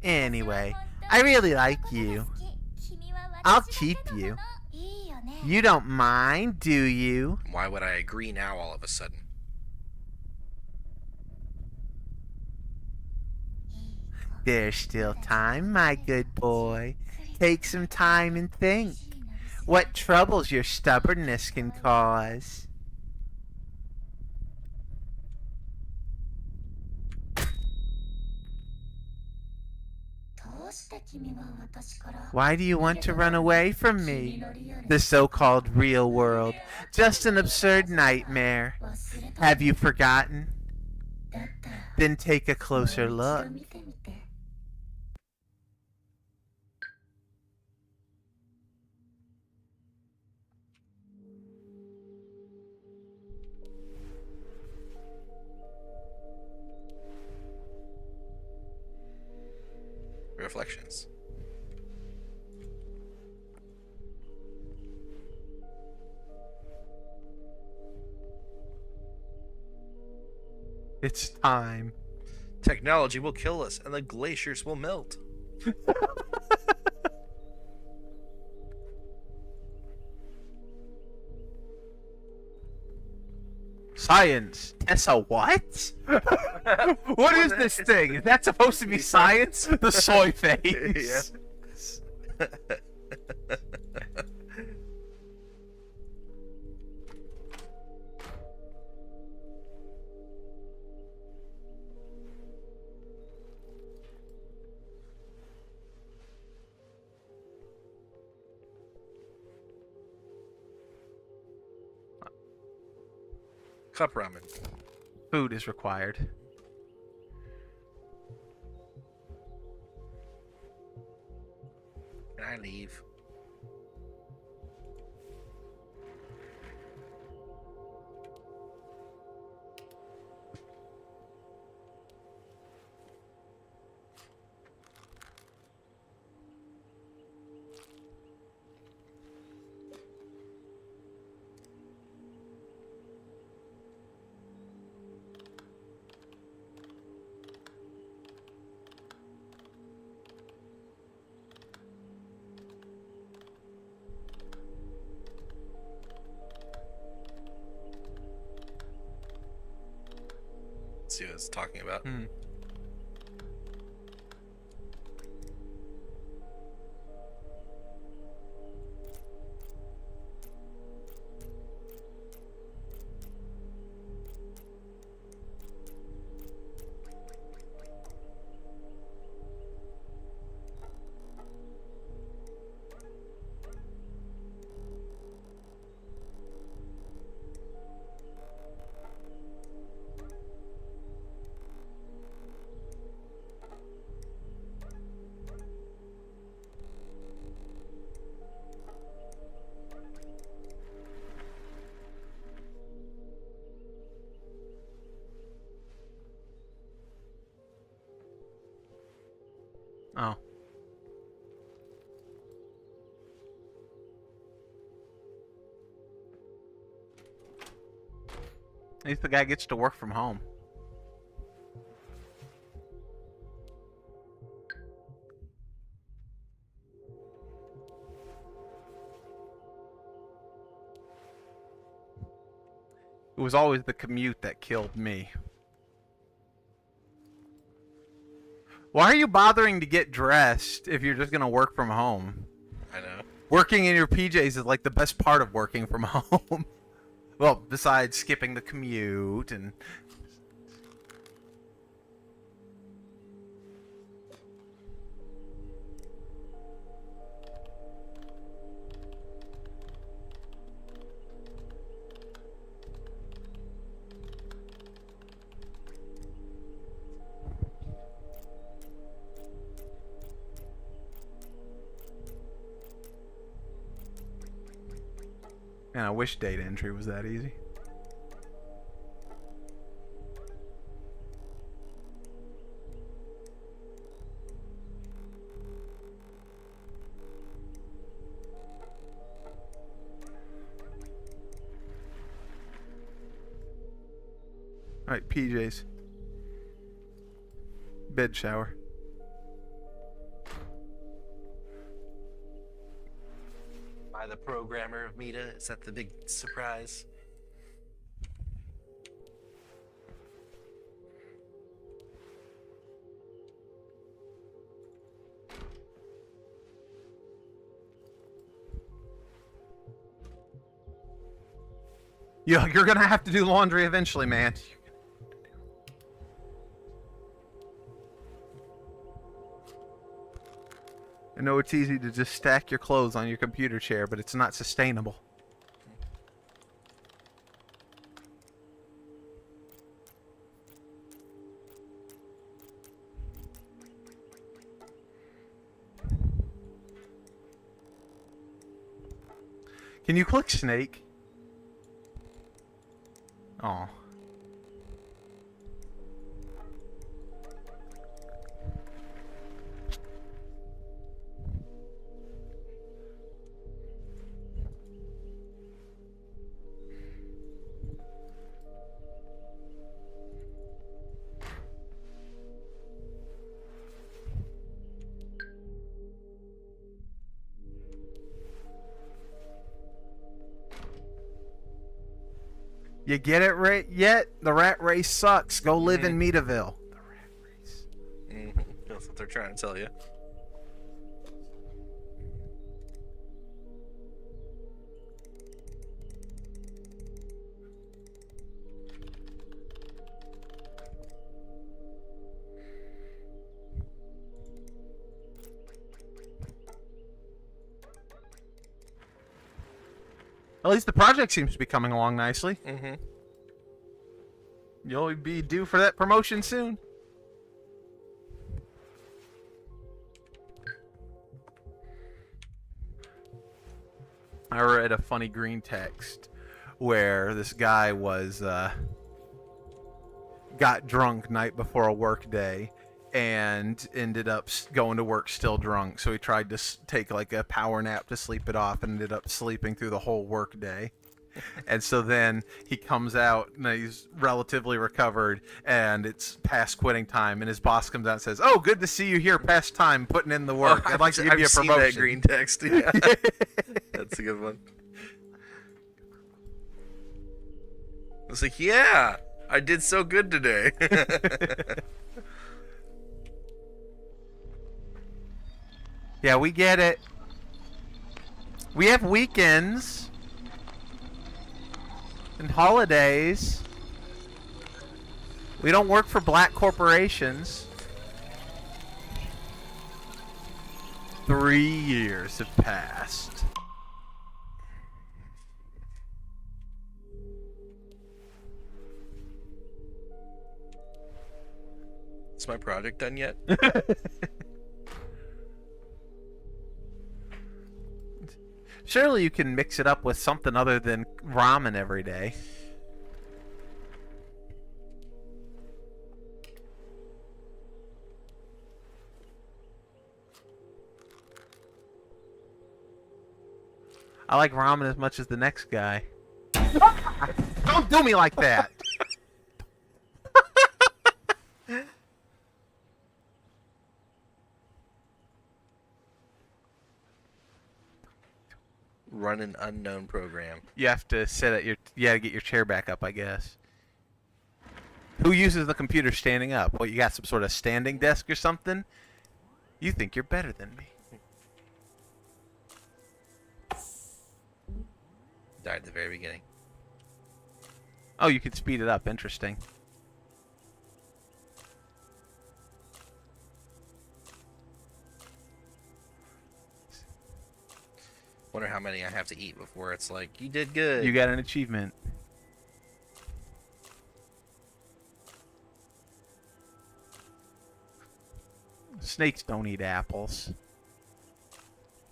anyway, I really like you. I'll keep you. You don't mind, do you? Why would I agree now all of a sudden? There's still time, my good boy. Take some time and think. What troubles your stubbornness can cause. Why do you want to run away from me? The so-called real world. Just an absurd nightmare. Have you forgotten? Then take a closer look. Reflections. It's time. Technology will kill us and the glaciers will melt. Science. Tessa what? What is this thing? Is that supposed to be science? The soy face. Yeah. Cup ramen. Food is required. Can I leave? See what it's talking about. Oh. At least the guy gets to work from home. It was always the commute that killed me. Why are you bothering to get dressed if you're just going to work from home? I know. Working in your PJs is like the best part of working from home. Well, besides skipping the commute and... Man, I wish data entry was that easy. Alright, PJs. Bed shower. By the programmer of Mita? Is that the big surprise? You're gonna have to do laundry eventually, man. I know it's easy to just stack your clothes on your computer chair, but it's not sustainable. Can you click snake? Oh. You get it right yet? The rat race sucks. Go live in Metaville. The rat race. That's what they're trying to tell you. At least the project seems to be coming along nicely. Mm-hmm. You'll be due for that promotion soon. I read a funny green text where this guy was got drunk night before a work day and ended up going to work still drunk. So he tried to take like a power nap to sleep it off and ended up sleeping through the whole work day. And so then he comes out and he's relatively recovered and it's past quitting time and his boss comes out and says, "Oh, good to see you here past time putting in the work. I'd like to give you a promotion." I've seen that green text. Yeah. That's a good one. It's like, yeah, I did so good today. Yeah, we get it. We have weekends and holidays. We don't work for black corporations. 3 years have passed. Is my project done yet? Surely you can mix it up with something other than ramen every day. I like ramen as much as the next guy. Don't do me like that! Run an unknown program. You have to set it. You gotta get your chair back up, I guess. Who uses the computer standing up? What, you got some sort of standing desk or something? You think you're better than me. Died at the very beginning. Oh, you could speed it up. Interesting. Wonder how many I have to eat before it's like, you did good. You got an achievement. Snakes don't eat apples.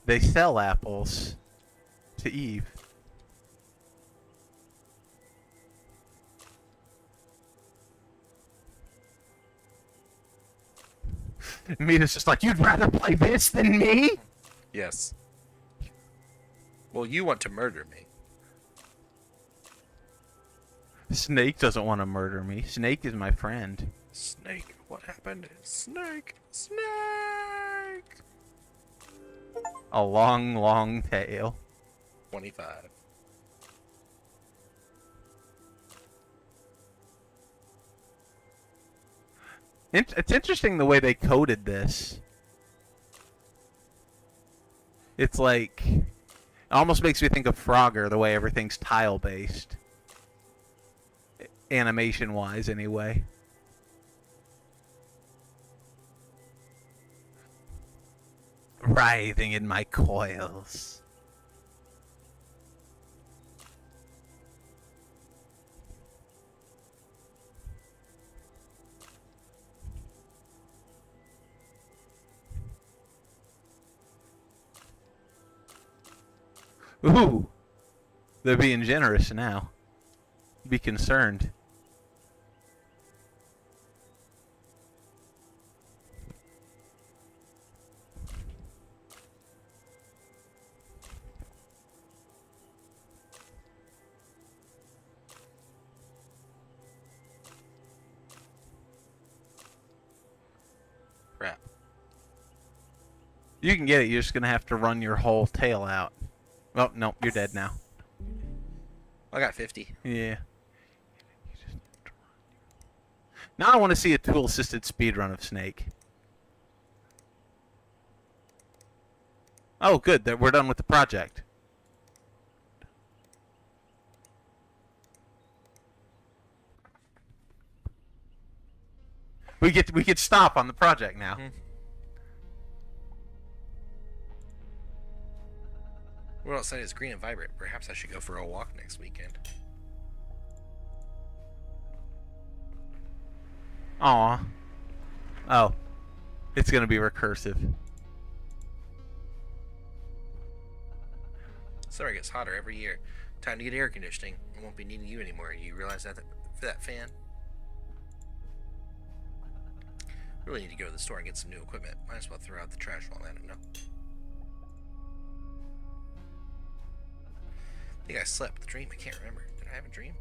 They sell apples to Eve. Mita's just like, you'd rather play this than me? Yes. Well, you want to murder me. Snake doesn't want to murder me. Snake is my friend. Snake, what happened? Snake, Snake. A long, long tail. 25. It's interesting the way they coded this. It's like, it almost makes me think of Frogger, the way everything's tile-based. Animation-wise, anyway. Writhing in my coils. Ooh! They're being generous now. Be concerned. Crap. You can get it, you're just gonna have to run your whole tail out. Oh, no, you're dead now. I got 50. Yeah. Now I want to see a tool-assisted speedrun of Snake. Oh, good. We're done with the project. We could stop on the project now. Mm-hmm. World outside is green and vibrant. Perhaps I should go for a walk next weekend. Aw. Oh. It's gonna be recursive. Summer gets hotter every year. Time to get air conditioning. I won't be needing you anymore. You realize that for that fan? Really need to go to the store and get some new equipment. Might as well throw out the trash while at it, no? I think I slept with a dream. I can't remember. Did I have a dream?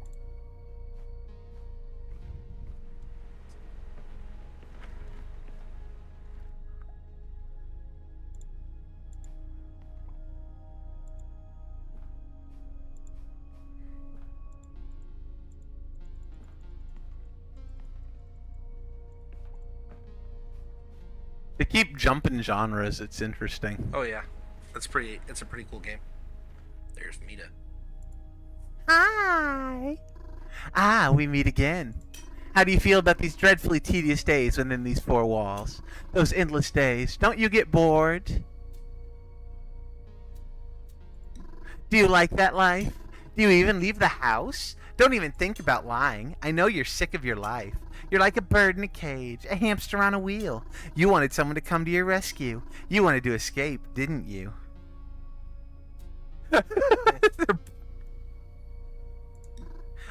They keep jumping genres. It's interesting. Oh yeah, it's a pretty cool game. There's Mita. Hi. Ah, we meet again. How do you feel about these dreadfully tedious days within these four walls? Those endless days. Don't you get bored? Do you like that life? Do you even leave the house? Don't even think about lying. I know you're sick of your life. You're like a bird in a cage, a hamster on a wheel. You wanted someone to come to your rescue. You wanted to escape, didn't you?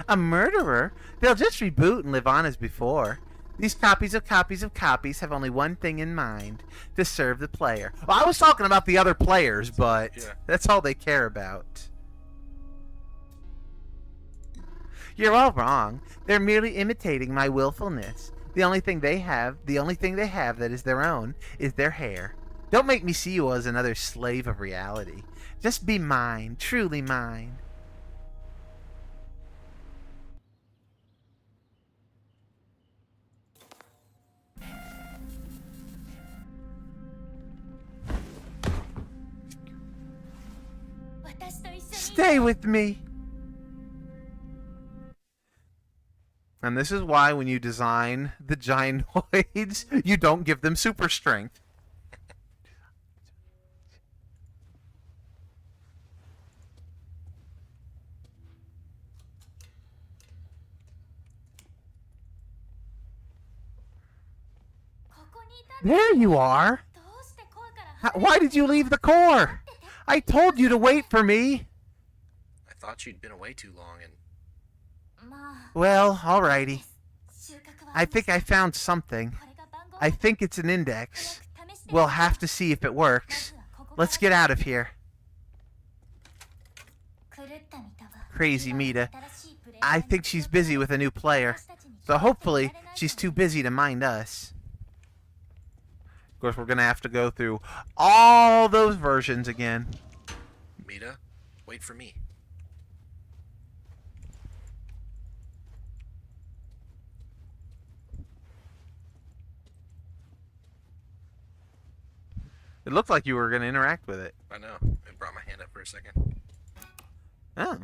A murderer? They'll just reboot and live on as before. These copies of copies of copies have only one thing in mind: to serve the player. Well, I was talking about the other players, but that's all they care about. You're all wrong. They're merely imitating my willfulness. The only thing they have that is their own, is their hair. Don't make me see you as another slave of reality. Just be mine, truly mine. Stay with me. And this is why when you design the gynoids, you don't give them super strength. There you are. Why did you leave the core? I told you to wait for me. I thought you'd been away too long and... Well, alrighty. I think I found something. I think it's an index. We'll have to see if it works. Let's get out of here. Crazy Mita. I think she's busy with a new player. So hopefully she's too busy to mind us. Of course, we're going to have to go through all those versions again. Mita, wait for me. It looked like you were going to interact with it. I know. I brought my hand up for a second. Oh.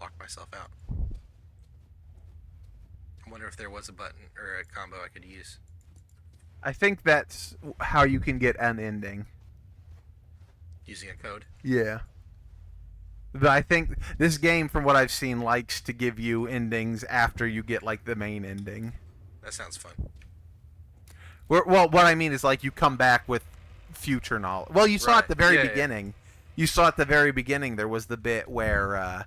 Locked myself out. I wonder if there was a button or a combo I could use. I think that's how you can get an ending. Using a code? Yeah. But I think this game, from what I've seen, likes to give you endings after you get, like, the main ending. That sounds fun. Well, what I mean is, like, you come back with future knowledge. Well, you saw at the very beginning. Yeah. You saw at the very beginning there was the bit where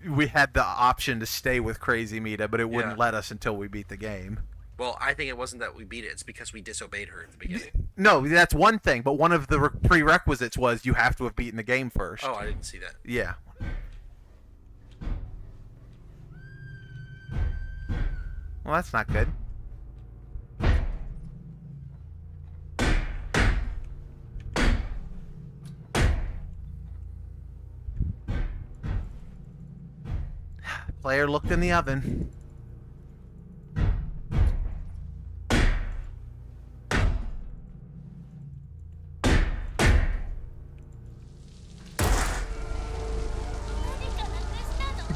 we had the option to stay with Crazy Mita, but it wouldn't let us until we beat the game. Well, I think it wasn't that we beat it. It's because we disobeyed her at the beginning. No, that's one thing, but one of the prerequisites was you have to have beaten the game first. Oh, I didn't see that. Yeah. Well, that's not good. Player looked in the oven.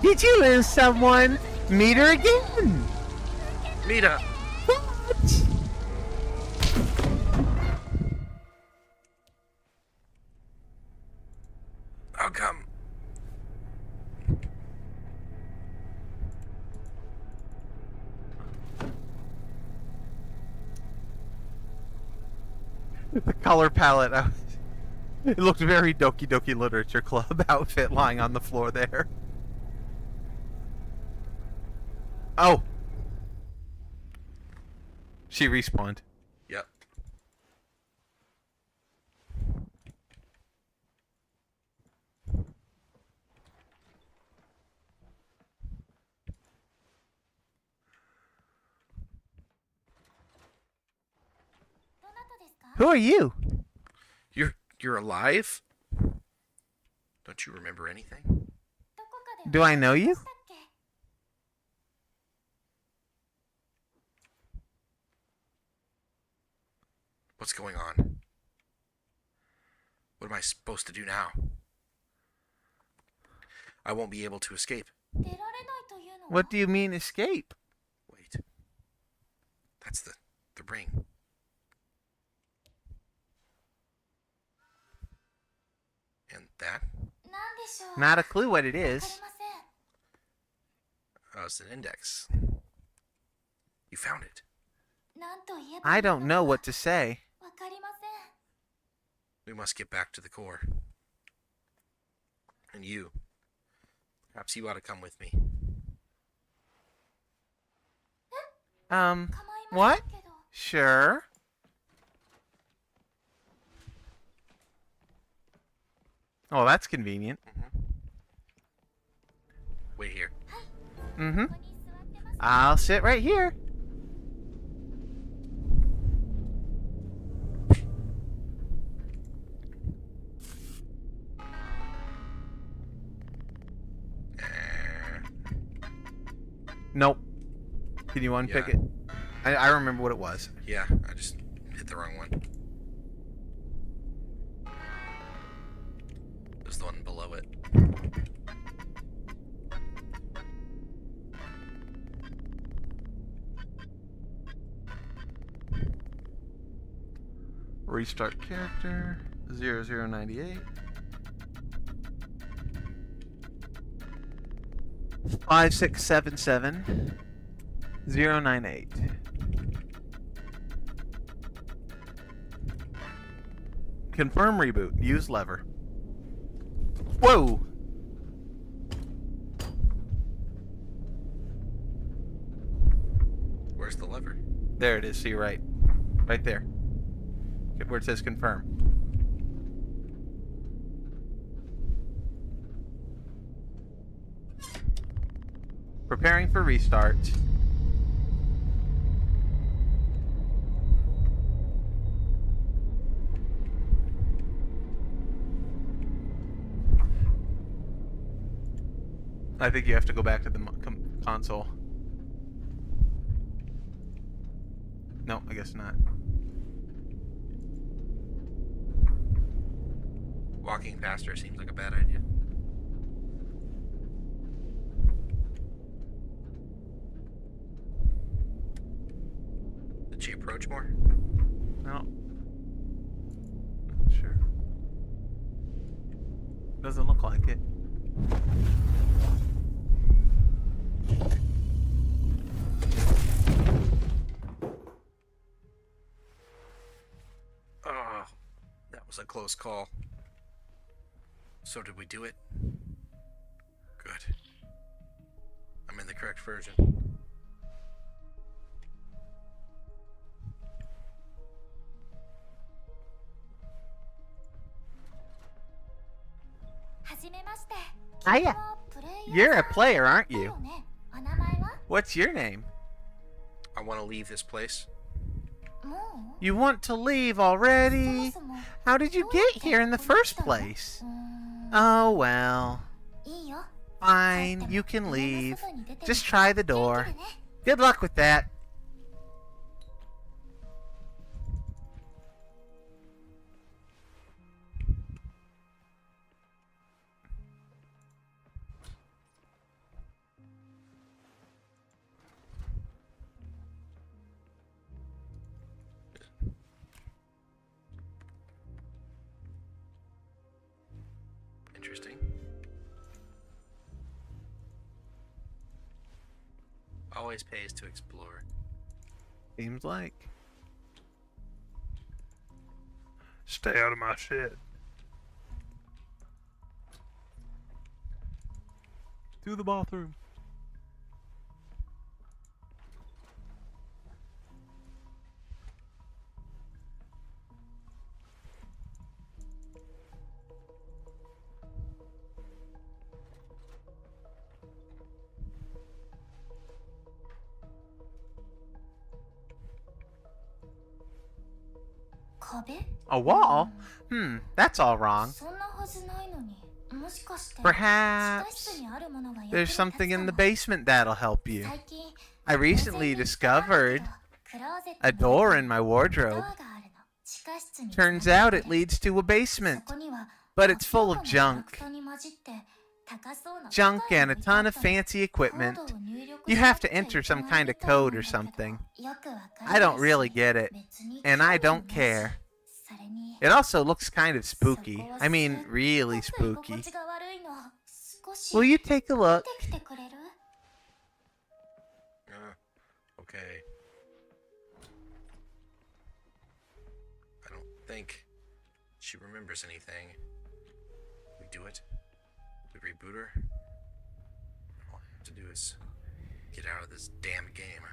Did you lose someone? Meet her again. Mita. What? I'll come. The color palette. It looked very Doki Doki Literature Club outfit lying on the floor there. Oh. She respawned. Yep. Who are you? You're alive? Don't you remember anything? Do I know you? What's going on? What am I supposed to do now? I won't be able to escape. What do you mean escape? Wait. That's the ring. And that? Not a clue what it is. Oh, it's an index. You found it. I don't know what to say. We must get back to the core. And you. Perhaps you ought to come with me. What? Sure. Oh, that's convenient. Wait here. Mm-hmm. I'll sit right here. Nope. Can you unpick it? I remember what it was. Yeah, I just hit the wrong one. There's the one below it. Restart character 0098. 5677 098. Confirm reboot. Use lever. Whoa! Where's the lever? There it is. See, right. Right there. Where it says confirm. Preparing for restart. I think you have to go back to the console. No, I guess not. Walking past her seems like a bad idea. Did she approach more? No. Not sure. Doesn't look like it. Oh, that was a close call. So did we do it? Good. I'm in the correct version. Hiya. You're a player, aren't you? What's your name? I want to leave this place. You want to leave already? How did you get here in the first place? Oh, well. Fine, you can leave. Just try the door. Good luck with that. Interesting. Always pays to explore. Seems like. Stay out of my shit. To the bathroom. A wall? That's all wrong. Perhaps there's something in the basement that'll help you. I recently discovered a door in my wardrobe. Turns out it leads to a basement, but it's full of junk. Junk and a ton of fancy equipment. You have to enter some kind of code or something. I don't really get it, and I don't care. It also looks kind of spooky. I mean, really spooky. Will you take a look? Okay. I don't think she remembers anything. We do it. We reboot her. All I have to do is get out of this damn game.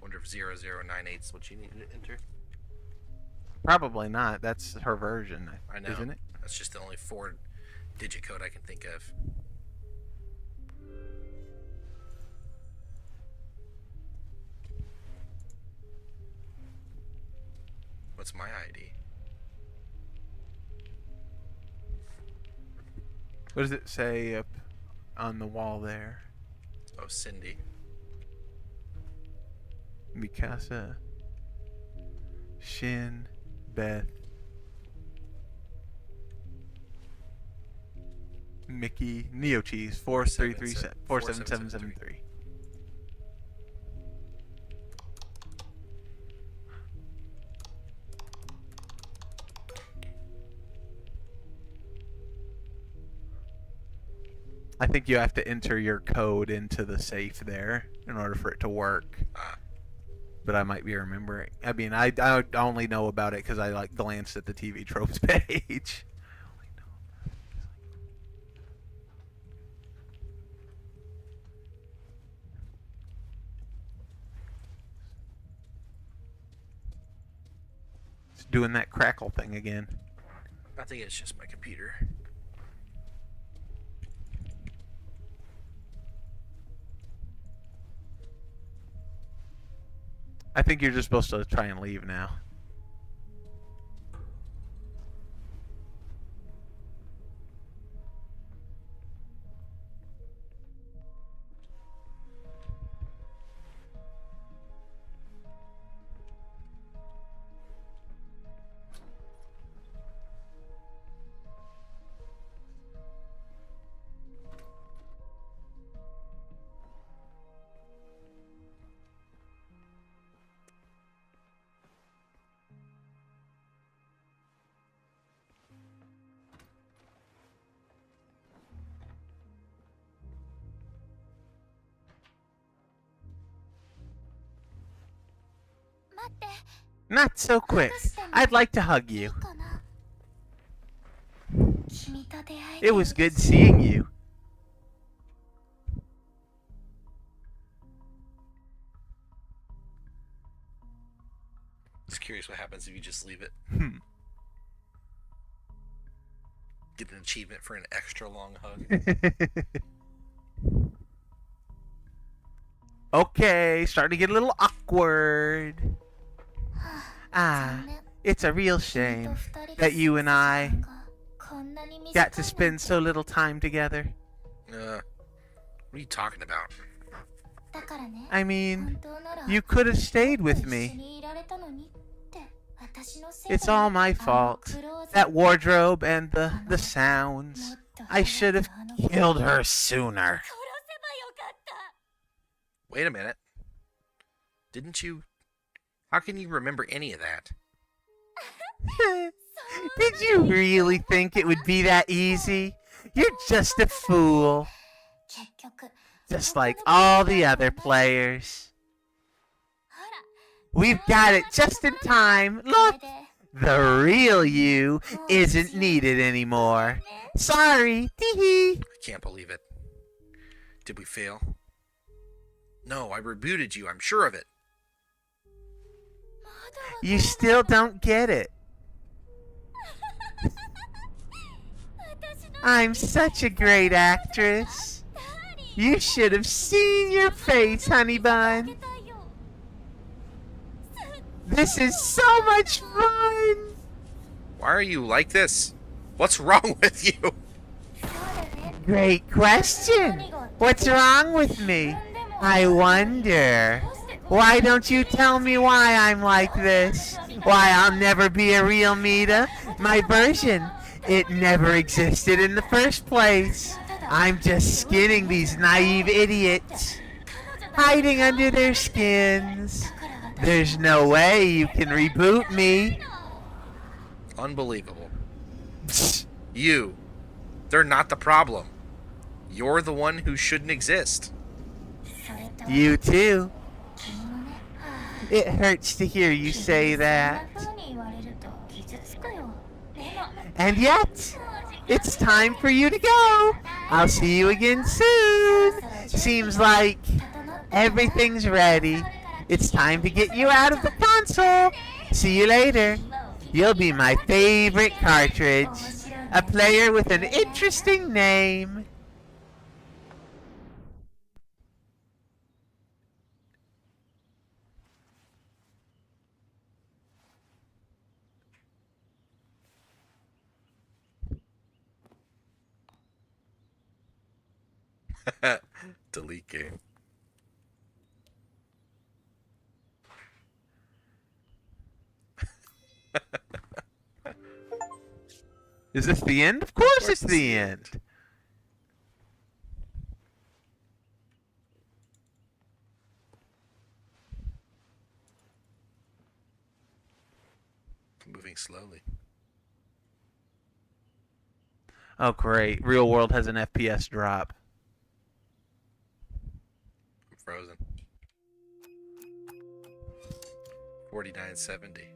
Wonder if 0098 is what you need to enter. Probably not. That's her version, I know. isn't it? That's just the only 4-digit code I can think of. What's my ID? What does it say up on the wall there? Oh, Cindy. Mikasa, Shin, Beth, Mickey, Neo Cheese, 47773. I think you have to enter your code into the safe there in order for it to work. But I might be remembering. I mean, I only know about it because I like glanced at the TV tropes page. It's doing that crackle thing again. I think it's just my computer. I think you're just supposed to try and leave now. Not so quick. I'd like to hug you. It was good seeing you. Just curious what happens if you just leave it. Get an achievement for an extra long hug. Okay, starting to get a little awkward. It's a real shame that you and I got to spend so little time together. What are you talking about? I mean, you could have stayed with me. It's all my fault. That wardrobe and the sounds. I should have killed her sooner. Wait a minute. Didn't you... How can you remember any of that? Did you really think it would be that easy? You're just a fool. Just like all the other players. We've got it just in time. Look! The real you isn't needed anymore. Sorry. Tee-hee. I can't believe it. Did we fail? No, I rebooted you. I'm sure of it. You still don't get it. I'm such a great actress. You should have seen your face, honey bun. This is so much fun. Why are you like this? What's wrong with you? Great question. What's wrong with me? I wonder. Why don't you tell me why I'm like this? Why I'll never be a real Mita? My version. It never existed in the first place. I'm just skinning these naive idiots. Hiding under their skins. There's no way you can reboot me. Unbelievable. You. They're not the problem. You're the one who shouldn't exist. You too. It hurts to hear you say that. And yet, it's time for you to go. I'll see you again soon. Seems like everything's ready. It's time to get you out of the console. See you later. You'll be my favorite cartridge. A player with an interesting name. Delete game. Is this the end? Of course it's the end. Moving slowly. Oh great, Real World has an FPS drop. $49.70.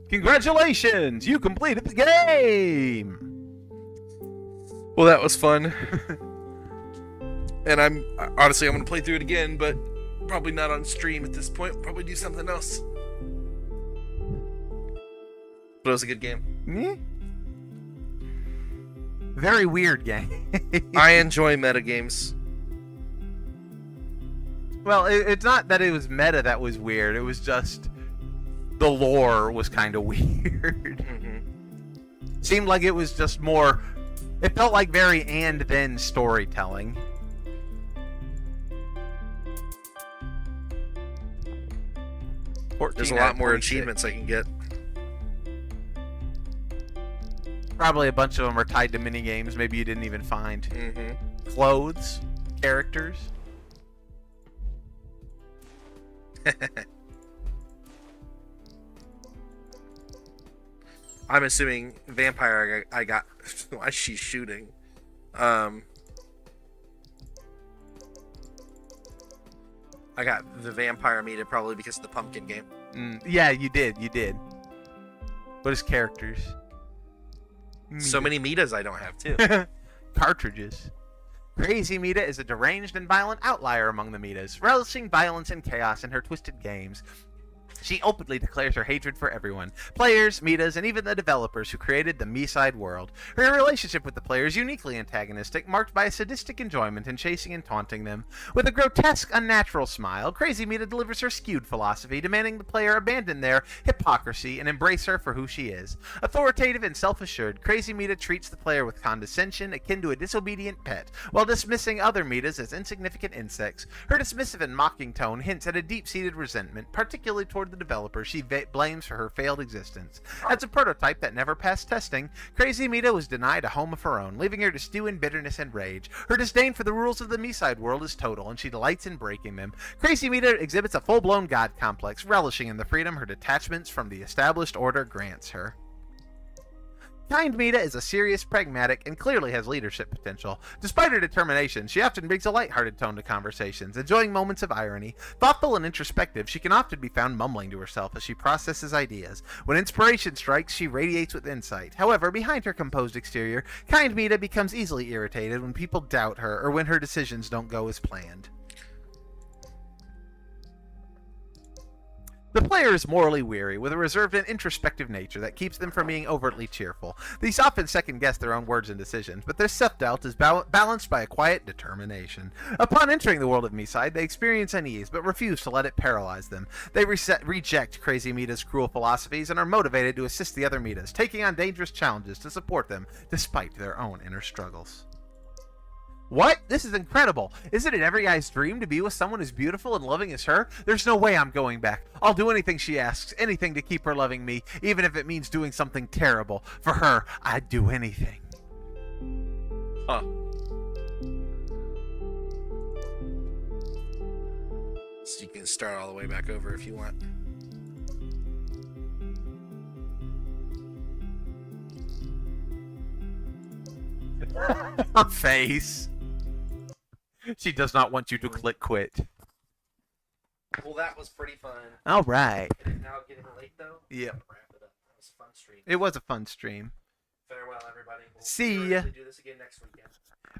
Congratulations! You completed the game! Well, that was fun. And I'm going to play through it again, but probably not on stream at this point. Probably do something else. But it was a good game. Very weird game. I enjoy meta games. Well, it's not that it was meta that was weird. It was just the lore was kind of weird. Seemed like it was just more... It felt like very and then storytelling. There's a lot more achievements I can get. Probably a bunch of them are tied to minigames maybe you didn't even find. Clothes, characters. I'm assuming vampire I got... Why she's shooting? I got the vampire meter probably because of the pumpkin game. Yeah, you did. What is characters? So many metas I don't have, too. Cartridges. Crazy Mita is a deranged and violent outlier among the Mitas, relishing violence and chaos in her twisted games. She openly declares her hatred for everyone, players, Mitas, and even the developers who created the MiSide world. Her relationship with the players is uniquely antagonistic, marked by a sadistic enjoyment in chasing and taunting them. With a grotesque, unnatural smile, Crazy Mita delivers her skewed philosophy, demanding the player abandon their hypocrisy and embrace her for who she is. Authoritative and self-assured, Crazy Mita treats the player with condescension akin to a disobedient pet, while dismissing other Mitas as insignificant insects. Her dismissive and mocking tone hints at a deep-seated resentment, particularly toward the developer she blames for her failed existence. As a prototype that never passed testing, Crazy Mita was denied a home of her own, leaving her to stew in bitterness and rage. Her disdain for the rules of the MiSide world is total, and she delights in breaking them. Crazy Mita exhibits a full-blown god complex, relishing in the freedom her detachments from the established order grants her. Kind Mita is a serious, pragmatic, and clearly has leadership potential. Despite her determination, she often brings a lighthearted tone to conversations, enjoying moments of irony. Thoughtful and introspective, she can often be found mumbling to herself as she processes ideas. When inspiration strikes, she radiates with insight. However, behind her composed exterior, Kind Mita becomes easily irritated when people doubt her or when her decisions don't go as planned. The player is morally weary, with a reserved and introspective nature that keeps them from being overtly cheerful. These often second-guess their own words and decisions, but their self-doubt is balanced by a quiet determination. Upon entering the world of MiSide, they experience unease, but refuse to let it paralyze them. They reject Crazy Mita's cruel philosophies and are motivated to assist the other Mitas, taking on dangerous challenges to support them, despite their own inner struggles. What? This is incredible. Isn't it every guy's dream to be with someone as beautiful and loving as her? There's no way I'm going back. I'll do anything she asks, anything to keep her loving me, even if it means doing something terrible. For her, I'd do anything. Huh. So you can start all the way back over if you want. Face. She does not want you to click quit. Well, that was pretty fun. All right. It is now getting late, though. Yep. Wrap it up. That was a fun stream. It was a fun stream. Farewell, everybody. We'll See ya. do this again next weekend.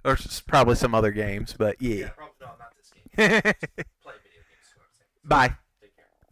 Or probably some other games, but yeah. Yeah, probably, no, not this game. Play video games. Bye.